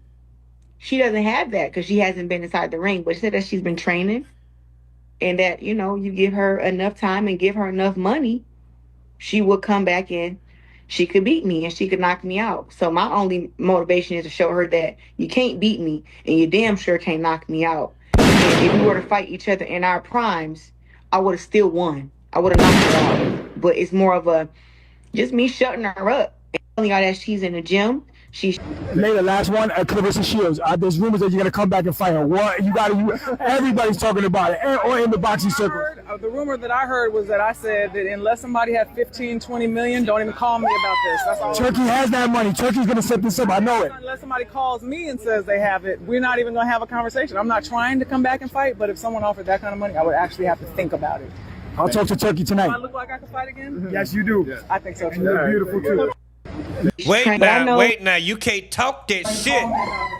She doesn't have that because she hasn't been inside the ring. But she said that she's been training and that, you know, you give her enough time and give her enough money, she will come back in. She could beat me and she could knock me out. So my only motivation is to show her that you can't beat me and you damn sure can't knock me out. And if we were to fight each other in our primes, I would have still won. I would have knocked her out. But it's more of a just me shutting her up. And telling her that she's in the gym.
Later, last one, Clarissa Shields. There's rumors that you're gonna come back and fight her. What everybody's talking about it, or in the boxing circle.
The rumor that I heard was that I said that unless somebody had 15, 20 million, don't even call me about this. That's all.
Turkey has that money. Turkey's gonna set this up. I know it.
Unless somebody calls me and says they have it, we're not even gonna have a conversation. I'm not trying to come back and fight, but if someone offered that kind of money, I would actually have to think about it.
I'll talk to Turkey tonight.
Do I look like I can fight again?
Yes, you do.
I think so too.
You're beautiful too.
Wait now, you can't talk that shit.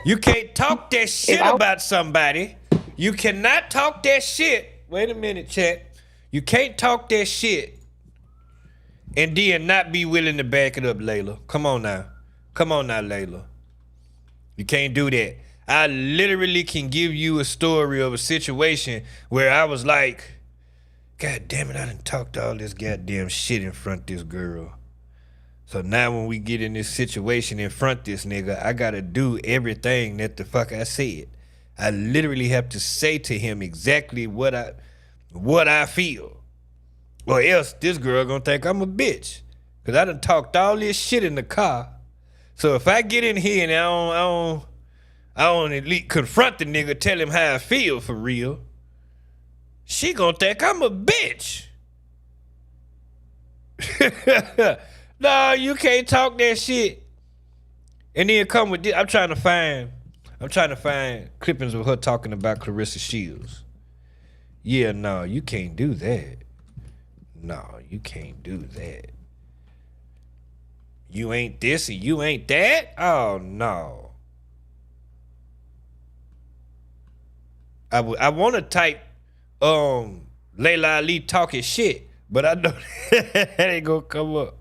You can't talk that shit about somebody. You cannot talk that shit. Wait a minute, chat. You can't talk that shit and then not be willing to back it up, Layla. Come on now, Layla. You can't do that. I literally can give you a story of a situation where I was like, God damn it, I done talked all this goddamn shit in front of this girl. So now when we get in this situation in front of this nigga, I gotta do everything that the fuck I said. I literally have to say to him exactly what I feel. Or else this girl gonna think I'm a bitch. Cause I done talked all this shit in the car. So if I get in here and I don't at least confront the nigga, tell him how I feel for real, she gonna think I'm a bitch. No, you can't talk that shit. And then come with this. I'm trying to find clippings of her talking about Clarissa Shields. Yeah, no, you can't do that. No, you can't do that. You ain't this and you ain't that? Oh, no. I want to type Layla Ali talking shit, but I know that ain't gonna come up.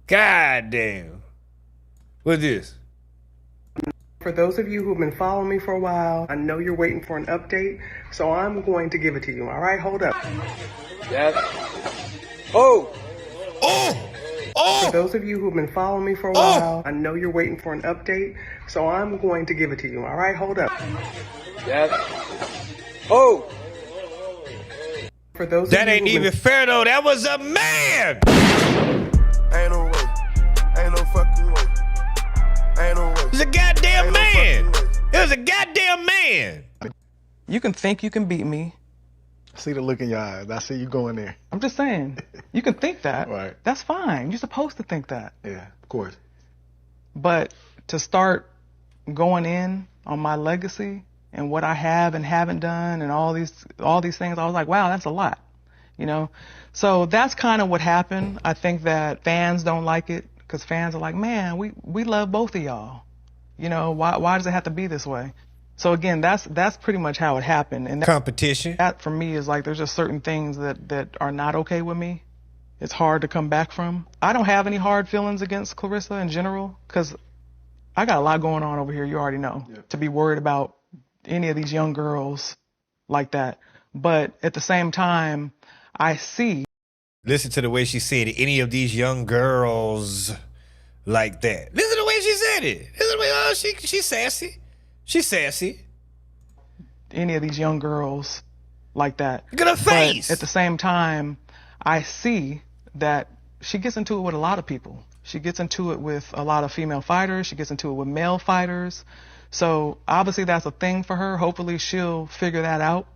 God damn. What's this?
For those of you who've been following me for a while, I know you're waiting for an update, so I'm going to give it to you. All right, hold up.
Yes. Oh.
For those of you who've been following me for a while, I know you're waiting for an update, so I'm going to give it to you. All right, hold up.
Yes. Oh.
For those
that ain't even fair though. That was a man.
Ain't no way. Ain't no fucking way. Ain't no way.
It was a goddamn man. It was a goddamn man.
You can think you can beat me.
I see the look in your eyes. I see you going there.
I'm just saying, you can think that.
Right.
That's fine. You're supposed to think that.
Yeah, of course.
But to start going in on my legacy and what I have and haven't done and all these things, I was like, wow, that's a lot, you know? So that's kind of what happened. I think that fans don't like it because fans are like, man, we love both of y'all. You know, why does it have to be this way? So again, that's pretty much how it happened. And
competition.
That for me is like, there's just certain things that are not okay with me. It's hard to come back from. I don't have any hard feelings against Clarissa in general because I got a lot going on over here, you already know, to be worried about any of these young girls like that. But at the same time, I see.
Listen to the way she said it. Any of these young girls like that. Listen to the way she said it. Listen to the way, oh, she's sassy. She's sassy.
Any of these young girls like that.
Look at her face.
But at the same time, I see that she gets into it with a lot of people. She gets into it with a lot of female fighters. She gets into it with male fighters. So obviously that's a thing for her. Hopefully she'll figure that out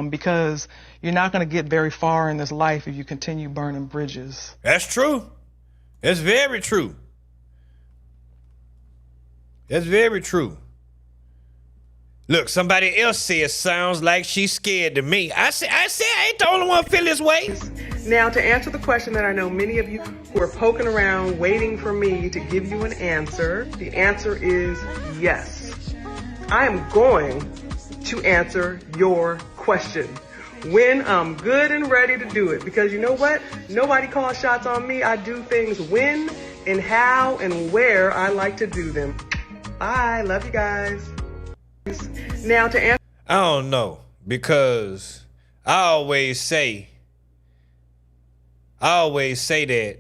because you're not going to get very far in this life if you continue burning bridges.
That's true. That's very true. That's very true. Look, somebody else says sounds like she's scared to me. I say I ain't the only one feel this way.
Now, to answer the question that I know many of you who are poking around waiting for me to give you an answer, the answer is yes. I am going to answer your question when I'm good and ready to do it. Because you know what? Nobody calls shots on me. I do things when and how and where I like to do them. Bye. Love you guys. Now to answer.
I don't know, because I always say that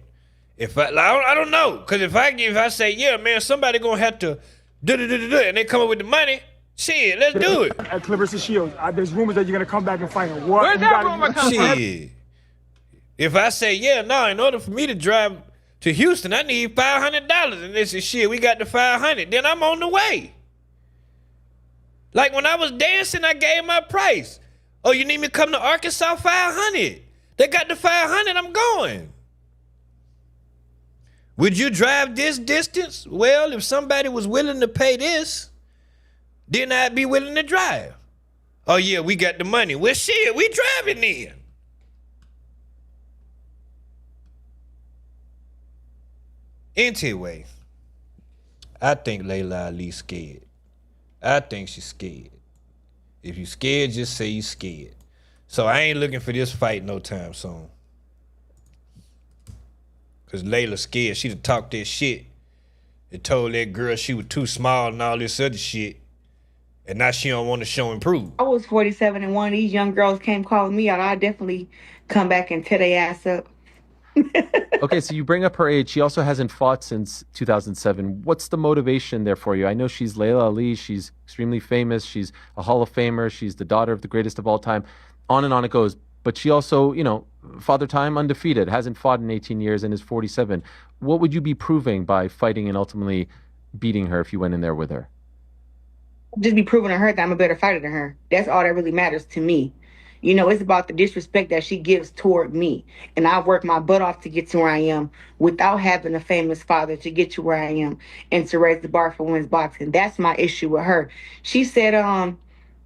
if I don't know, because if I say, yeah, man, somebody gonna have to and they come up with the money, shit, let's do it.
At Clarissa Shields, there's rumors that you're gonna come back and fight her. What?
Where's that rumor come from?
Shit. If I say, yeah, no, in order for me to drive to Houston, I need $500, and they say, shit, we got the 500, then I'm on the way. Like when I was dancing, I gave my price. Oh, you need me to come to Arkansas? 500. They got the 500, I'm going. Would you drive this distance? Well, if somebody was willing to pay this, then I'd be willing to drive. Oh yeah, we got the money. Well shit, we driving then. Anyway, I think Layla Ali's scared. I think she's scared. If you scared, just say you scared. So I ain't looking for this fight no time soon. Cause Layla scared. She'd have talked that shit and told that girl she was too small and all this other shit. And now she don't want to show and prove.
I was 47 and one of these young girls came calling me out. I'd definitely come back and tear their ass up.
Okay, so you bring up her age. She also hasn't fought since 2007. What's the motivation there for you? I know she's Layla Ali. She's extremely famous. She's a Hall of Famer. She's the daughter of the greatest of all time. On and on it goes. But she also, you know, Father Time undefeated, hasn't fought in 18 years and is 47. What would you be proving by fighting and ultimately beating her if you went in there with her?
Just be proving to her that I'm a better fighter than her. That's all that really matters to me. You know, it's about the disrespect that she gives toward me. And I work my butt off to get to where I am without having a famous father to get to where I am and to raise the bar for women's boxing. That's my issue with her. She said,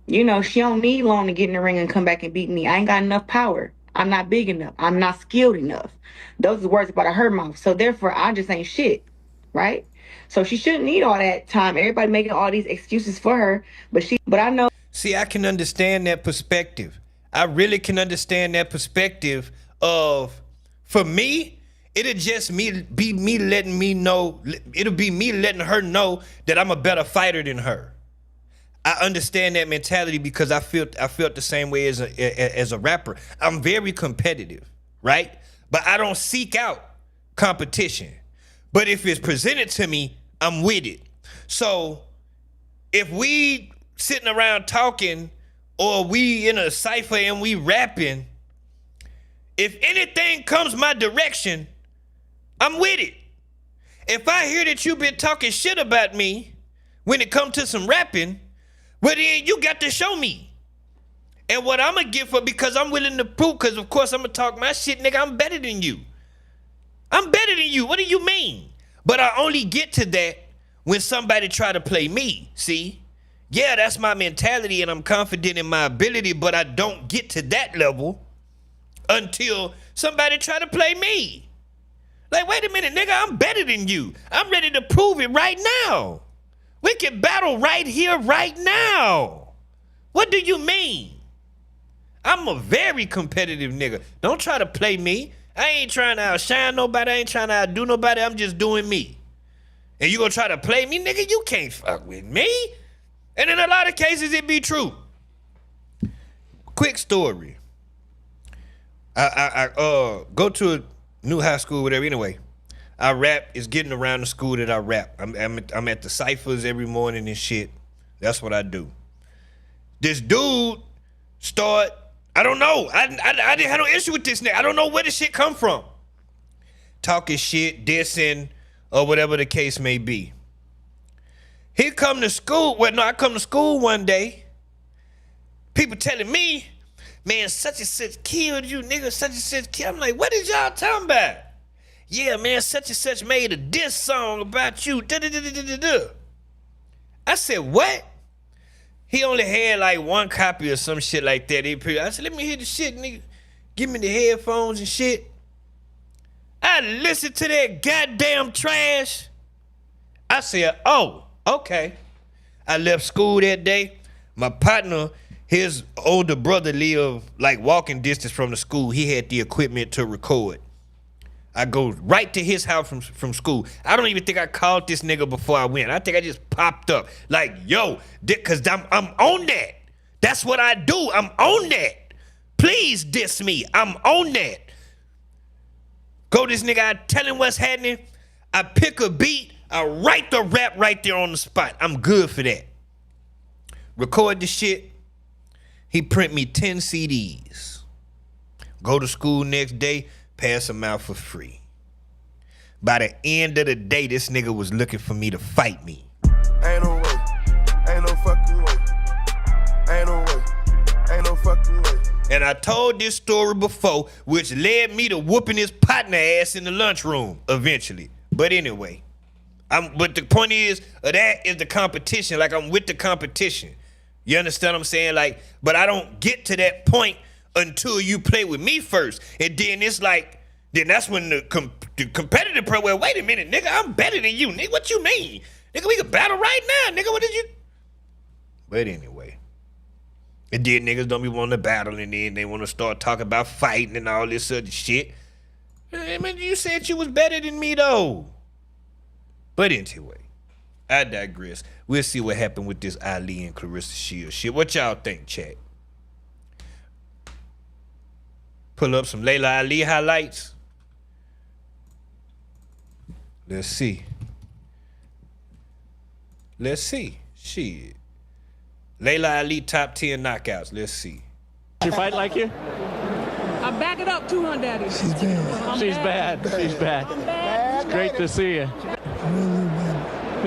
you know, she don't need long to get in the ring and come back and beat me. I ain't got enough power. I'm not big enough. I'm not skilled enough. Those are the words out of her mouth. So therefore, I just ain't shit, right? So she shouldn't need all that time. Everybody making all these excuses for her, but I know.
See, I can understand that perspective. I really can understand that perspective of, for me, it'll just be me letting her know that I'm a better fighter than her. I understand that mentality because I felt the same way as a rapper. I'm very competitive, right? But I don't seek out competition. But if it's presented to me, I'm with it. So if we sitting around talking, or we in a cypher and we rapping, if anything comes my direction, I'm with it. If I hear that you've been talking shit about me when it comes to some rapping, well then you got to show me. And what I'm going to give for, because I'm willing to prove, because of course I'm going to talk my shit, nigga, I'm better than you. I'm better than you. What do you mean? But I only get to that when somebody try to play me, see? Yeah, that's my mentality, and I'm confident in my ability, but I don't get to that level until somebody try to play me. Like, wait a minute, nigga, I'm better than you. I'm ready to prove it right now. We can battle right here, right now. What do you mean? I'm a very competitive nigga. Don't try to play me. I ain't trying to outshine nobody. I ain't trying to outdo nobody. I'm just doing me. And you gonna try to play me, nigga? You can't fuck with me. And in a lot of cases, it be true. Quick story. I go to a new high school, whatever. Anyway, I rap. It's getting around the school that I rap. I'm at the ciphers every morning and shit. That's what I do. This dude start. I don't know. I didn't have no issue with this nigga. I don't know where this shit come from. Talking shit, dissing, or whatever the case may be. He come to school. Well, no, I come to school one day. People telling me, man, such and such killed you, nigga. Such and such killed. I'm like, what is y'all talking about? Yeah, man, such and such made a diss song about you. Da-da-da-da-da-da. I said, what? He only had like one copy or some shit like that. I said, let me hear the shit, nigga. Give me the headphones and shit. I listened to that goddamn trash. I said, oh, okay. I left school that day. My partner, his older brother lived like walking distance from the school. He had the equipment to record. I go right to his house from school. I don't even think I called this nigga before I went. I think I just popped up. Like, yo, because I'm on that. That's what I do. I'm on that. Please diss me. I'm on that. Go this nigga, I tell him what's happening. I pick a beat. I write the rap right there on the spot. I'm good for that. Record the shit. He print me 10 CDs. Go to school next day. Pass them out for free. By the end of the day, this nigga was looking for me to fight me.
Ain't no way. Ain't no fucking way. Ain't no way. Ain't no fucking way.
And I told this story before, which led me to whooping his partner ass in the lunchroom eventually. But anyway, but the point is, that is the competition. Like, I'm with the competition. You understand what I'm saying? Like, but I don't get to that point until you play with me first. And then it's like, then that's when the competitive pro, well, wait a minute, nigga, I'm better than you. Nigga, what you mean? Nigga, we can battle right now. Nigga, what did you? But anyway. And then niggas don't be wanting to battle, and then they want to start talking about fighting and all this other shit. I mean, you said you was better than me, though. But anyway, I digress. We'll see what happened with this Ali and Clarissa Shields shit. What y'all think, chat? Pull up some Layla Ali highlights. Let's see. Let's see. Shit. Layla Ali top 10 knockouts. Let's see.
She fight like you?
I'm backing up 200 Daddy.
She's bad. She's bad. She's bad. It's great to see you.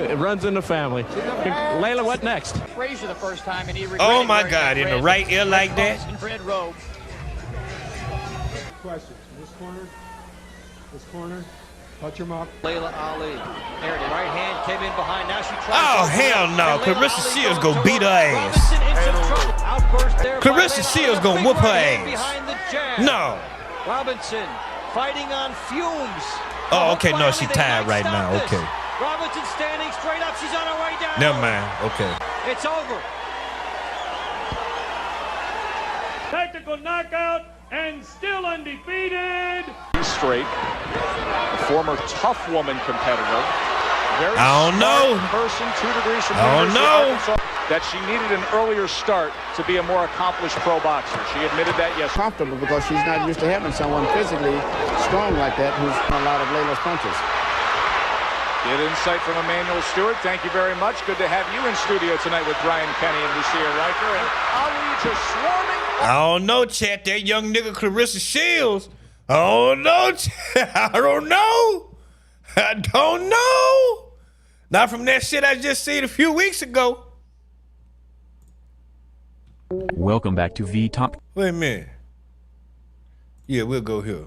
It runs in the family. Layla, what next?
Frazier the first time, and he
oh my God, in the right ear like that?
Red robe.
Question. This corner, touch him up.
Layla Ali. There it is. Right hand came in behind. Now she tries.
Oh, hell no. Clarissa Shields gonna beat her ass. Clarissa Shields gonna whoop her ass. No.
Robinson fighting on fumes.
Oh, okay. No, she tied right now. Okay.
Robinson standing straight up. She's on her way down.
Never mind. Okay.
It's over.
Technical knockout and still undefeated.
He's straight. A former tough woman competitor. Very
I don't know.
Person, 2 degrees from
I don't know.
Arkansas, that she needed an earlier start to be a more accomplished pro boxer. She admitted that yesterday.
Comfortable because she's not used to having someone physically strong like that who's a lot of Layla's punches.
Good insight from Emmanuel Stewart. Thank you very much. Good to have you in studio tonight with Brian Kenny and Lucia Riker. And Ali just swarming.
I don't know, chat. That young nigga Clarissa Shields. I don't know, chat. I don't know. I don't know. Not from that shit I just seen a few weeks ago.
Welcome back to V-Top.
Wait a minute. Yeah, we'll go here.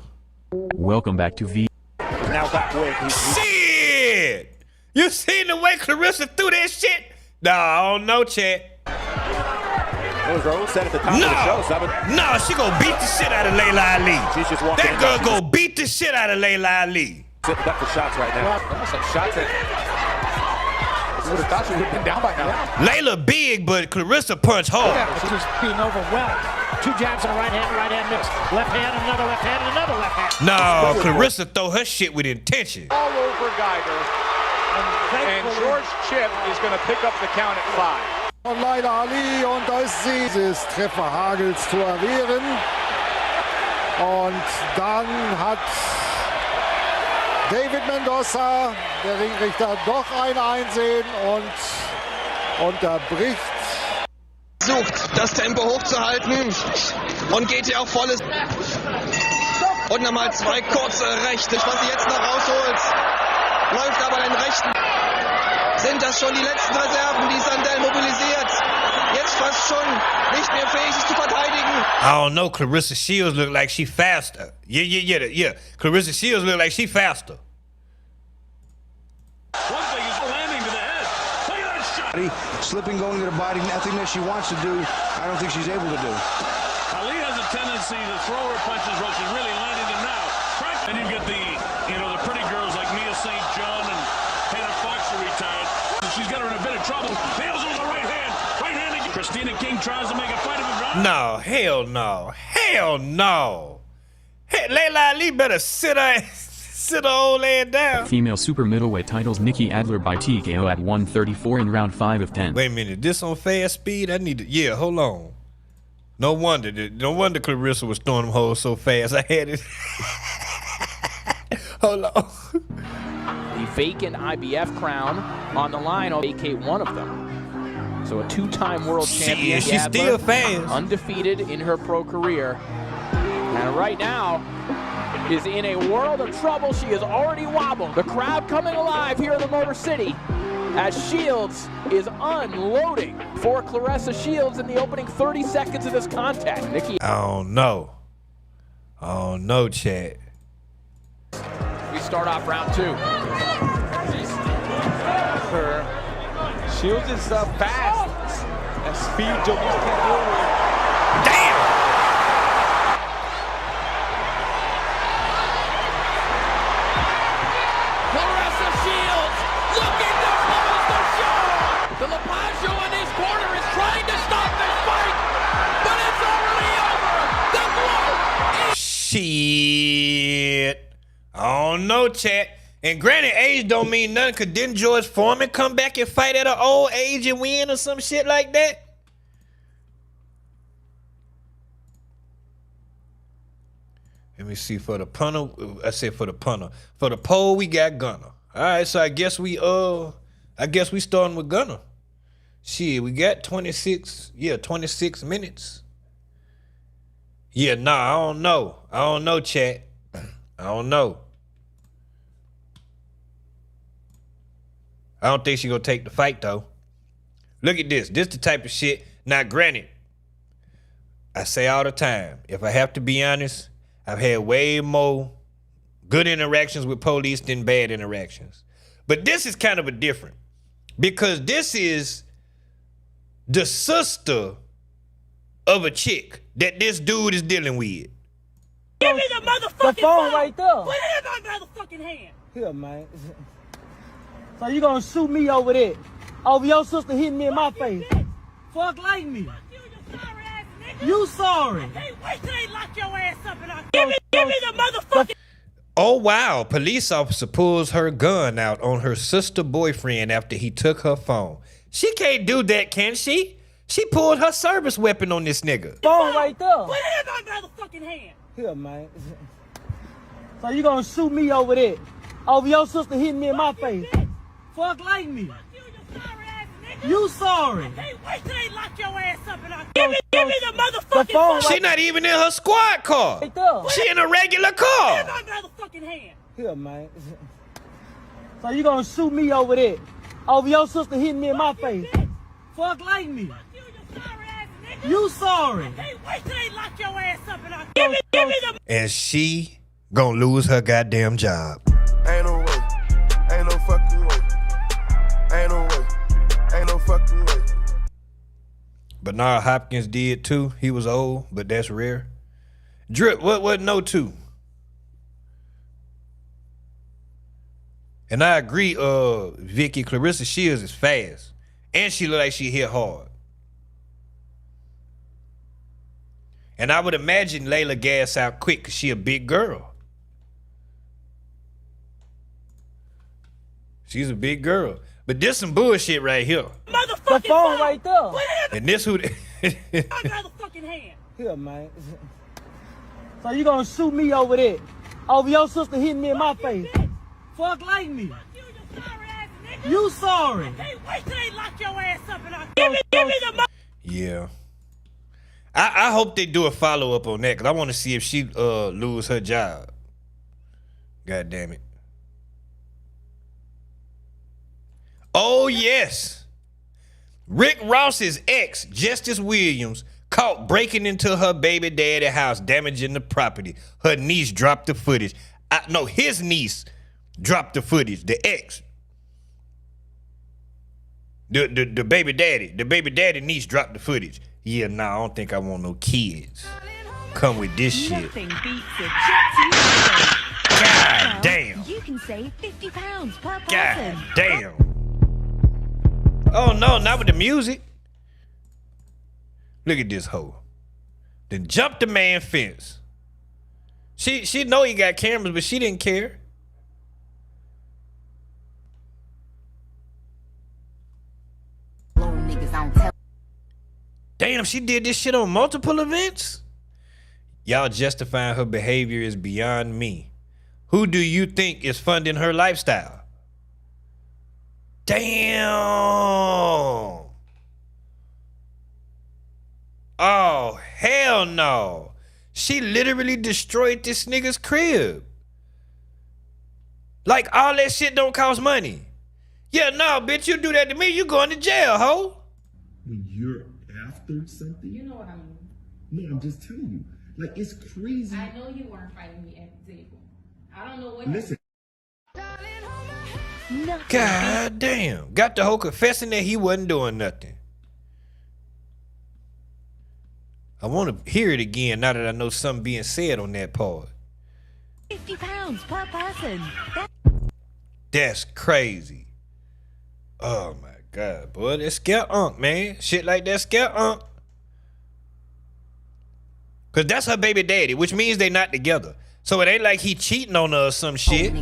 Welcome back to V.
Now back way.
Shit! You seen the way Clarissa threw that shit? Nah, I don't know, chat.
Those rules set at the top of the show.
No, she gonna beat the shit out of Layla Ali.
She's just walking
that girl gonna beat the shit out of Layla Ali.
Sitting up for shots right now. Almost like shots at. You would have thought she would have been down by now.
Layla big, but Clarissa punch hard.
Yeah, she's just being overwhelmed. 2 jabs on the right hand miss. Left hand, another left hand, and another left hand.
No, Clarissa throw her shit with intention.
All over Geiger. And George Chip is going to pick up the count at 5.
Und Layla Ali und da ist sie. Dieses Treffer Hagels zu erwehren. Und dann hat David Mendoza, der Ringrichter, doch ein Einsehen und unterbricht.
Versucht, das Tempo hochzuhalten und geht hier auch volles. Und nochmal 2 kurze Rechte. Was sie jetzt noch rausholt, läuft aber den Rechten. Sind das schon die letzten Reserven, die Sandell mobilisiert? Jetzt fast schon nicht mehr fähig, sich zu verteidigen.
I don't know, Clarissa Shields look like she faster. Yeah. Clarissa Shields look like she faster.
One thing is landing to the head. Look at that shot.
Slipping, going to the body, nothing that she wants to do, I don't think she's able to do.
Ali has a tendency to throw her punches while she's really landing them now. And you get the pretty girls like Mia St. John and Hannah Fox are retired. She's got her in a bit of trouble. Nails with the right hand. Right hand again. Christina King tries to make a fight of it.
No, hell no. Hell no. Hey, Layla Ali better sit her old ass down.
Female super middleweight titles Nikki Adler by TKO at 134 in round 5 of 10.
Wait a minute, this on fast speed? I need to, yeah, hold on. No wonder Clarissa was throwing them hoes so fast. I had it. Hold on.
The vacant IBF crown on the line. I'll vacate one of them. So a 2-time world champion.
She's still fast.
Undefeated in her pro career. And right now is in a world of trouble. She is already wobbled. The crowd coming alive here in the Motor City as Shields is unloading for Clarissa Shields in the opening 30 seconds of this contest. Nikki.
I don't know. Chad.
We start off round 2.
Shields is fast. That speed Joe can't deal with.
Damn!
Clarissa Shields looking to close the show. The Lapagio in his corner is trying to stop this fight, but it's already over. The blow is
shit. I don't know, chat. And granted, age don't mean nothing, because didn't George Foreman come back and fight at an old age and win or some shit like that? Let me see, for the punter, I said for the punter. For the pole, we got Gunner. All right, so I guess we starting with Gunner. Shit, we got 26 minutes. Yeah, nah, I don't know, chat. I don't know. I don't think she gonna take the fight, though. Look at this. This the type of shit. Now, granted, I say all the time, if I have to be honest, I've had way more good interactions with police than bad interactions. But this is kind of a different, because this is the sister of a chick that this dude is dealing with.
Give me the motherfucking phone right there. Put it in my motherfucking hand. Here, man. So you gonna shoot me over there? Over your sister hitting me in my face? Fuck like me. Fuck you sorry ass nigga. You sorry. I can't wait till they lock your ass up and I give me the motherfucking.
Oh wow, police officer pulls her gun out on her sister boyfriend after he took her phone. She can't do that, can she? She pulled her service weapon on this nigga.
Phone right there. Put it in my motherfucking hand. Here, man. So you gonna shoot me over there? Over your sister hitting me in my face? Fuck like me. Fuck you sorry ass nigga. You sorry. I can't wait till they lock your ass up and I give me the motherfucking phone.
She not even in her squad car.
Right there.
She in a regular car.
Put it in my motherfucking hand. Here, man. So you gonna shoot me over there? Over your sister hitting me in my face? Fuck like me. Fuck you sorry ass nigga. You sorry. I can't wait till they lock your ass up and I give me the.
And she gonna lose her goddamn job.
Ain't no way. Ain't no fucking way. Ain't no way. Ain't no fucking way.
Bernard Hopkins did too. He was old, but that's rare. Drip, what no to? And I agree, Vicky, Clarissa Shields is fast. And she look like she hit hard. And I would imagine Layla gas out quick because she a big girl. She's a big girl. But this some bullshit right here.
The phone right there.
And this who...
My motherfucking hand. Here, man. So you gonna shoot me over there? Over your sister hitting me in my face? Fuck like me. You sorry. I can't wait till they lock your ass up and give me the
Yeah. I hope they do a follow-up on that because I want to see if she lose her job. God damn it. Oh, yes. Rick Ross's ex, Justice Williams, caught breaking into her baby daddy house, damaging the property. Her niece dropped the footage. No, his niece dropped the footage. The ex. The baby daddy niece dropped the footage. Yeah, nah, I don't think I want no kids. Come with this shit.
Nothing beats a jet.
God damn.
You can save £50 per person.
God damn. Oh no, not with the music. Look at this hoe. Then jumped the man fence. She know he got cameras, but she didn't care. Damn, she did this shit on multiple events? Y'all justifying her behavior is beyond me. Who do you think is funding her lifestyle? Damn. Oh, hell no. She literally destroyed this nigga's crib. Like, all that shit don't cost money. Yeah, no, bitch, you do that to me, you going to jail, ho.
When you're after something. You know what I mean. No, I'm just telling you. Like, it's crazy.
I know you weren't fighting me at the table. I don't know what.
Listen.
God damn. Got the hoe confessing that he wasn't doing nothing. I want to hear it again now that I know something being said on that part.
£50 per person.
That's crazy. Oh my God, boy, that's scare unk, man. Shit like that scare unk. Cause that's her baby daddy, which means they not together. So it ain't like he cheating on her or some shit.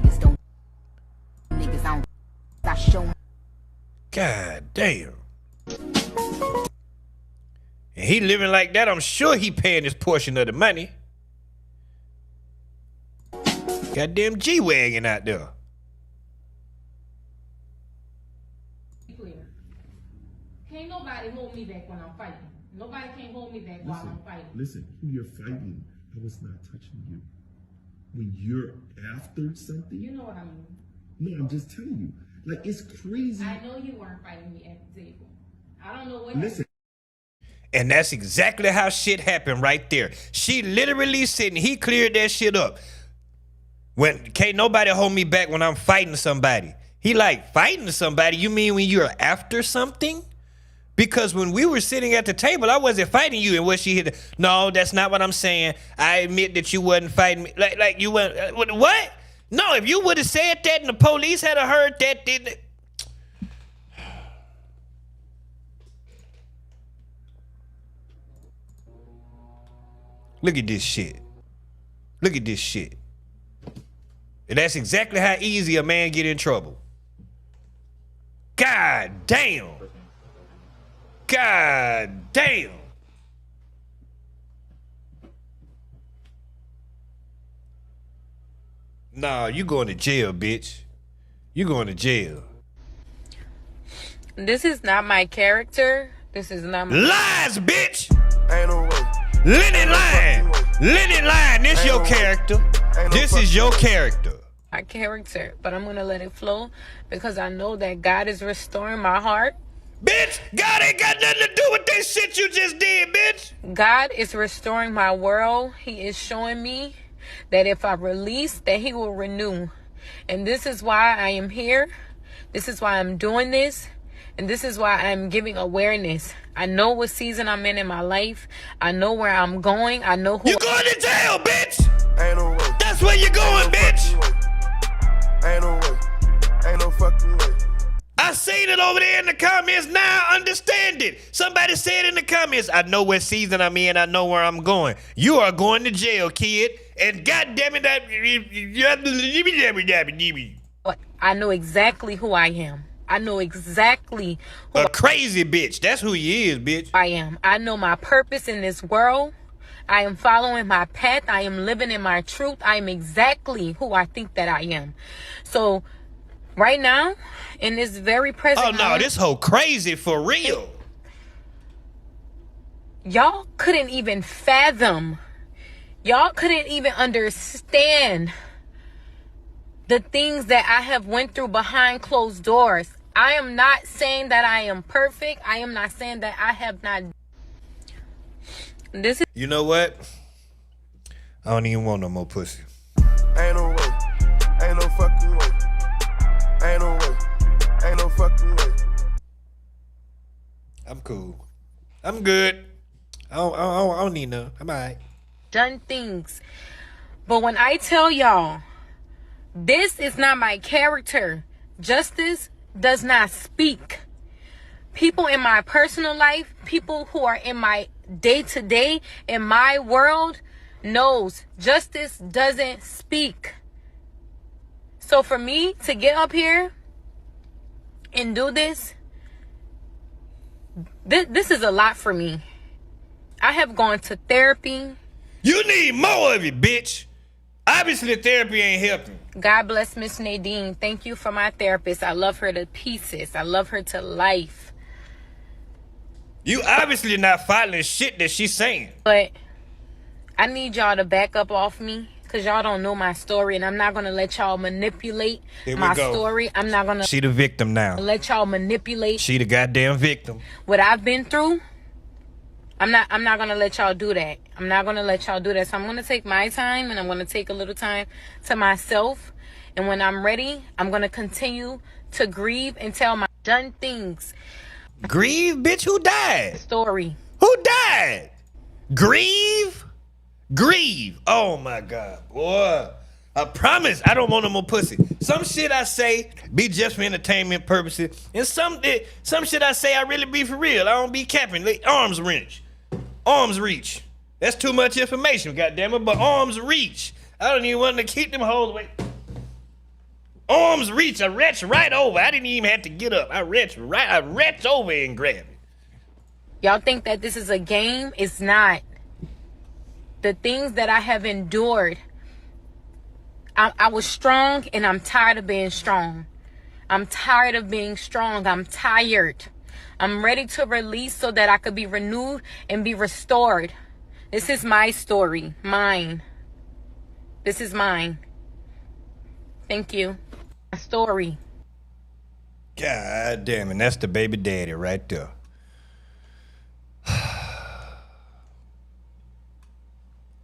God damn. And he living like that, I'm sure he paying his portion of the money. Goddamn G-Wagon out there.
Can't nobody hold me back when I'm fighting. Nobody can hold me back while I'm fighting.
Listen, who you're fighting, I was not touching you. When you're after something.
You know what I mean.
No, I'm just telling you. Like, it's crazy.
I know you weren't fighting me at the table. I don't know what.
Listen.
And that's exactly how shit happened right there. She literally said, he cleared that shit up. When can't nobody hold me back when I'm fighting somebody. He like, fighting somebody? You mean when you're after something? Because when we were sitting at the table, I wasn't fighting you. And what she hit, no, that's not what I'm saying. I admit that you wasn't fighting me. Like you went, what? No, if you would have said that and the police had heard that, then. Look at this shit. Look at this shit. And that's exactly how easy a man get in trouble. God damn. God damn. Nah, you going to jail, bitch. You going to jail.
This is not my character. This is not my...
Lies, bitch!
Ain't no way.
Lenny Line. Lenny Line, this your character. This is your character.
My character, but I'm gonna let it flow because I know that God is restoring my heart.
Bitch, God ain't got nothing to do with this shit you just did, bitch.
God is restoring my world. He is showing me that if I release, that he will renew. And this is why I am here. This is why I'm doing this. And this is why I'm giving awareness. I know what season I'm in my life. I know where I'm going. I know who.
You going to jail, bitch!
Ain't no way.
That's where you going, bitch!
Ain't no way. Ain't no fucking way.
I seen it over there in the comments. Now I understand it. Somebody said in the comments, I know what season I'm in. I know where I'm going. You are going to jail, kid. And goddamn it,
I know exactly who I am. I know exactly who
a crazy bitch. That's who you is, bitch.
I am. I know my purpose in this world. I am following my path. I am living in my truth. I am exactly who I think that I am. So right now, in this very present
moment. Oh no, this whole crazy for real.
Y'all couldn't even fathom. Y'all couldn't even understand the things that I have went through behind closed doors. I am not saying that I am perfect. I am not saying that I have not. This is.
You know what? I don't even want no more pussy.
Ain't no way. Ain't no fucking way. Ain't no way. Ain't no fucking way.
I'm cool. I'm good. I don't need none. I'm all right.
Done things. But when I tell y'all, this is not my character. Justice does not speak. People in my personal life, people who are in my day-to-day, in my world, knows justice doesn't speak. So for me to get up here and do this, this is a lot for me. I have gone to therapy.
You need more of it, bitch. Obviously, therapy ain't helping.
God bless Miss Nadine. Thank you for my therapist. I love her to pieces. I love her to life.
You obviously not following shit that she's saying.
But I need y'all to back up off me because y'all don't know my story, and I'm not going to let y'all manipulate my story. I'm not going to.
She the victim now.
Let y'all manipulate.
She the goddamn victim.
What I've been through. I'm not going to let y'all do that. I'm not going to let y'all do that. So I'm going to take my time, and I'm going to take a little time to myself. And when I'm ready, I'm going to continue to grieve and tell my done things.
Grieve? Bitch, who died?
Story.
Who died? Grieve? Grieve. Oh, my God. Boy, I promise I don't want no more pussy. Some shit I say be just for entertainment purposes. And some shit I say I really be for real. I don't be capping. Arms reach. Arms reach. That's too much information, goddammit. But arms reach. I don't even want to keep them hoes away. Arms reach. I reach right over. I didn't even have to get up. I reach over and grab it.
Y'all think that this is a game? It's not. The things that I have endured. I was strong, and I'm tired of being strong. I'm tired of being strong. I'm tired. I'm ready to release so that I could be renewed and be restored. This is my story. Mine. This is mine. Thank you. My story.
God damn it. That's the baby daddy right there.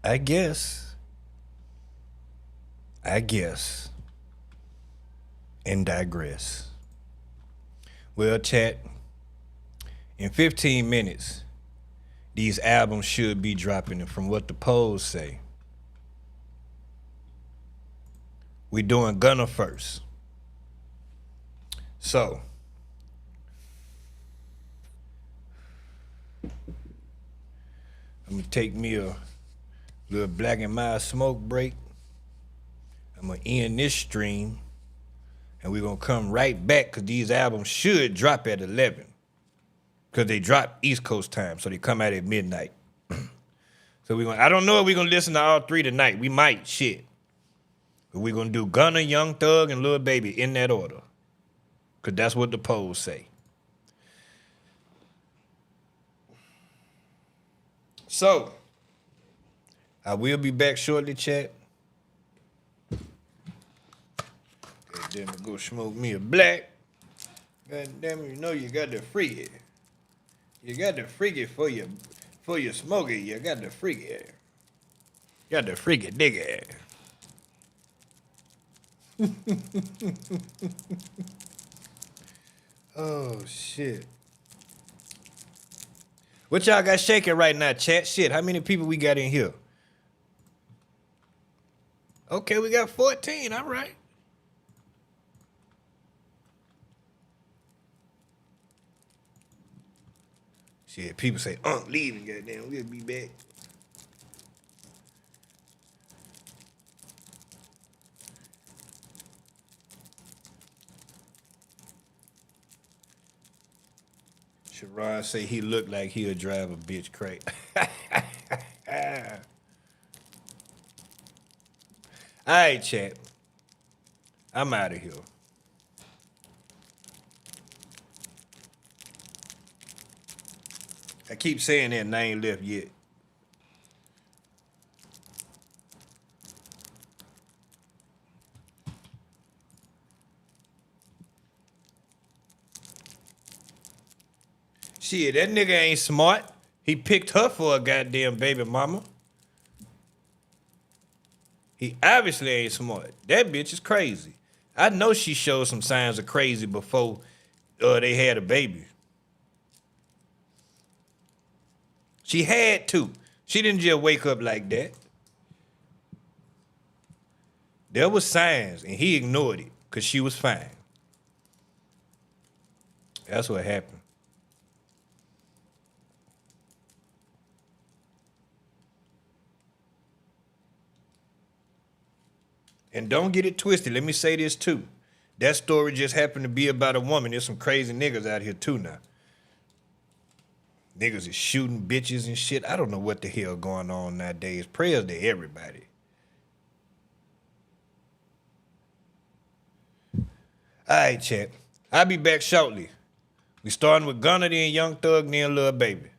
I guess. And digress. Well, chat, in 15 minutes, these albums should be dropping, and from what the polls say, we doing Gunna first. So, I'm gonna take me a little Black and Mild smoke break. I'm gonna end this stream, and we're gonna come right back because these albums should drop at 11. Because they drop East Coast time, so they come out at midnight. So I don't know if we're gonna listen to all three tonight. We might, shit. But we're gonna do Gunna, Young Thug, and Lil Baby in that order. Because that's what the polls say. So, I will be back shortly, chat. God damn it, go smoke me a black. God damn it, you know you got to freak it. You got to freak it for your smoke it. You got to freak it. You got to freak it, nigga. Oh, shit. What y'all got shaking right now, chat? Shit, how many people we got in here? Okay, we got 14. All right. Shit, people say, leaving, goddamn. We'll be back. Sharon say he looked like he'll drive a bitch crazy. All right, chat. I'm out of here. I keep saying that and I ain't left yet. Shit, that nigga ain't smart. He picked her for a goddamn baby mama. He obviously ain't smart. That bitch is crazy. I know she showed some signs of crazy before they had a baby. She had to. She didn't just wake up like that. There was signs, and he ignored it because she was fine. That's what happened. And don't get it twisted. Let me say this too. That story just happened to be about a woman. There's some crazy niggas out here too now. Niggas is shooting bitches and shit. I don't know what the hell going on nowadays. Prayers to everybody. All right, chat. I'll be back shortly. We starting with Gunna, then Young Thug, then Lil Baby.